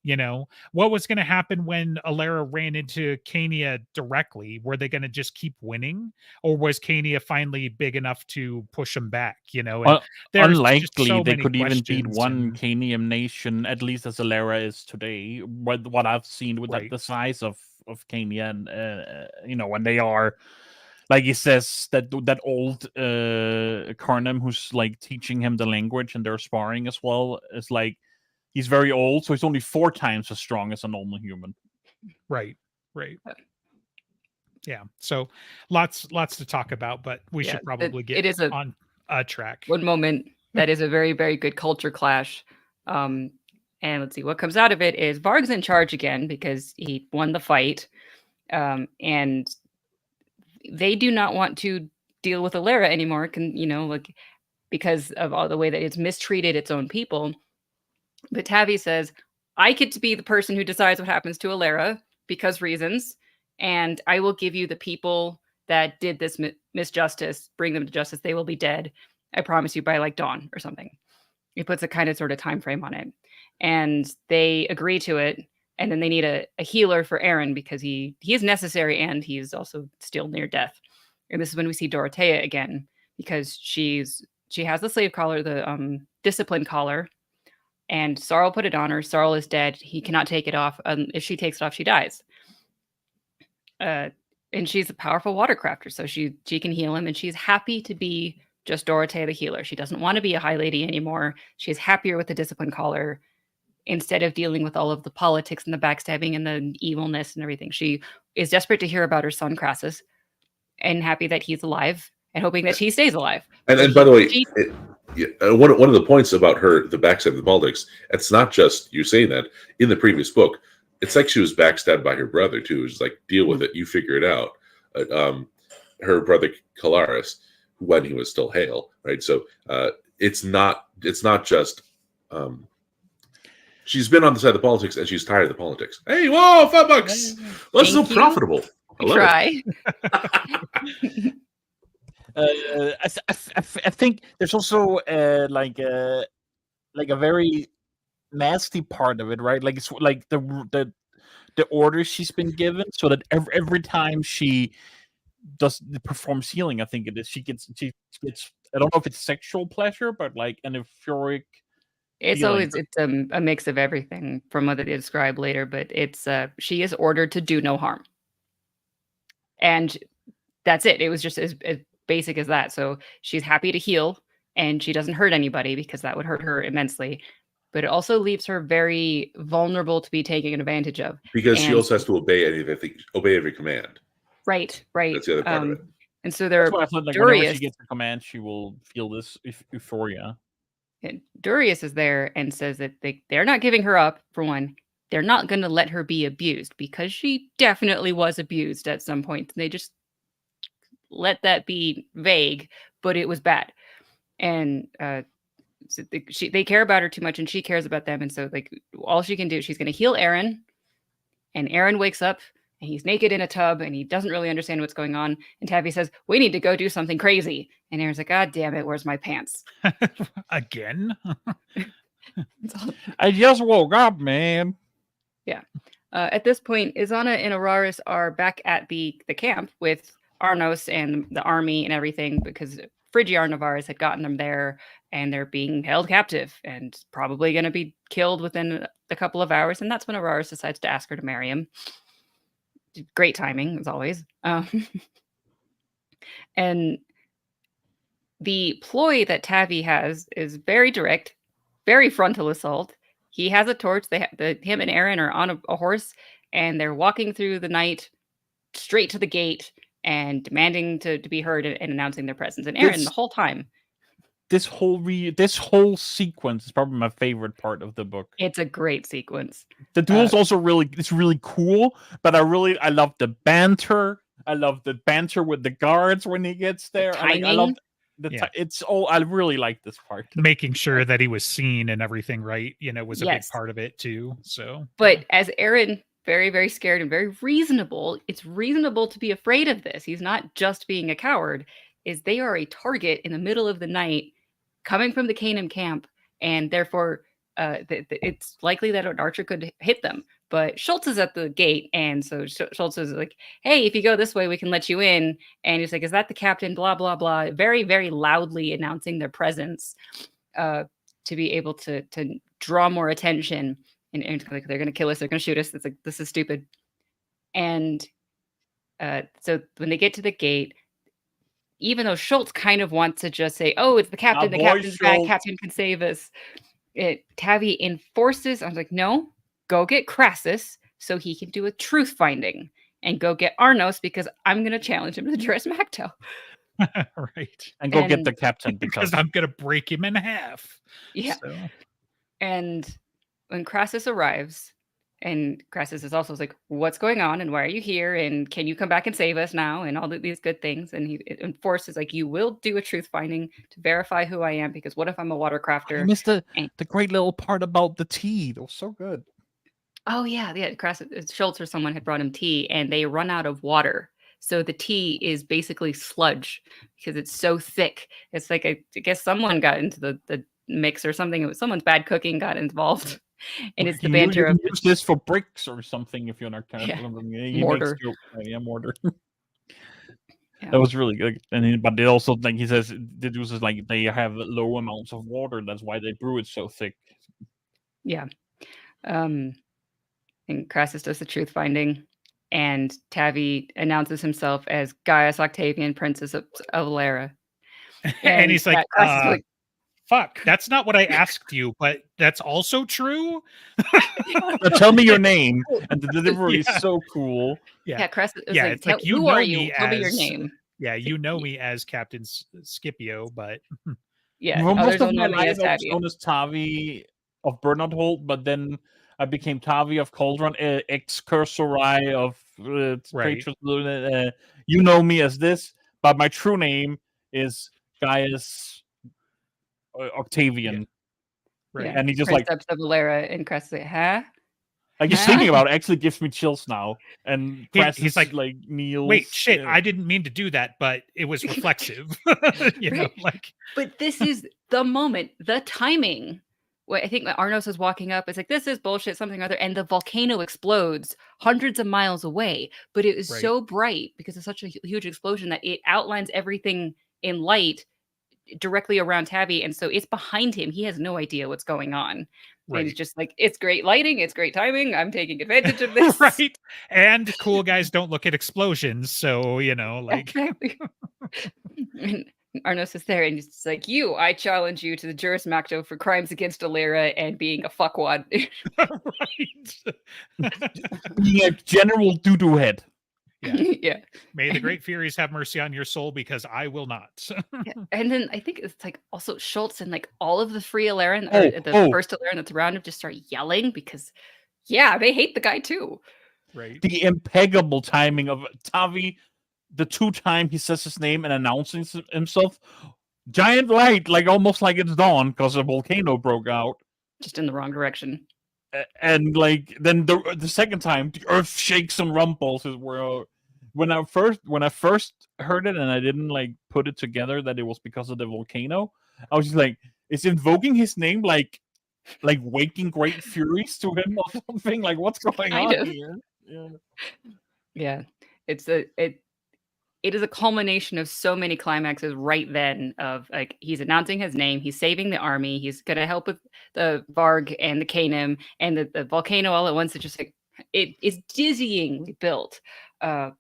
D: You know, what was going to happen when Alera ran into Kania directly? Were they going to just keep winning, or was Kania finally big enough to push them back? You know, and there's just
C: unlikely
D: so
C: they
D: many
C: could even beat
D: questions
C: one
D: and-
C: Canium nation, at least as Alera is today. What I've seen with
D: Right.
C: the size of Cania, and you know, when they are, like he says, that old Kanim who's like teaching him the language, and they're sparring as well. It's like he's very old, so he's only 4 times as strong as a normal human.
D: Right. Yeah. So lots to talk about, but we should probably get on a track.
B: One moment that is a very, very good culture clash. And let's see, what comes out of it is Varg's in charge again because he won the fight. And they do not want to deal with Alera anymore, because of all the way that it's mistreated its own people. But Tavi says, I get to be the person who decides what happens to Alera because reasons, and I will give you the people that did this misjustice, bring them to justice. They will be dead. I promise you, by like dawn or something. It puts a kind of sort of time frame on it. And they agree to it. And then they need a healer for Aaron because he is necessary and he's also still near death. And this is when we see Dorothea again, because she has the slave collar, the discipline collar. And Sarl put it on her. Sarl is dead. He cannot take it off. If she takes it off, she dies. And she's a powerful watercrafter, so she can heal him. And she's happy to be just Dorothea the healer. She doesn't want to be a high lady anymore. She's happier with the discipline collar instead of dealing with all of the politics and the backstabbing and the evilness and everything. She is desperate to hear about her son Crassus and happy that he's alive and hoping that he stays alive.
E: And by the way, one of the points about the backstab of the politics, it's not just you saying that. In the previous book, it's like she was backstabbed by her brother too. It's like, deal with it, you figure it out. Her brother Calaris, when he was still hale, right? So it's not just she's been on the side of the politics and she's tired of the politics. Hey, whoa, $5! What's so profitable? I love
B: Try.
C: I think there's also like a very nasty part of it, right? Like it's like the orders she's been given, so that every time she performs healing, I think it is, she gets I don't know if it's sexual pleasure, but like an euphoric.
B: It's always a mix of everything from what they describe later, but it's she is ordered to do no harm, and that's it. It was just as basic as that. So she's happy to heal, and she doesn't hurt anybody because that would hurt her immensely. But it also leaves her very vulnerable to be taken advantage of.
E: Because she also has to obey every command.
B: Right.
E: That's the other part of it.
B: And so they're
C: like whenever she gets a command, she will feel this euphoria.
B: And Durius is there and says that they're not giving her up, for one. They're not going to let her be abused because she definitely was abused at some point. They just let that be vague, but it was bad. And so they care about her too much and she cares about them. And so like all she can do, she's going to heal Aaron. And Aaron wakes up and he's naked in a tub and he doesn't really understand what's going on. And Tavi says, we need to go do something crazy. And Aaron's like, God damn it, where's my pants?
D: Again?
C: I just woke up, man.
B: Yeah. At this point, Izana and Araris are back at the camp with Arnos and the army and everything because Phrygiar Navaris had gotten them there and they're being held captive and probably going to be killed within a couple of hours. And that's when Araris decides to ask her to marry him. Great timing, as always. And the ploy that Tavi has is very direct, very frontal assault. He has a torch. Him and Aaron are on a horse, and they're walking through the night straight to the gate and demanding to be heard and announcing their presence. And Aaron, the whole time.
C: This whole sequence is probably my favorite part of the book.
B: It's a great sequence.
C: The duel's also really cool, but I love the banter. I love the banter with the guards when he gets there. I love it's all. I really like this part.
D: Making sure that he was seen and everything, right? Was a big part of it too. So,
B: but as Aaron, very, very scared and very reasonable, it's reasonable to be afraid of this. He's not just being a coward. They are a target in the middle of the night, coming from the Kanim camp, and therefore it's likely that an archer could hit them. But Schultz is at the gate, and so Schultz is like, hey, if you go this way, we can let you in. And he's like, is that the captain? Blah, blah, blah. Very, very loudly announcing their presence to be able to draw more attention. And it's like, they're going to kill us. They're going to shoot us. It's like, this is stupid. And so when they get to the gate, even though Schultz kind of wants to just say, oh, it's the captain. The captain's bad. Captain can save us. Tavi enforces. I was like, no. Go get Crassus so he can do a truth finding, and go get Arnos because I'm going to challenge him to the Juris Macto.
D: Right.
C: And go get the captain
D: because I'm going to break him in half.
B: Yeah. So. And when Crassus arrives, and Crassus is also like, what's going on and why are you here? And can you come back and save us now? And all these good things. And he enforces like, you will do a truth finding to verify who I am, because what if I'm a watercrafter?
C: I missed the great little part about the tea. That was so good.
B: Oh, yeah. Schultz or someone had brought him tea, and they run out of water. So the tea is basically sludge because it's so thick. It's like, I guess someone got into the mix or something. It was someone's bad cooking got involved. And it's the banter of...
C: use this for bricks or something if you're not careful.
B: Yeah. Mortar.
C: Mortar. Yeah. That was really good. But they also, like he says, it uses like they have low amounts of water. That's why they brew it so thick.
B: Yeah. And Crassus does the truth finding, and Tavi announces himself as Gaius Octavian, Princess of Alera.
D: And he's like, fuck, that's not what I asked you, but that's also true.
C: Tell me your name. And the delivery is so cool.
B: Yeah, Crassus is
D: it's like, you know me
B: Tell me your name.
D: Yeah, you know me as Captain Scipio, but...
B: Yeah,
C: most of my life I was known as Tavi of Bernard Holt, but then I became Tavi of Cauldron, ex-Cursorai of Patriots. You know me as this, but my true name is Gaius Octavian.
B: Right. Yeah. And he just Prince of Alera, and Crassus like, huh?
C: Like, just thinking about it actually gives me chills now. And
D: he's like kneels. Wait, shit, I didn't mean to do that, but it was reflexive. Know, like.
B: But this is the moment, the timing. I think Arnos is walking up. It's like, this is bullshit, something or other. And the volcano explodes hundreds of miles away. But it is so bright because it's such a huge explosion that it outlines everything in light directly around Tavi. And so it's behind him. He has no idea what's going on. Right. And he's just like, it's great lighting. It's great timing. I'm taking advantage of this.
D: Right. And cool guys don't look at explosions. So, like.
B: Exactly. And Arnos is there, and he's just like, I challenge you to the Juris Macto for crimes against Alera and being a fuckwad.
C: Right. Being a general doo-doo head.
B: Yeah.
D: May the great Furies have mercy on your soul, because I will not.
B: Yeah. And then I think it's like also Schultz and like all of the free Aleran, first Aleran that's around him, just start yelling because, they hate the guy too.
D: Right.
C: The impeccable timing of Tavi. The 2 times he says his name and announces himself, giant light, like almost like it's dawn because a volcano broke out.
B: Just in the wrong direction.
C: And like then the second time, the earth shakes and rumbles. Is where when I first heard it and I didn't like put it together that it was because of the volcano. I was just like, it's invoking his name like waking great furies to him or something. Like, what's going on here?
B: Yeah, it is a culmination of so many climaxes right then of like, he's announcing his name, he's saving the army, he's going to help with the Varg and the Kanim and the volcano all at once. It's just like, it is dizzyingly built. But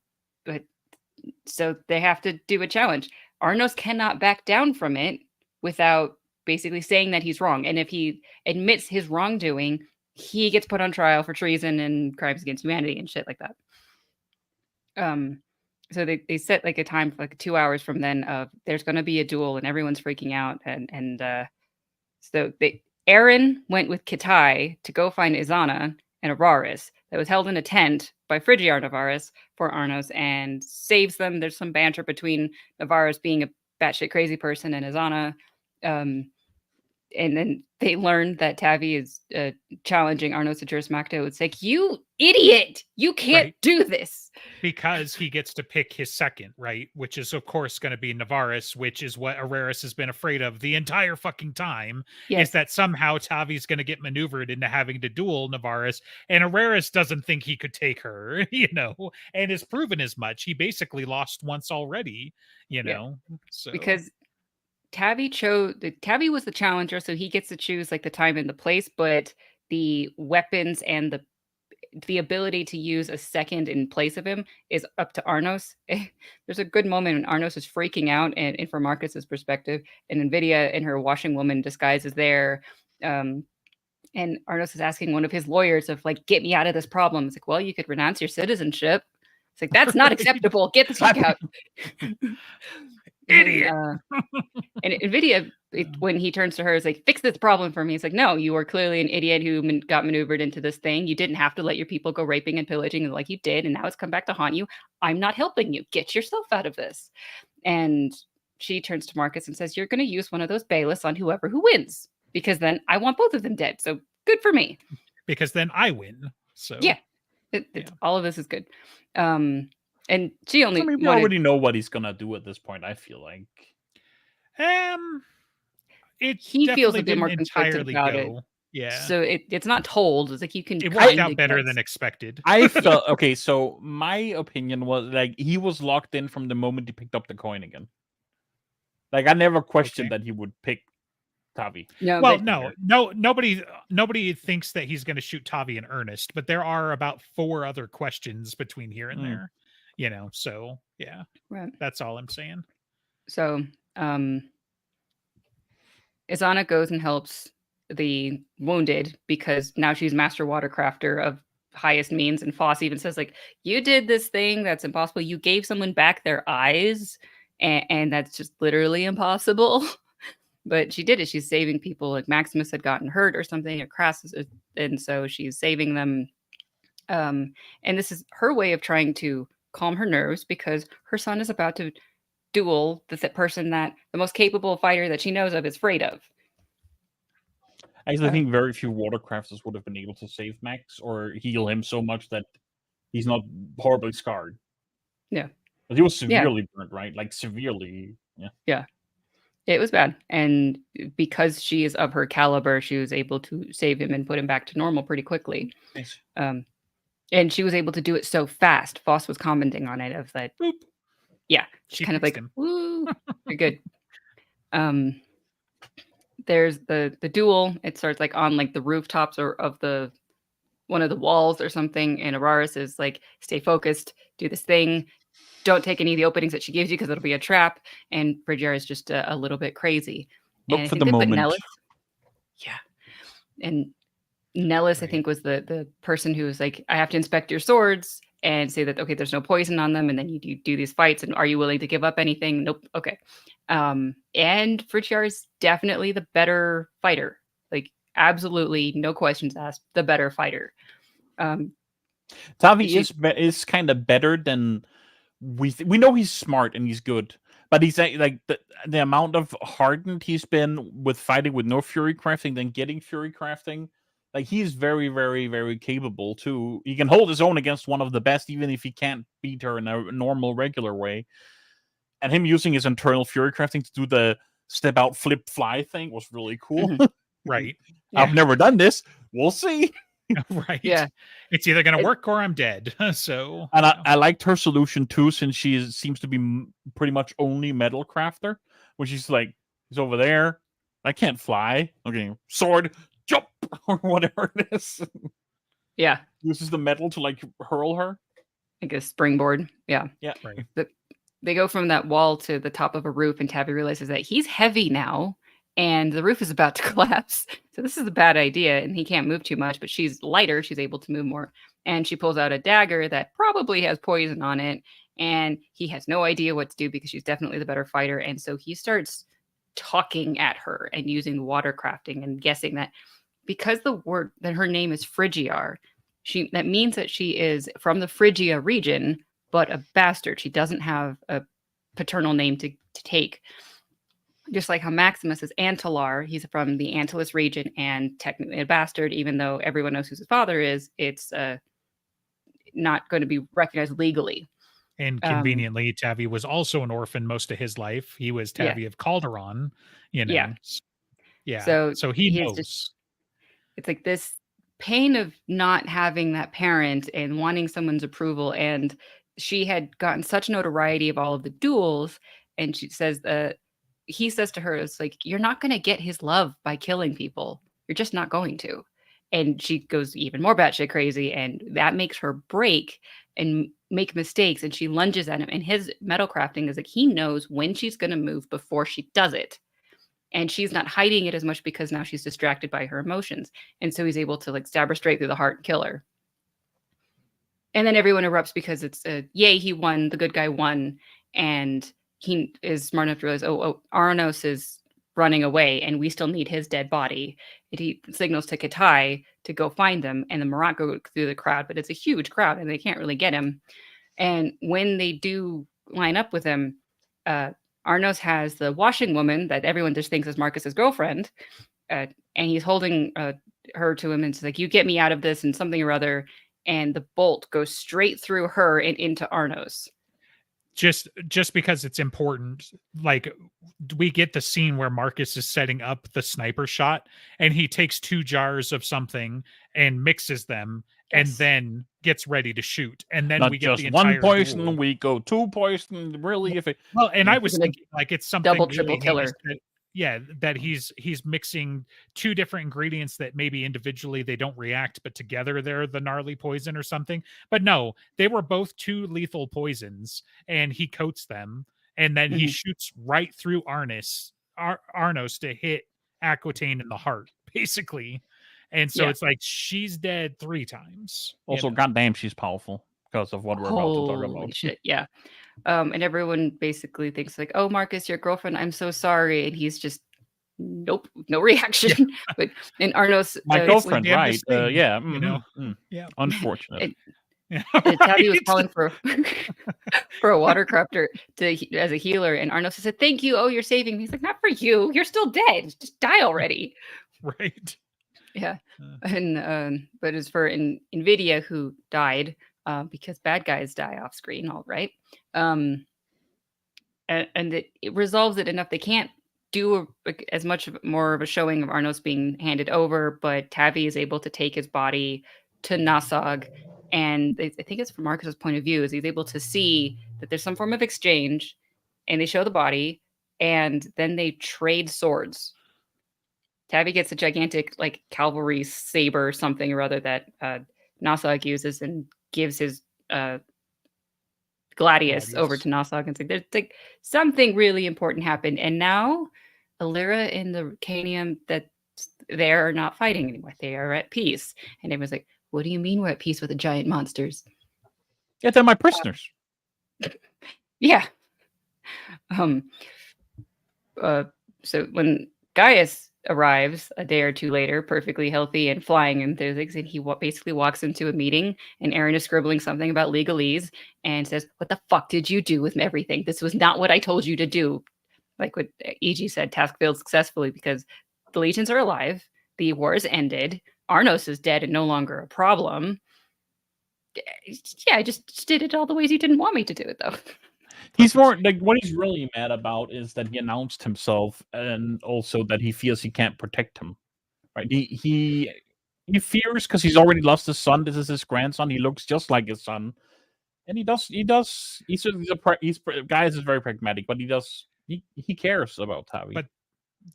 B: so they have to do a challenge. Arnos cannot back down from it without basically saying that he's wrong. And if he admits his wrongdoing, he gets put on trial for treason and crimes against humanity and shit like that. So they set like a time for like 2 hours from then of there's going to be a duel and everyone's freaking out. And so Aaron went with Kitai to go find Izana and Avaris that was held in a tent by Phrygiar Navaris for Arnos and saves them. There's some banter between Navaris being a batshit crazy person and Izana. and then they learn that Tavi is challenging Arnos to Juris Macto. It's like, you idiot! You can't do this!
D: Because he gets to pick his second, right? Which is, of course, going to be Navarus, which is what Araris has been afraid of the entire fucking time, is that somehow Tavi's going to get maneuvered into having to duel Navarus, and Araris doesn't think he could take her, and has proven as much. He basically lost once already, know? So
B: because Tavi was the challenger, so he gets to choose like the time and the place, but the weapons and the ability to use a second in place of him is up to Arnos. There's a good moment when Arnos is freaking out, and from Marcus's perspective, and Nvidia in her washing woman disguise is there. And Arnos is asking one of his lawyers of like, get me out of this problem. It's like, well, you could renounce your citizenship. It's like, that's not acceptable. Get the fuck out.
D: Idiot.
B: And Nvidia, when he turns to her, is like, fix this problem for me. It's like, no, you are clearly an idiot who got maneuvered into this thing. You didn't have to let your people go raping and pillaging like you did, and now it's come back to haunt you. I'm not helping you. Get yourself out of this. And she turns to Marcus and says, you're going to use one of those bailiffs on whoever who wins, because then I want both of them dead. So good for me.
D: Because then I win. So
B: yeah, all of this is good. And she only.
C: We already know what he's gonna do at this point. I feel like.
B: He feels a bit more
D: entirely
B: about it.
D: Yeah.
B: So it's not told. It's like you can.
D: It worked out better than expected.
C: I felt okay. So my opinion was like he was locked in from the moment he picked up the coin again. Like I never questioned that he would pick Tavi.
B: No,
D: well, nobody thinks that he's going to shoot Tavi in earnest, but there are about 4 other questions between here and there. So yeah,
B: right.
D: That's all I'm saying.
B: So, Izana goes and helps the wounded because now she's master watercrafter of highest means. And Foss even says, like, you did this thing that's impossible. You gave someone back their eyes, and that's just literally impossible. But she did it. She's saving people. Like Maximus had gotten hurt or something, or Crassus, and so she's saving them. And this is her way of trying to calm her nerves because her son is about to duel the person that the most capable fighter that she knows of is afraid of.
C: Actually, I think very few watercrafters would have been able to save Max or heal him so much that he's not horribly scarred.
B: Yeah.
C: But he was severely burnt, right? Like severely. Yeah.
B: Yeah. It was bad. And because she is of her caliber, she was able to save him and put him back to normal pretty quickly.
C: Nice.
B: And she was able to do it so fast. Foss was commenting on it of that. Boop. Yeah. She kind of like, woo, very good. There's the duel. It starts like on like the rooftops or of the one of the walls or something. And Araris is like, stay focused, do this thing. Don't take any of the openings that she gives you because it'll be a trap. And Frigier is just a little bit crazy.
C: Look for the moment.
B: Nellis, and Nellis, right. I think, was the person who was like, I have to inspect your swords and say that, okay, there's no poison on them. And then you do these fights. And are you willing to give up anything? Nope. Okay. And Frigier is definitely the better fighter. Like, absolutely, no questions asked, the better fighter.
C: Tavi is kind of better than we know. He's smart and he's good, but he's like the amount of hardened he's been with fighting with no fury crafting, then getting fury crafting. Like, he's very, very, very capable too. He can hold his own against one of the best, even if he can't beat her in a normal, regular way. And him using his internal fury crafting to do the step out, flip, fly thing was really cool.
D: Mm-hmm. Right.
C: I've never done this. We'll see.
D: Right.
B: Yeah.
D: It's either going to work or I'm dead. So.
C: And I liked her solution too, since she seems to be pretty much only metal crafter, where she's like, he's over there. I can't fly. Okay, sword, jump, or whatever it is.
B: Yeah.
C: Uses the metal to like hurl her.
B: Like a springboard. Yeah.
C: Yeah. Right.
B: They go from that wall to the top of a roof, and Tavi realizes that he's heavy now, and the roof is about to collapse. So this is a bad idea, and he can't move too much, but she's lighter. She's able to move more. And she pulls out a dagger that probably has poison on it, and he has no idea what to do because she's definitely the better fighter. And so he starts talking at her and using water crafting and guessing that because that her name is Frigiar, that means that she is from the Phrygia region, but a bastard. She doesn't have a paternal name to take. just like how Maximus is Antilar, he's from the Antilus region and technically a bastard, even though everyone knows who his father is, it's not going to be recognized legally.
D: And conveniently, Tavi was also an orphan most of his life. He was Tavi of Calderon, you know.
B: Yeah.
D: Yeah. So he knows.
B: It's like this pain of not having that parent and wanting someone's approval. And she had gotten such notoriety of all of the duels. And she says he says to her, it's like, you're not going to get his love by killing people. You're just not going to. And she goes even more batshit crazy. And that makes her break and make mistakes. And she lunges at him. And his metal crafting is like, he knows when she's going to move before she does it. And she's not hiding it as much because now she's distracted by her emotions. And so he's able to like stab her straight through the heart and kill her. And then everyone erupts because it's yay, he won, the good guy won. And he is smart enough to realize, Arnos is running away and we still need his dead body. And he signals to Katai to go find them. And the Marat go through the crowd, but it's a huge crowd and they can't really get him. And when they do line up with him, Arnos has the washing woman that everyone just thinks is Marcus's girlfriend, and he's holding her to him and it's like, you get me out of this and something or other, and the bolt goes straight through her and into Arnos.
D: Just because it's important, like we get the scene where Marcus is setting up the sniper shot and he takes 2 jars of something and mixes them and then gets ready to shoot. And then
C: not
D: we get
C: just
D: the entire
C: 1 poison,
D: duel.
C: we go 2 poison. Really, if it
D: and I was thinking like it's something
B: double triple killer.
D: That he's mixing 2 different ingredients that maybe individually they don't react, but together they're the gnarly poison or something. But no, they were both 2 lethal poisons, and he coats them, and then he shoots right through Arnos to hit Aquitaine in the heart, basically. And so it's like she's dead 3 times.
C: Also, goddamn, she's powerful because of what we're about to talk about.
B: Shit, yeah. And everyone basically thinks like, oh, Marcus, your girlfriend, I'm so sorry. And he's just, nope, no reaction. But in Arnos,
C: my girlfriend, right?
D: You know,
C: unfortunate.
B: Tavi was calling for a water corruptor as a healer, and Arnos said, "Thank you. Oh, you're saving me." He's like, "Not for you. You're still dead. Just die already."
D: Right.
B: Yeah. And but as for Nvidia, who died. Because bad guys die off screen, all right. And it resolves it enough. They can't do as much more of a showing of Arnos being handed over, but Tavi is able to take his body to Nasog. And I think it's from Marcus's point of view, is he's able to see that there's some form of exchange, and they show the body, and then they trade swords. Tavi gets a gigantic like cavalry saber or something or other that Nasog uses and gives his Gladius over to Nasog and there's like something really important happened, and now Alera and the Kanim that they are not fighting anymore. They are at peace, and everyone's like, "What do you mean we're at peace with the giant monsters?"
C: Yeah, they're my prisoners.
B: Yeah. So when Gaius arrives a day or 2 later, perfectly healthy and flying and things, and he basically walks into a meeting, and Aaron is scribbling something about legalese and says, "What the fuck did you do with everything? This was not what I told you to do." Like what EG said, task failed successfully because the legions are alive, the war is ended, Arnos is dead and no longer a problem. Yeah, I just did it all the ways you didn't want me to do it, though.
C: He's more like what he's really mad about is that he announced himself, and also that he feels he can't protect him. Right? He fears because he's already lost his son. This is his grandson. He looks just like his son, and Gaius is very pragmatic, but he cares about Tavi.
D: But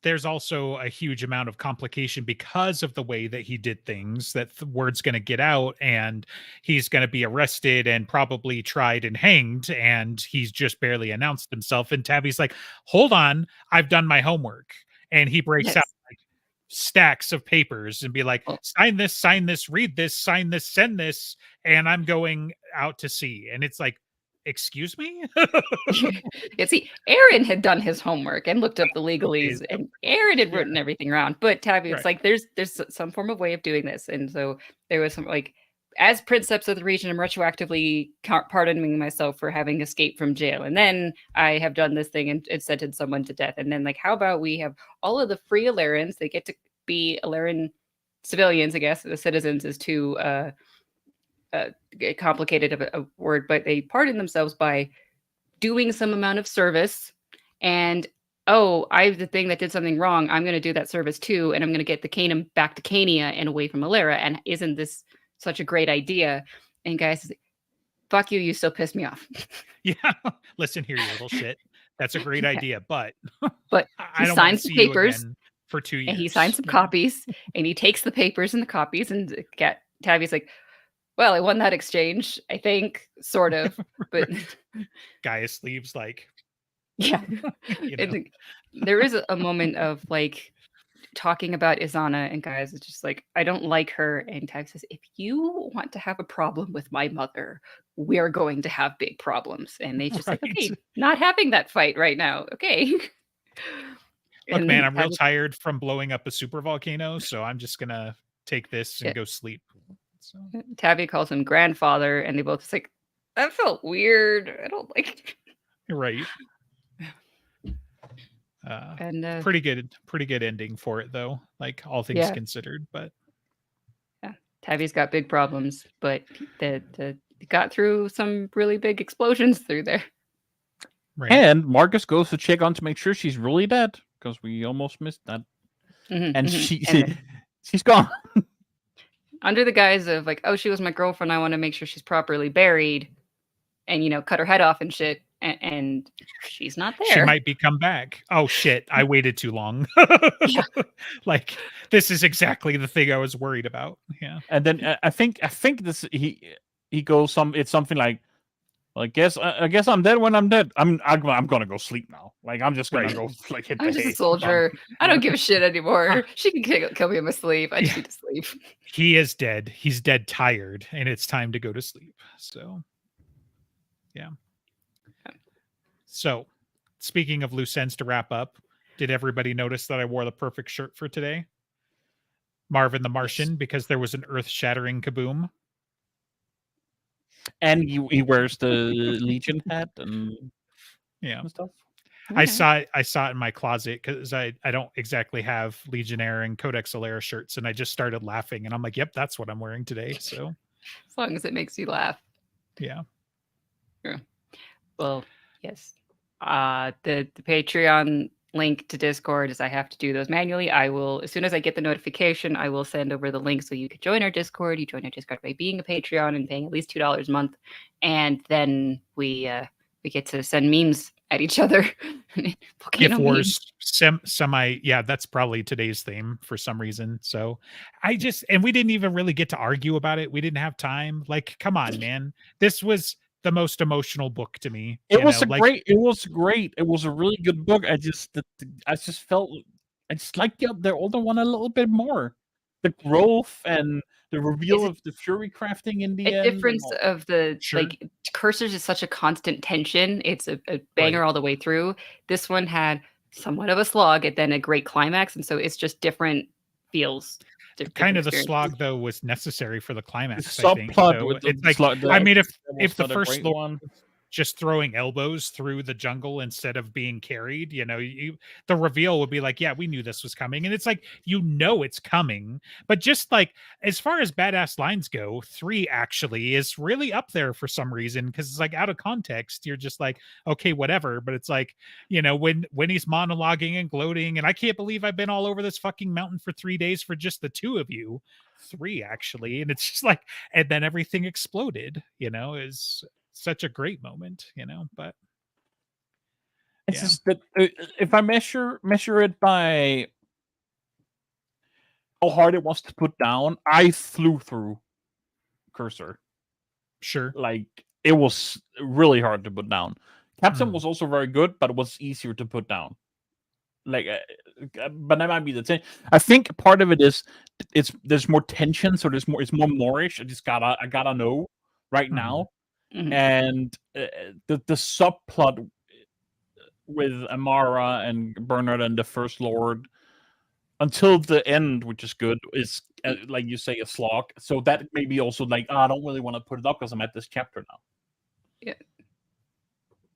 D: there's also a huge amount of complication because of the way that he did things, that the word's going to get out and he's going to be arrested and probably tried and hanged, and he's just barely announced himself. And Tavi's like, hold on, I've done my homework. And he breaks out like stacks of papers and be like, sign this, read this, sign this, send this, and I'm going out to sea. And it's like, excuse me?
B: See, Aaron had done his homework and looked up the legalese, and Aaron had written everything around. But Tavi, it's like there's some form of way of doing this, and so there was some like as princeps of the region, I'm retroactively pardoning myself for having escaped from jail. And then I have done this thing and sentenced someone to death. And then, like, how about we have all of the free Alerans? They get to be Aleran civilians, I guess. The citizens is too complicated of a word, but they pardon themselves by doing some amount of service. And, oh, I'm the thing that did something wrong. I'm going to do that service too. And I'm going to get the Kanim back to Cania and away from Alera. And isn't this such a great idea? And Gaius is like, fuck you, you still piss me off.
D: Yeah. Listen here, you little shit. That's a great idea, but
B: he signs the papers
D: for 2 years.
B: And he signs some copies, and he takes the papers and the copies, and Tavi's like, well, I won that exchange, I think, sort of. But
D: Gaius leaves like,
B: yeah. There is a moment of like talking about Izana, and Gaius is just like, I don't like her. And Tavi says, if you want to have a problem with my mother, we're going to have big problems. And they just like, okay, not having that fight right now. Okay.
D: Look, man, I'm real tired from blowing up a super volcano, so I'm just gonna take this and go sleep. So.
B: Tavi calls him grandfather, and they both just like, that felt weird. I don't like.
D: You're right. And pretty good ending for it though. Like all things considered, but
B: yeah, Tavi's got big problems, but the got through some really big explosions through there.
C: Right. And Marcus goes to check on to make sure she's really dead, because we almost missed that. And she's gone.
B: Under the guise of like, oh, she was my girlfriend, I want to make sure she's properly buried, and cut her head off and shit. And she's not there.
D: She might come back. Oh shit! I waited too long. Like this is exactly the thing I was worried about. Yeah.
C: And then I think this he goes it's something like, well, I guess I'm dead when I'm dead. I'm gonna go sleep now. Like I'm just gonna go like hit the hay.
B: I'm just a soldier. I don't give a shit anymore. She can kill me in my sleep. I just need to sleep.
D: He is dead. He's dead tired, and it's time to go to sleep. So, yeah. So, speaking of loose ends to wrap up, did everybody notice that I wore the perfect shirt for today? Marvin the Martian, because there was an earth-shattering kaboom.
C: And he wears the Legion hat and stuff.
D: I saw it in my closet because I don't exactly have Legionnaire and Codex Alera shirts, and I just started laughing, and I'm like, yep, that's what I'm wearing today. So
B: as long as it makes you laugh.
D: Yeah.
B: Well, yes. The Patreon link to Discord is I have to do those manually. I will, as soon as I get the notification, I will send over the link so you can join our Discord. You join our Discord by being a Patreon and paying at least $2 a month, and then we get to send memes at each other.
D: Gift wars, semi. Yeah, that's probably today's theme for some reason. So and we didn't even really get to argue about it. We didn't have time. Like, come on, man. This was the most emotional book to me.
C: It was great. It was great. It was a really good book. I just felt I just liked the older one a little bit more. The growth and the reveal of the fury crafting in the end.
B: The difference of the like cursors is such a constant tension. It's a banger all the way through. This one had somewhat of a slog and then a great climax, and so it's just different feels.
D: Kind of the slog though was necessary for the climax.
C: The subplot with
D: it's like, I mean, if the first one just throwing elbows through the jungle instead of being carried, the reveal would be like, yeah, we knew this was coming. And it's like, it's coming. But just like, as far as badass lines go, 3 actually is really up there for some reason. Cause it's like out of context, you're just like, okay, whatever. But it's like, when he's monologuing and gloating, and I can't believe I've been all over this fucking mountain for 3 days for just the 2 of you. 3 actually. And it's just like, and then everything exploded, is such a great moment, but
C: it's just that if I measure it by how hard it was to put down, I flew through Cursor.
D: Sure.
C: Like it was really hard to put down. Captain was also very good, but it was easier to put down. Like, but that might be the thing. I think part of it is there's more tension, so it's more Moorish. I gotta know right now. And the subplot with Amara and Bernard and the First Lord, until the end, which is good, is like you say, a slog. So that maybe also like, I don't really want to put it up because I'm at this chapter now.
B: Yeah.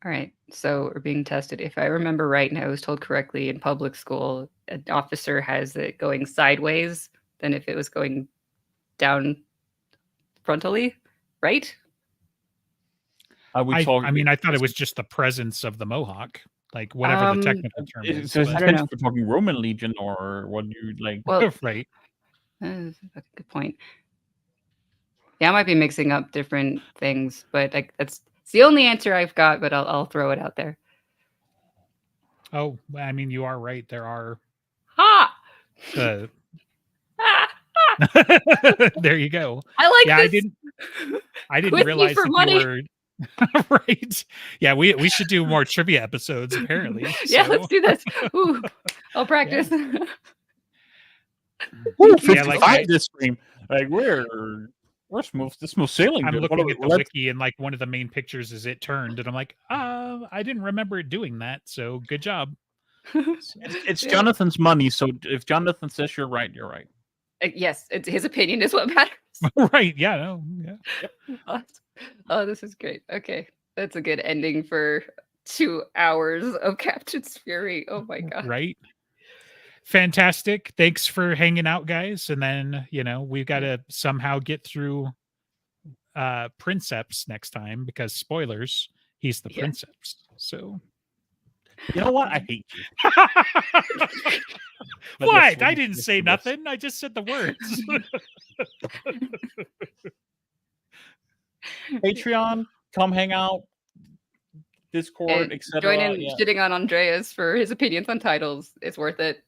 B: All right. So we're being tested. If I remember right, and I was told correctly in public school, an officer has it going sideways than if it was going down frontally, right?
D: I mean, I thought it was just the presence of the mohawk, like whatever the technical term is.
C: So we're talking Roman Legion, or what you like?
B: Well,
D: right.
B: That's a good point. Yeah, I might be mixing up different things, but that's the only answer I've got. But I'll throw it out there.
D: Oh, I mean, you are right. There are.
B: Ha!
D: There you go.
B: I like
D: this. I didn't realize that you were right. Yeah, we should do more trivia episodes, apparently.
B: Yeah, let's do this. Ooh, I'll practice.
C: Yeah. Ooh, 55 this stream. Like we're smooth sailing.
D: I'm looking at the wiki, and like one of the main pictures is it turned, and I'm like, I didn't remember it doing that. So good job.
C: It's Jonathan's money, so if Jonathan says you're right, you're right.
B: Yes, his opinion is what matters.
D: Right? Yeah. No. Yeah.
B: Yep. Oh, this is great. Okay, that's a good ending for 2 hours of Captain's Fury. Oh my god!
D: Right. Fantastic. Thanks for hanging out, guys. And then we've got to somehow get through Princeps next time, because spoilers, he's the Princeps. So
C: you know what? I hate you.
D: What? I didn't say nothing. I just said the words.
C: Patreon, come hang out. Discord, etc.
B: Join in shitting on Andreas for his opinions on titles. It's worth it.